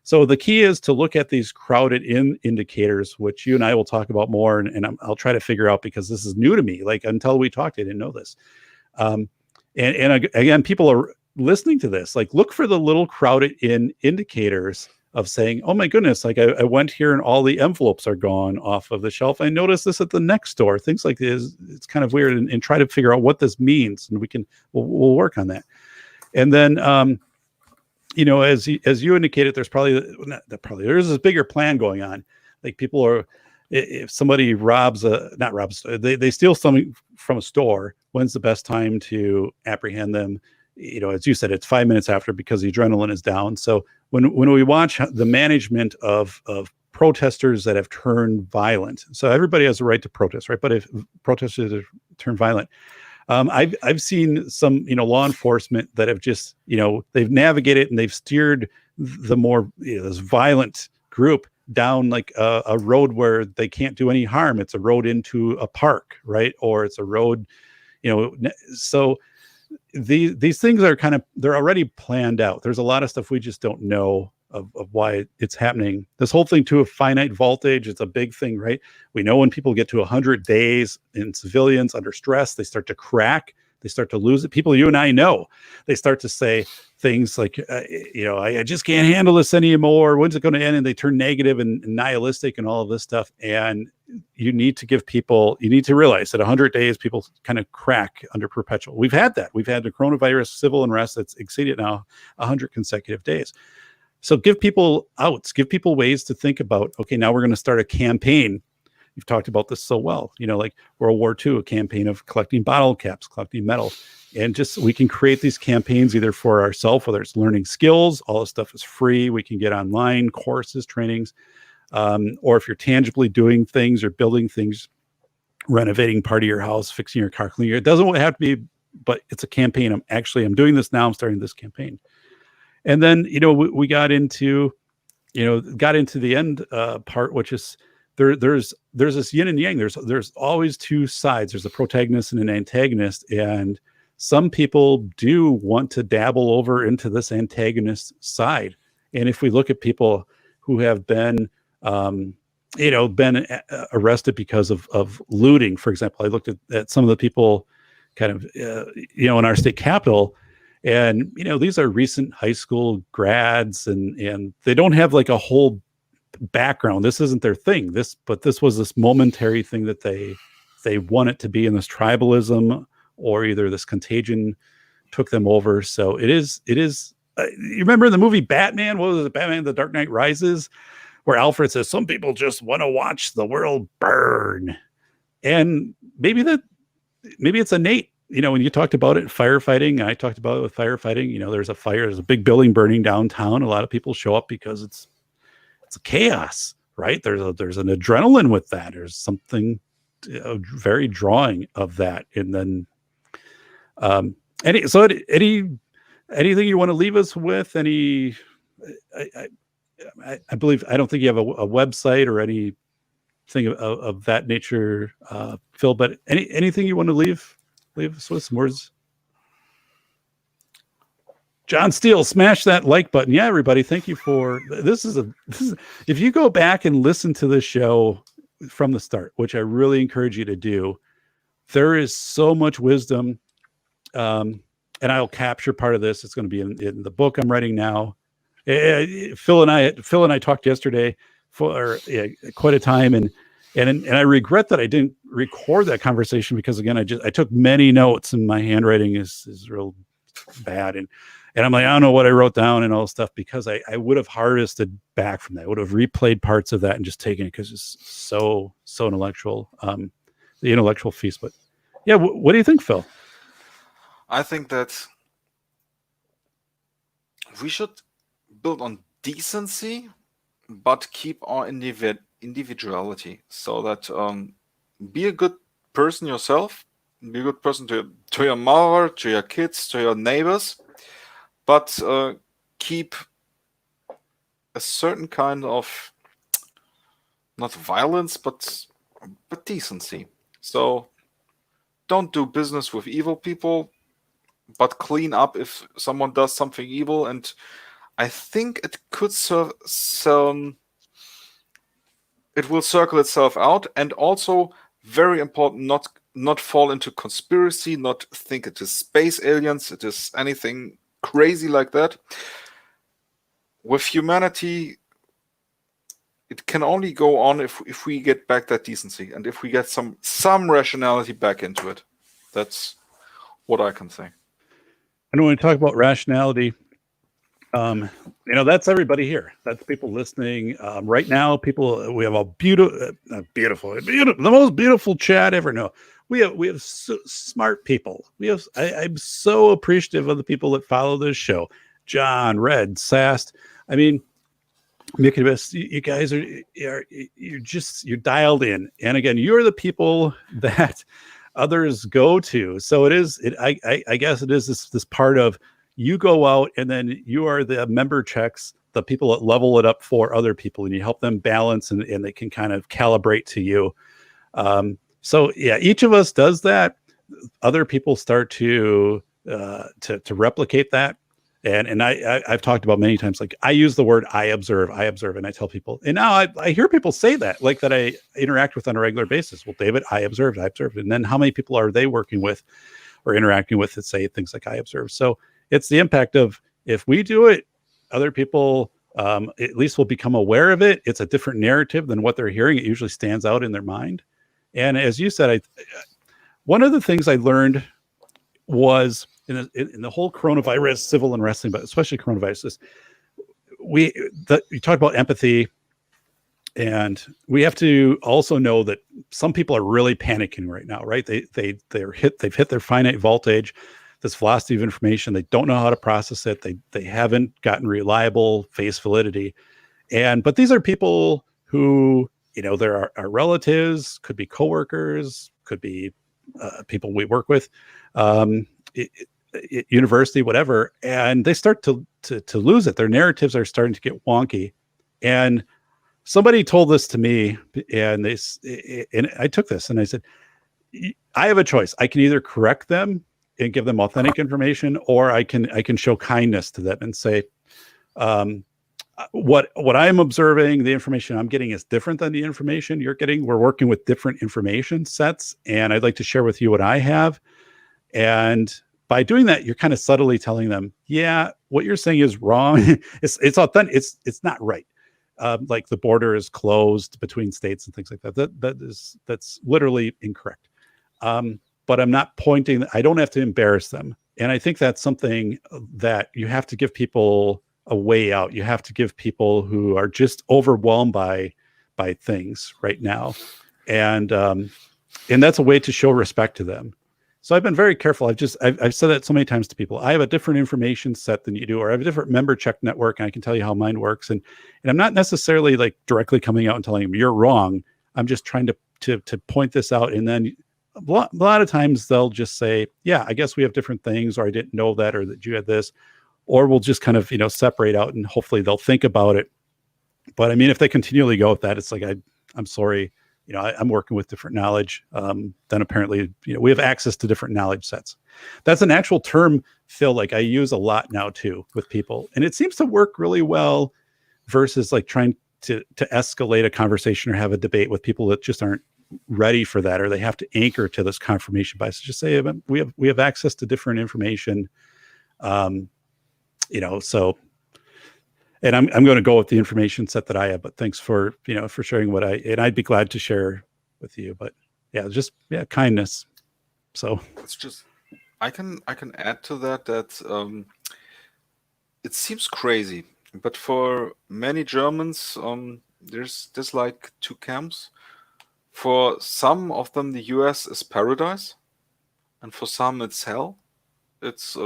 So the key is to look at these crowded in indicators, which you and I will talk about more. And I'll try to figure out, because this is new to me. Like, until we talked, I didn't know this. And again, people are listening to this, like, look for the little crowded in indicators of saying, oh my goodness, like I went here and all the envelopes are gone off of the shelf. I noticed this at the next store, things like this. It's kind of weird, and try to figure out what this means. And we'll work on that. And then, as you indicated, there's there's this bigger plan going on. Like, people are, if somebody they steal something from a store, when's the best time to apprehend them? As you said, it's 5 minutes after, because the adrenaline is down. So when we watch the management of protesters that have turned violent, so everybody has a right to protest, right? But if protesters have turned violent, I've seen some, law enforcement that have just, they've navigated and they've steered the more, this violent group down like a road where they can't do any harm. It's a road into a park, right? Or it's a road, so these things are they're already planned out. There's a lot of stuff we just don't know of why it's happening. This whole thing too of finite voltage, it's a big thing, right? We know when people get to 100 days in civilians under stress, they start to crack, they start to lose it. People you and I know, they start to say things like, I just can't handle this anymore. When's it going to end? And they turn negative and nihilistic and all of this stuff. And you need to realize that 100 days, people kind of crack under perpetual. We've had that. We've had the coronavirus civil unrest that's exceeded now 100 consecutive days. So give people outs, give people ways to think about, okay, now we're going to start a campaign. You've talked about this so well, like World War II, a campaign of collecting bottle caps, collecting metal. And just, we can create these campaigns either for ourselves, whether it's learning skills, all this stuff is free. We can get online courses, trainings, or if you're tangibly doing things or building things, renovating part of your house, fixing your car, cleaning it doesn't have to be, but it's a campaign. I'm doing this now. I'm starting this campaign. And then, we got into the end part, which is there's this yin and yang. There's always two sides. There's a protagonist and an antagonist. And some people do want to dabble over into this antagonist side. And if we look at people who have been, arrested because of looting, for example, I looked at some of the people kind of, in our state capitol. And, these are recent high school grads, and they don't have like a whole background. This isn't their thing. But this was this momentary thing that they want it to be, in this tribalism, or either this contagion took them over. So it is. You remember the movie Batman? What was it? Batman: The Dark Knight Rises, where Alfred says some people just want to watch the world burn, and maybe it's innate. When you talked about it, firefighting, I talked about it with firefighting. There's a fire, there's a big building burning downtown. A lot of people show up because it's a chaos, right? There's an adrenaline with that. There's something very drawing of that. And then, anything you want to leave us with? I believe, I don't think you have a website or anything of that nature, Phil, but anything you want to leave us with, some words? John Steele, smash that like button. Yeah, everybody, thank you for this. If you go back and listen to this show from the start, which I really encourage you to do, there is so much wisdom and I'll capture part of this. It's going to be in the book I'm writing now. Phil and I talked yesterday for quite a time, and I regret that I didn't record that conversation, because again, I took many notes and my handwriting is real bad, and I'm like, I don't know what I wrote down and all this stuff, because I would have harvested back from that. I would have replayed parts of that and just taken it, because it's so intellectual, the intellectual feast. But yeah, what do you think, Phil?
I think that we should build on decency, but keep our individuality, so that be a good person yourself, be a good person to your mother, to your kids, to your neighbors, but keep a certain kind of, not violence, but decency. So don't do business with evil people, but clean up if someone does something evil. And I think it could serve some. It will circle itself out, and also very important, not fall into conspiracy, not think it is space aliens, it is anything crazy like that. With humanity, it can only go on if we get back that decency, and if we get some rationality back into it. That's what I can say.
And when we talk about rationality, that's everybody here. That's people listening right now. We have a beautiful, the most beautiful chat ever. No, we have smart people. I'm so appreciative of the people that follow this show. John, Red, Sast. I mean, Mikibus, you guys you're dialed in. And again, you're the people that others go to. So I guess it is this part of, you go out and then you are the member checks, the people that level it up for other people, and you help them balance, and they can kind of calibrate to you. So yeah, each of us does that. Other people start to replicate that. And I've talked about many times, like, I use the word I observe, and I tell people, and now I hear people say that, like, that I interact with on a regular basis. Well, David, I observed. And then how many people are they working with or interacting with that say things like I observe? So it's the impact of, if we do it, other people at least will become aware of it. It's a different narrative than what they're hearing. It usually stands out in their mind. And as you said, one of the things I learned was in the whole coronavirus, civil unrest, but especially coronavirus, you talked about empathy, and we have to also know that some people are really panicking right now, right? They've hit their finite voltage, this velocity of information. They don't know how to process it. They haven't gotten reliable face validity. But these are people who, there are relatives, could be coworkers, could be people we work with, university, whatever. And they start to lose it. Their narratives are starting to get wonky. And somebody told this to me, and I took this and I said, I have a choice. I can either correct them and give them authentic information, or I can show kindness to them and say, what I'm observing, the information I'm getting is different than the information you're getting. We're working with different information sets, and I'd like to share with you what I have. And by doing that, you're kind of subtly telling them, yeah, what you're saying is wrong. It's authentic. It's not right. Like the border is closed between states and things like that. That's literally incorrect. But I'm not pointing. I don't have to embarrass them. And I think that's something that you have to give people a way out. You have to give people who are just overwhelmed by things right now, and that's a way to show respect to them. So I've been very careful. I've said that so many times to people. I have a different information set than you do, or I have a different member check network, and I can tell you how mine works. And I'm not necessarily like directly coming out and telling them you're wrong. I'm just trying to point this out. And then a lot of times they'll just say, yeah, I guess we have different things, or I didn't know that, or that you had this, or we'll just kind of, separate out, and hopefully they'll think about it. But I mean, if they continually go with that, it's like, I'm sorry. I'm working with different knowledge. Then apparently, we have access to different knowledge sets. That's an actual term, Phil, like I use a lot now too with people. And it seems to work really well versus like trying to escalate a conversation or have a debate with people that just aren't ready for that, or they have to anchor to this confirmation bias. Just say we have access to different information, So, and I'm going to go with the information set that I have. But thanks for for sharing and I'd be glad to share with you. But kindness. So
it's just I can add to that it seems crazy, but for many Germans, there's like two camps. For some of them, the US is paradise, and for some, it's hell. It's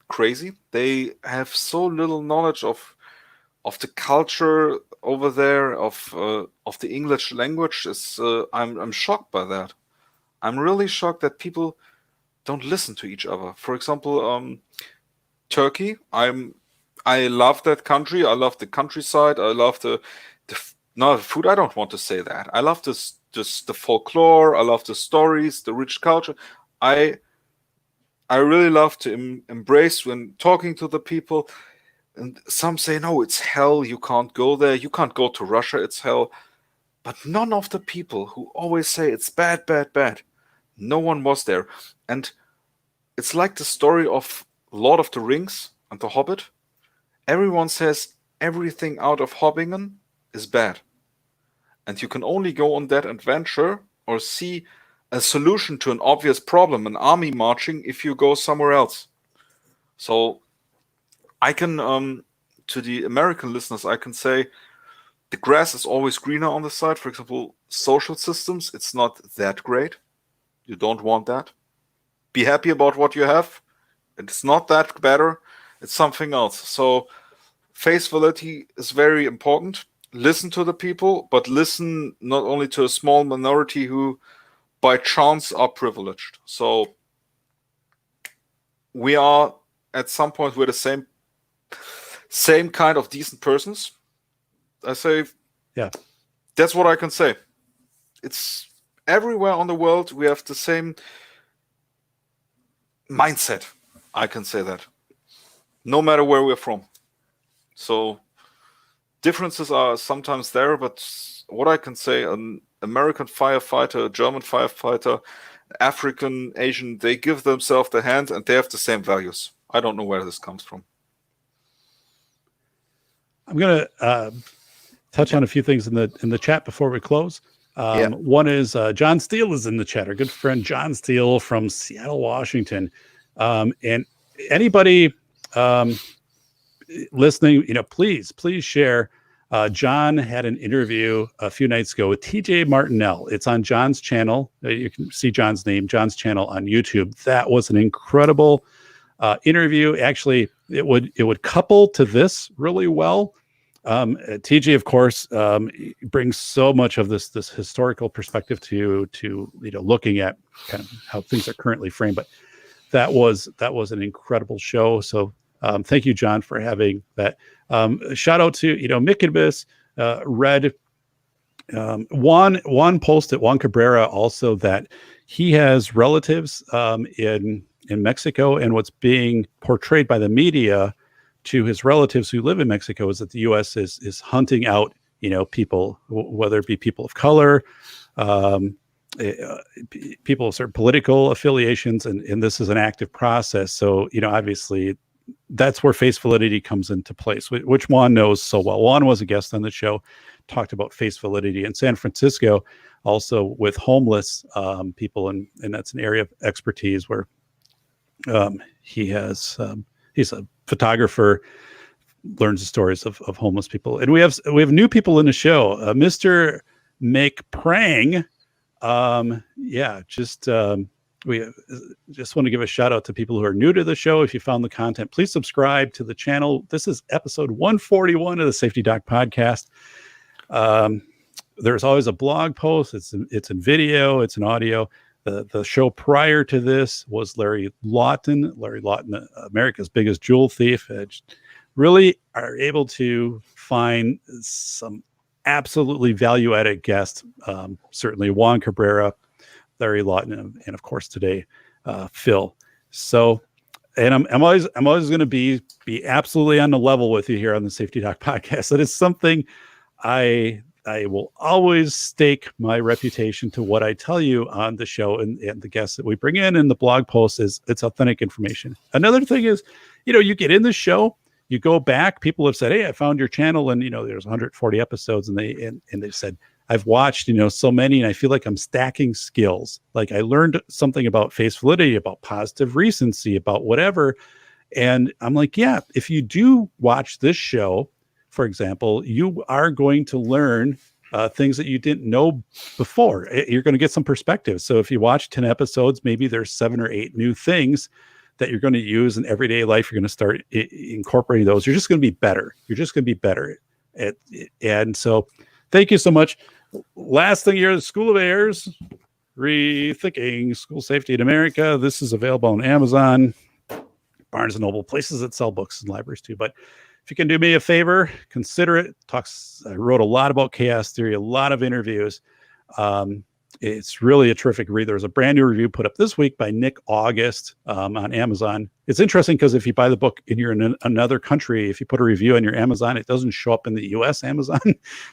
crazy. They have so little knowledge of the culture over there, of the English language. I'm shocked by that. I'm really shocked that people don't listen to each other. For example, Turkey. I love that country. I love the countryside. I love the food. I don't want to say that. I love just the folklore. I love the stories, the rich culture. I really love to embrace when talking to the people. And some say, no, it's hell. You can't go there. You can't go to Russia. It's hell. But none of the people who always say it's bad, bad, bad, no one was there. And it's like the story of Lord of the Rings and the Hobbit. Everyone says everything out of Hobbingen is bad. And you can only go on that adventure or see a solution to an obvious problem, an army marching, if you go somewhere else. So I can, to the American listeners, I can say the grass is always greener on the side. For example, social systems, it's not that great. You don't want that. Be happy about what you have. It's not that better. It's something else. So face validity is very important. Listen to the people, but listen not only to a small minority who by chance are privileged. So we are at some point we're the same kind of decent persons. I say,
yeah,
that's what I can say. It's everywhere on the world we have the same mindset. I can say that, no matter where we're from. So differences are sometimes there, but what I can say, an American firefighter, a German firefighter, African, Asian, they give themselves the hand and they have the same values. I don't know where this comes from.
I'm going to touch on a few things in the chat before we close. One is John Steele is in the chat. Our good friend John Steele from Seattle, Washington. And anybody listening, please share. John had an interview a few nights ago with TJ Martinell. It's on John's channel. You can see John's name, John's channel on YouTube. That was an incredible interview. Actually, it would couple to this really well. TJ, of course, brings so much of this historical perspective to looking at kind of how things are currently framed. But that was an incredible show. So thank you, John, for having that. Shout out to Mick and Miss read Juan posted, Juan Cabrera, also that he has relatives in Mexico, and what's being portrayed by the media to his relatives who live in Mexico is that the U.S. is hunting out people, whether it be people of color, people of certain political affiliations, and this is an active process. So obviously that's where face validity comes into place, which Juan knows so well. Juan was a guest on the show, talked about face validity in San Francisco, also with homeless people, and that's an area of expertise where he's a photographer, learns the stories of homeless people. And we have new people in the show. Mr. McPrang. We just want to give a shout out to people who are new to the show. If you found the content, please subscribe to the channel. This is episode 141 of the Safety Doc podcast. There's always a blog post. It's in video. It's in audio. The show prior to this was Larry Lawton, America's biggest jewel thief. Really are able to find some absolutely value-added guests. Certainly Juan Cabrera, Larry Lawton, and of course today, Phil. So, and I'm always going to be absolutely on the level with you here on the Safety Doc podcast. That is something I I will always stake my reputation to what I tell you on the show and the guests that we bring in and the blog posts is it's authentic information. Another thing is, you get in the show, you go back, people have said, hey, I found your channel and, there's 140 episodes and they've said, I've watched, so many and I feel like I'm stacking skills. Like I learned something about face validity, about positive recency, about whatever. And I'm like, yeah, if you do watch this show, for example, you are going to learn things that you didn't know before. You're going to get some perspective. So if you watch 10 episodes, maybe there's 7 or 8 new things that you're going to use in everyday life. You're going to start incorporating those. You're just going to be better. You're just going to be better. And so thank you so much. Last thing here, the School of Heirs, Rethinking School Safety in America. This is available on Amazon, Barnes & Noble, places that sell books and libraries too. But if you can do me a favor, consider it. I wrote a lot about chaos theory, a lot of interviews. It's really a terrific read. There was a brand new review put up this week by Nick August on Amazon. It's interesting because if you buy the book and you're in another country, if you put a review on your Amazon, it doesn't show up in the US Amazon.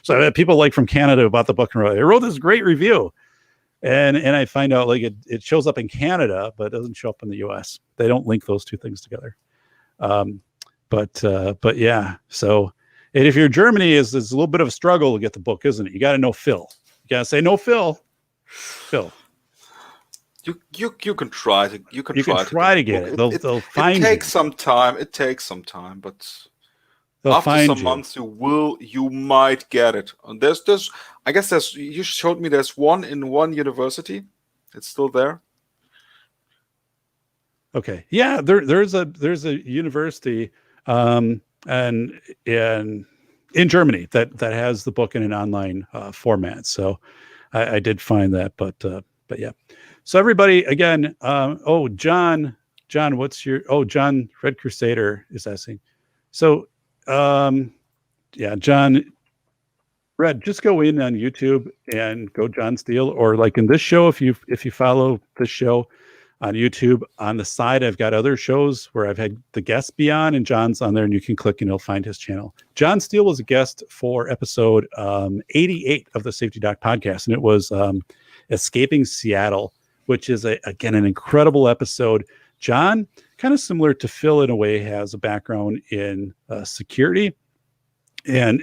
So I had people like from Canada who bought the book and I wrote this great review. And I find out like it shows up in Canada, but it doesn't show up in the US. They don't link those two things together. But yeah, so and if you're in Germany, it's a little bit of a struggle to get the book, isn't it? You got to know Phil. You got to say, no, Phil.
You can try to
try to get it. They'll find
it. Takes some time. It takes some time, but after some months you might get it. And there's I guess you showed me there's one in one university. It's still there.
Okay. Yeah, there's a university and in Germany that has the book in an online format. So I did find that, but yeah. So everybody again, John, what's your John Red Crusader is asking. So yeah, John Red, just go in on YouTube and go John Steele, or like in this show, if you follow this show on YouTube, on the side, I've got other shows where I've had the guests be on, and John's on there, and you can click and you'll find his channel. John Steele was a guest for episode 88 of the Safety Doc podcast, and it was Escaping Seattle, which is again an incredible episode. John, kind of similar to Phil in a way, has a background in security. And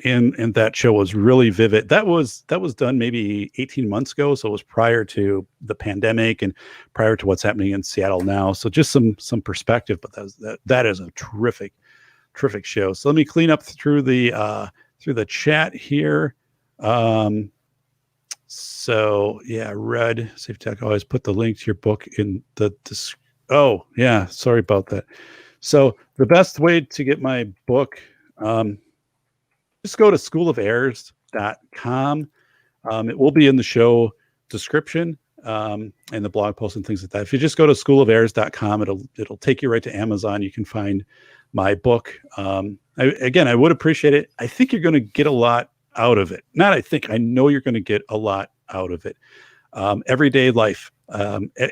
that show was really vivid. That was done maybe 18 months ago. So it was prior to the pandemic and prior to what's happening in Seattle now. So just some perspective, but that is a terrific show. So let me clean up through the chat here. So yeah, Red Safety Tech always put the link to your book in the oh yeah, sorry about that. So the best way to get my book, just go to schoolofheirs.com. It will be in the show description and the blog post and things like that. If you just go to schoolofheirs.com, it'll take you right to Amazon. You can find my book. I would appreciate it. I think you're going to get a lot out of it. I know you're going to get a lot out of it. Everyday life.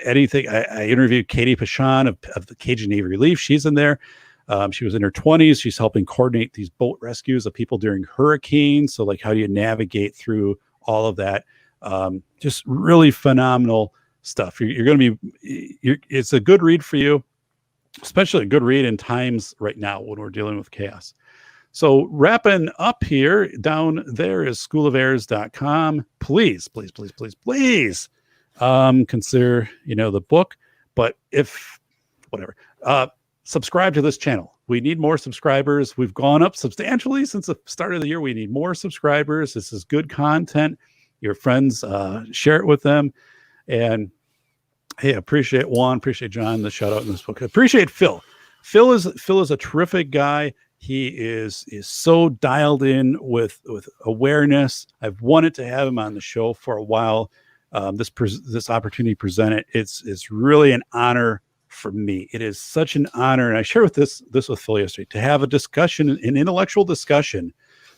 Anything. I interviewed Katie Pashon of the Cajun Navy Relief. She's in there. She was in her 20s. She's helping coordinate these boat rescues of people during hurricanes. So like, how do you navigate through all of that? Just really phenomenal stuff. You're going to be, it's a good read for you, especially a good read in times right now when we're dealing with chaos. So wrapping up here, down there is schoolofheirs.com. Please consider, the book, but whatever, subscribe to this channel. We need more subscribers. We've gone up substantially since the start of the year. We need more subscribers. This is good content. Your friends, share it with them. And hey, appreciate Juan, appreciate John, the shout out in this book. Appreciate Phil. Phil is a terrific guy. He is so dialed in with awareness. I've wanted to have him on the show for a while. This opportunity presented. It's really an honor for me. It is such an honor, and I share this with Phil yesterday. To have a discussion, an intellectual discussion,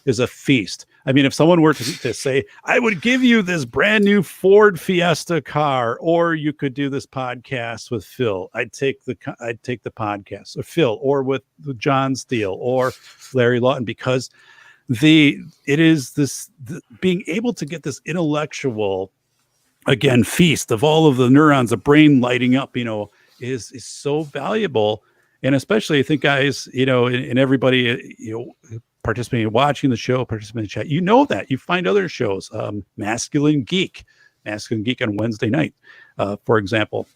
is a feast. I mean, if someone were to say, "I would give you this brand new Ford Fiesta car, or you could do this podcast with Phil," I'd take the podcast with Phil, or with John Steele, or Larry Lawton, because it is being able to get this intellectual, again, feast of all of the neurons, the brain lighting up, is so valuable. And especially, I think, guys, and everybody, participating, watching the show, participating in the chat, that you find other shows, Masculine Geek on Wednesday night, for example,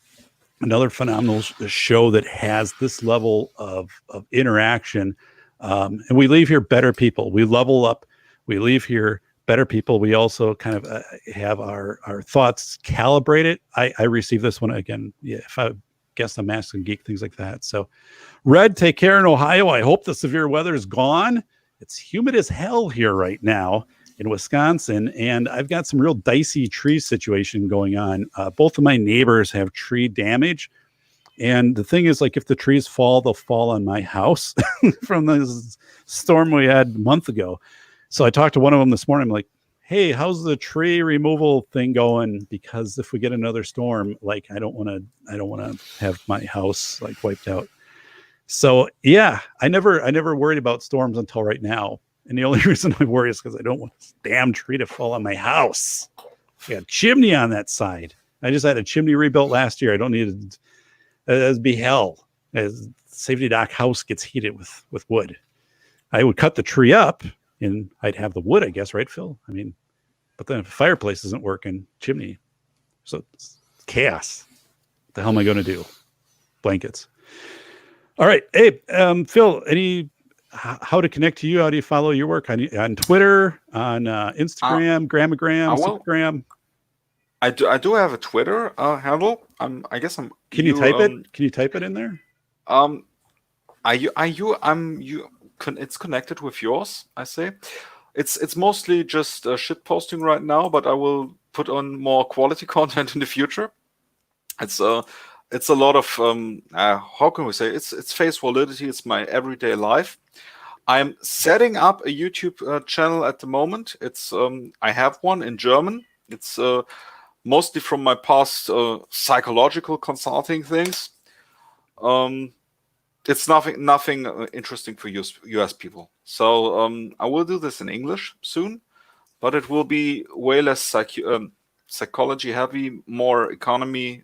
another phenomenal show that has this level of interaction. And we leave here better people. We level up. We leave here better people. We also kind of have our thoughts calibrated. I received this one again. Yeah, if I guess I'm Masculine Geek, things like that. So, Red, take care in Ohio. I hope the severe weather is gone. It's humid as hell here right now in Wisconsin, and I've got some real dicey tree situation going on. Both of my neighbors have tree damage, and the thing is, like, if the trees fall, they'll fall on my house from the storm we had a month ago. So I talked to one of them this morning. I'm like, hey, how's the tree removal thing going? Because if we get another storm, like, I don't want to have my house like wiped out. So yeah, I never worried about storms until right now. And the only reason I worry is because I don't want this damn tree to fall on my house. I got a chimney on that side. I just had a chimney rebuilt last year. I don't need it. It'd be hell. As Safety Dock house gets heated with wood. I would cut the tree up and I'd have the wood, I guess, right, Phil? I mean, but then if the fireplace isn't working, chimney. So it's chaos. What the hell am I going to do? Blankets. All right. Hey, Phil, how to connect to you? How do you follow your work on Twitter, on Instagram, Gramagram, Supergram?
I do have a Twitter handle. I guess I'm.
Can you type it? Can you type it in there?
It's connected with yours. I say, it's mostly just shit posting right now, but I will put on more quality content in the future. It's a lot of how can we say, it's face validity. It's my everyday life. I'm setting up a YouTube channel at the moment. It's I have one in German. It's mostly from my past psychological consulting things. It's nothing interesting for US people. So I will do this in English soon, but it will be way less psychology heavy, more economy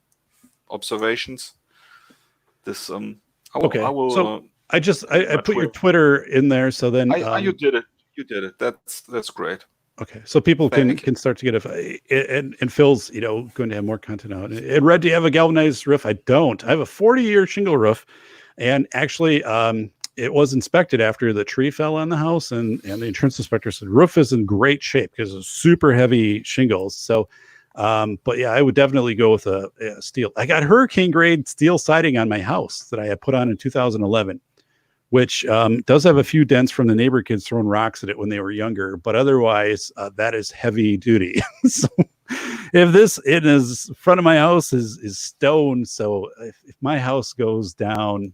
observations. This
okay. I will. So I put your Twitter in there. So then
you did it. You did it. That's great.
Okay, so people can start to get and Phil's going to have more content out. And Red, do you have a galvanized roof? I don't. I have a 40-year shingle roof, and actually, it was inspected after the tree fell on the house, and the insurance inspector said roof is in great shape because it's super heavy shingles. So, but yeah, I would definitely go with a steel. I got hurricane grade steel siding on my house that I had put on in 2011. Which does have a few dents from the neighbor kids throwing rocks at it when they were younger, but otherwise that is heavy duty. So if this in his front of my house is stone, so if my house goes down,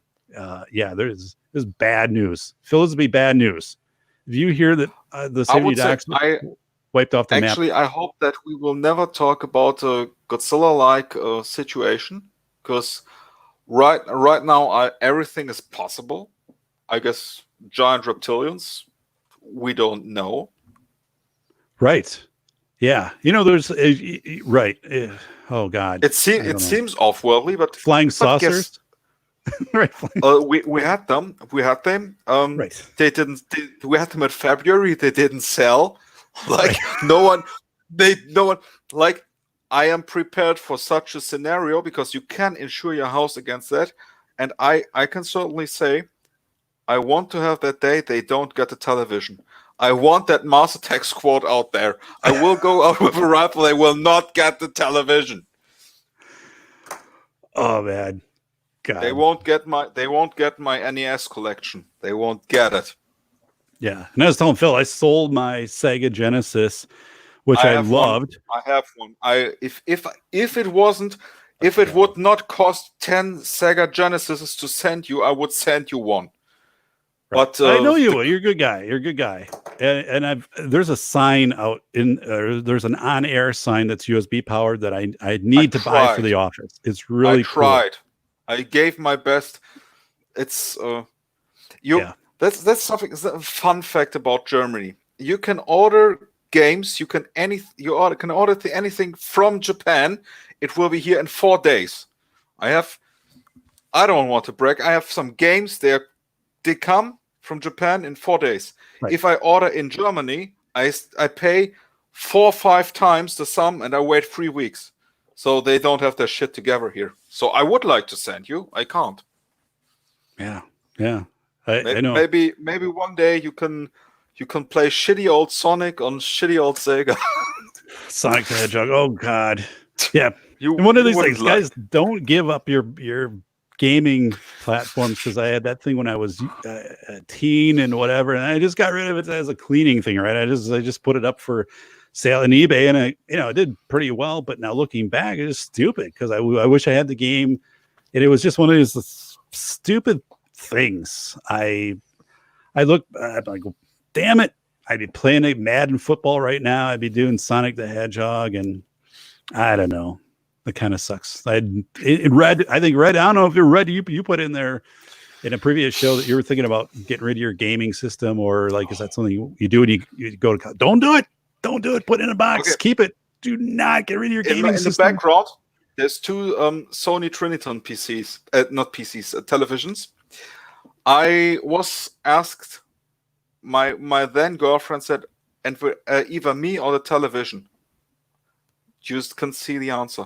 yeah, there's bad news. Phil, this will be bad news. If you hear that the safety docks wiped off the map.
Actually, I hope that we will never talk about a Godzilla-like situation, because right now everything is possible. I guess giant reptilians, we don't know.
Right. Yeah. There's right. Oh God.
It seems off-worldly, but
flying saucers.
Right. We had them.
Right.
They didn't. We had them in February. They didn't sell. Like no one. Like, I am prepared for such a scenario because you can insure your house against that, and I can certainly say, I want to have that day they don't get the television. I want that Mars Attack squad out there. I will go out with a rifle. They will not get the television.
Oh man, God.
They won't get my NES collection. They won't get it.
Yeah, and I was telling Phil, I sold my Sega Genesis, which I loved.
I have one. If it would not cost 10 Sega Genesises to send you, I would send you one.
Right. But I know you will. You're a good guy. You're a good guy. And there's a sign out there's an on-air sign that's USB powered that I need to buy for the office. It's really
I tried. Cool. I gave my best. It's that's something. It's a fun fact about Germany. you can order games. You can order anything from Japan. It will be here in 4 days. I don't want to brag. I have some games. They come from Japan in 4 days.
Right.
If I order in Germany, I pay 4 or 5 times the sum, and I wait 3 weeks. So they don't have their shit together here. So I would like to send you. I can't.
Yeah. I know.
Maybe one day you can play shitty old Sonic on shitty old Sega.
Sonic the Hedgehog. Oh God. Yeah.
And
one of these things, guys, don't give up your gaming platforms, because I had that thing when I was a teen and whatever, and I just got rid of it as a cleaning thing, right? I just put it up for sale on eBay, and it did pretty well. But now looking back, it's stupid, because I wish I had the game, and it was just one of those stupid things. I look, I'm like, damn it, I'd be playing a Madden football right now. I'd be doing Sonic the Hedgehog, and I don't know. That kind of sucks. Red, I don't know if you're Red, you put in there in a previous show that you were thinking about getting rid of your gaming system, or like, is that something you do when you go to, don't do it. Put it in a box. Okay. Keep it. Do not get rid of your gaming system.
In the background, there's 2 Sony Triniton PCs, not PCs, televisions. I was asked, my then girlfriend said, and either me or the television. You can see the answer.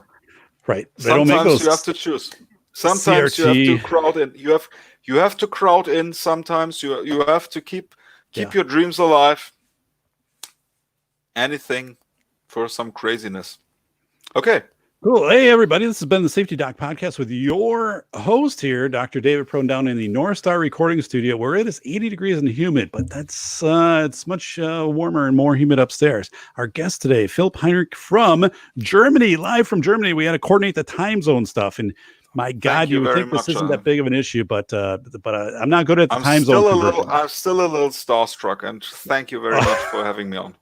Right.
Sometimes you have to choose. Sometimes CRT. You have to crowd in. You have to crowd in. Sometimes you have to keep your dreams alive. Anything for some craziness. Okay.
Cool. Hey, everybody. This has been the Safety Doc Podcast with your host here, Dr. David Prone, down in the North Star recording studio, where it is 80 degrees and humid, but that's it's much warmer and more humid upstairs. Our guest today, Philipp Heinrich from Germany, live from Germany. We had to coordinate the time zone stuff, and my God, you would think this isn't that big of an issue, but I'm not good at the time zone conversion.
I'm still a little starstruck, and thank you very much for having me on.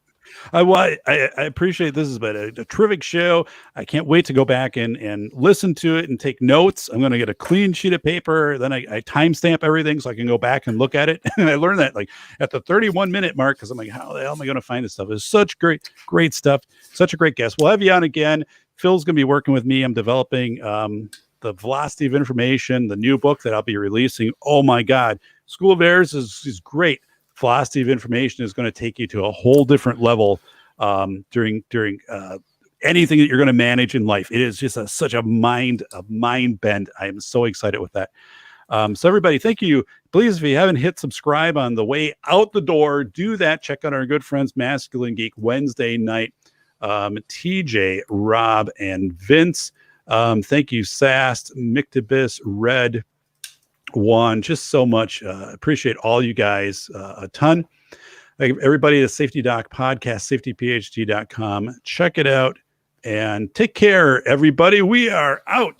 I appreciate this. Has been a terrific show. I can't wait to go back and listen to it and take notes. I'm going to get a clean sheet of paper. Then I timestamp everything so I can go back and look at it. And I learned that like at the 31-minute mark, because I'm like, how the hell am I going to find this stuff? It's such great stuff. Such a great guest. We'll have you on again. Phil's going to be working with me. I'm developing the Velocity of Information, the new book that I'll be releasing. Oh my God. School of Errors is great. Velocity of Information is going to take you to a whole different level during anything that you're going to manage in life. It is just such a mind bend. I am so excited with that. So everybody, thank you. Please, if you haven't hit subscribe on the way out the door, do that. Check out our good friends, Masculine Geek, Wednesday night. TJ, Rob, and Vince. Thank you, Sast, Mictibus, Red, Juan, just so much. Appreciate all you guys a ton. Everybody, the Safety Doc Podcast, safetyphd.com. Check it out and take care, everybody. We are out.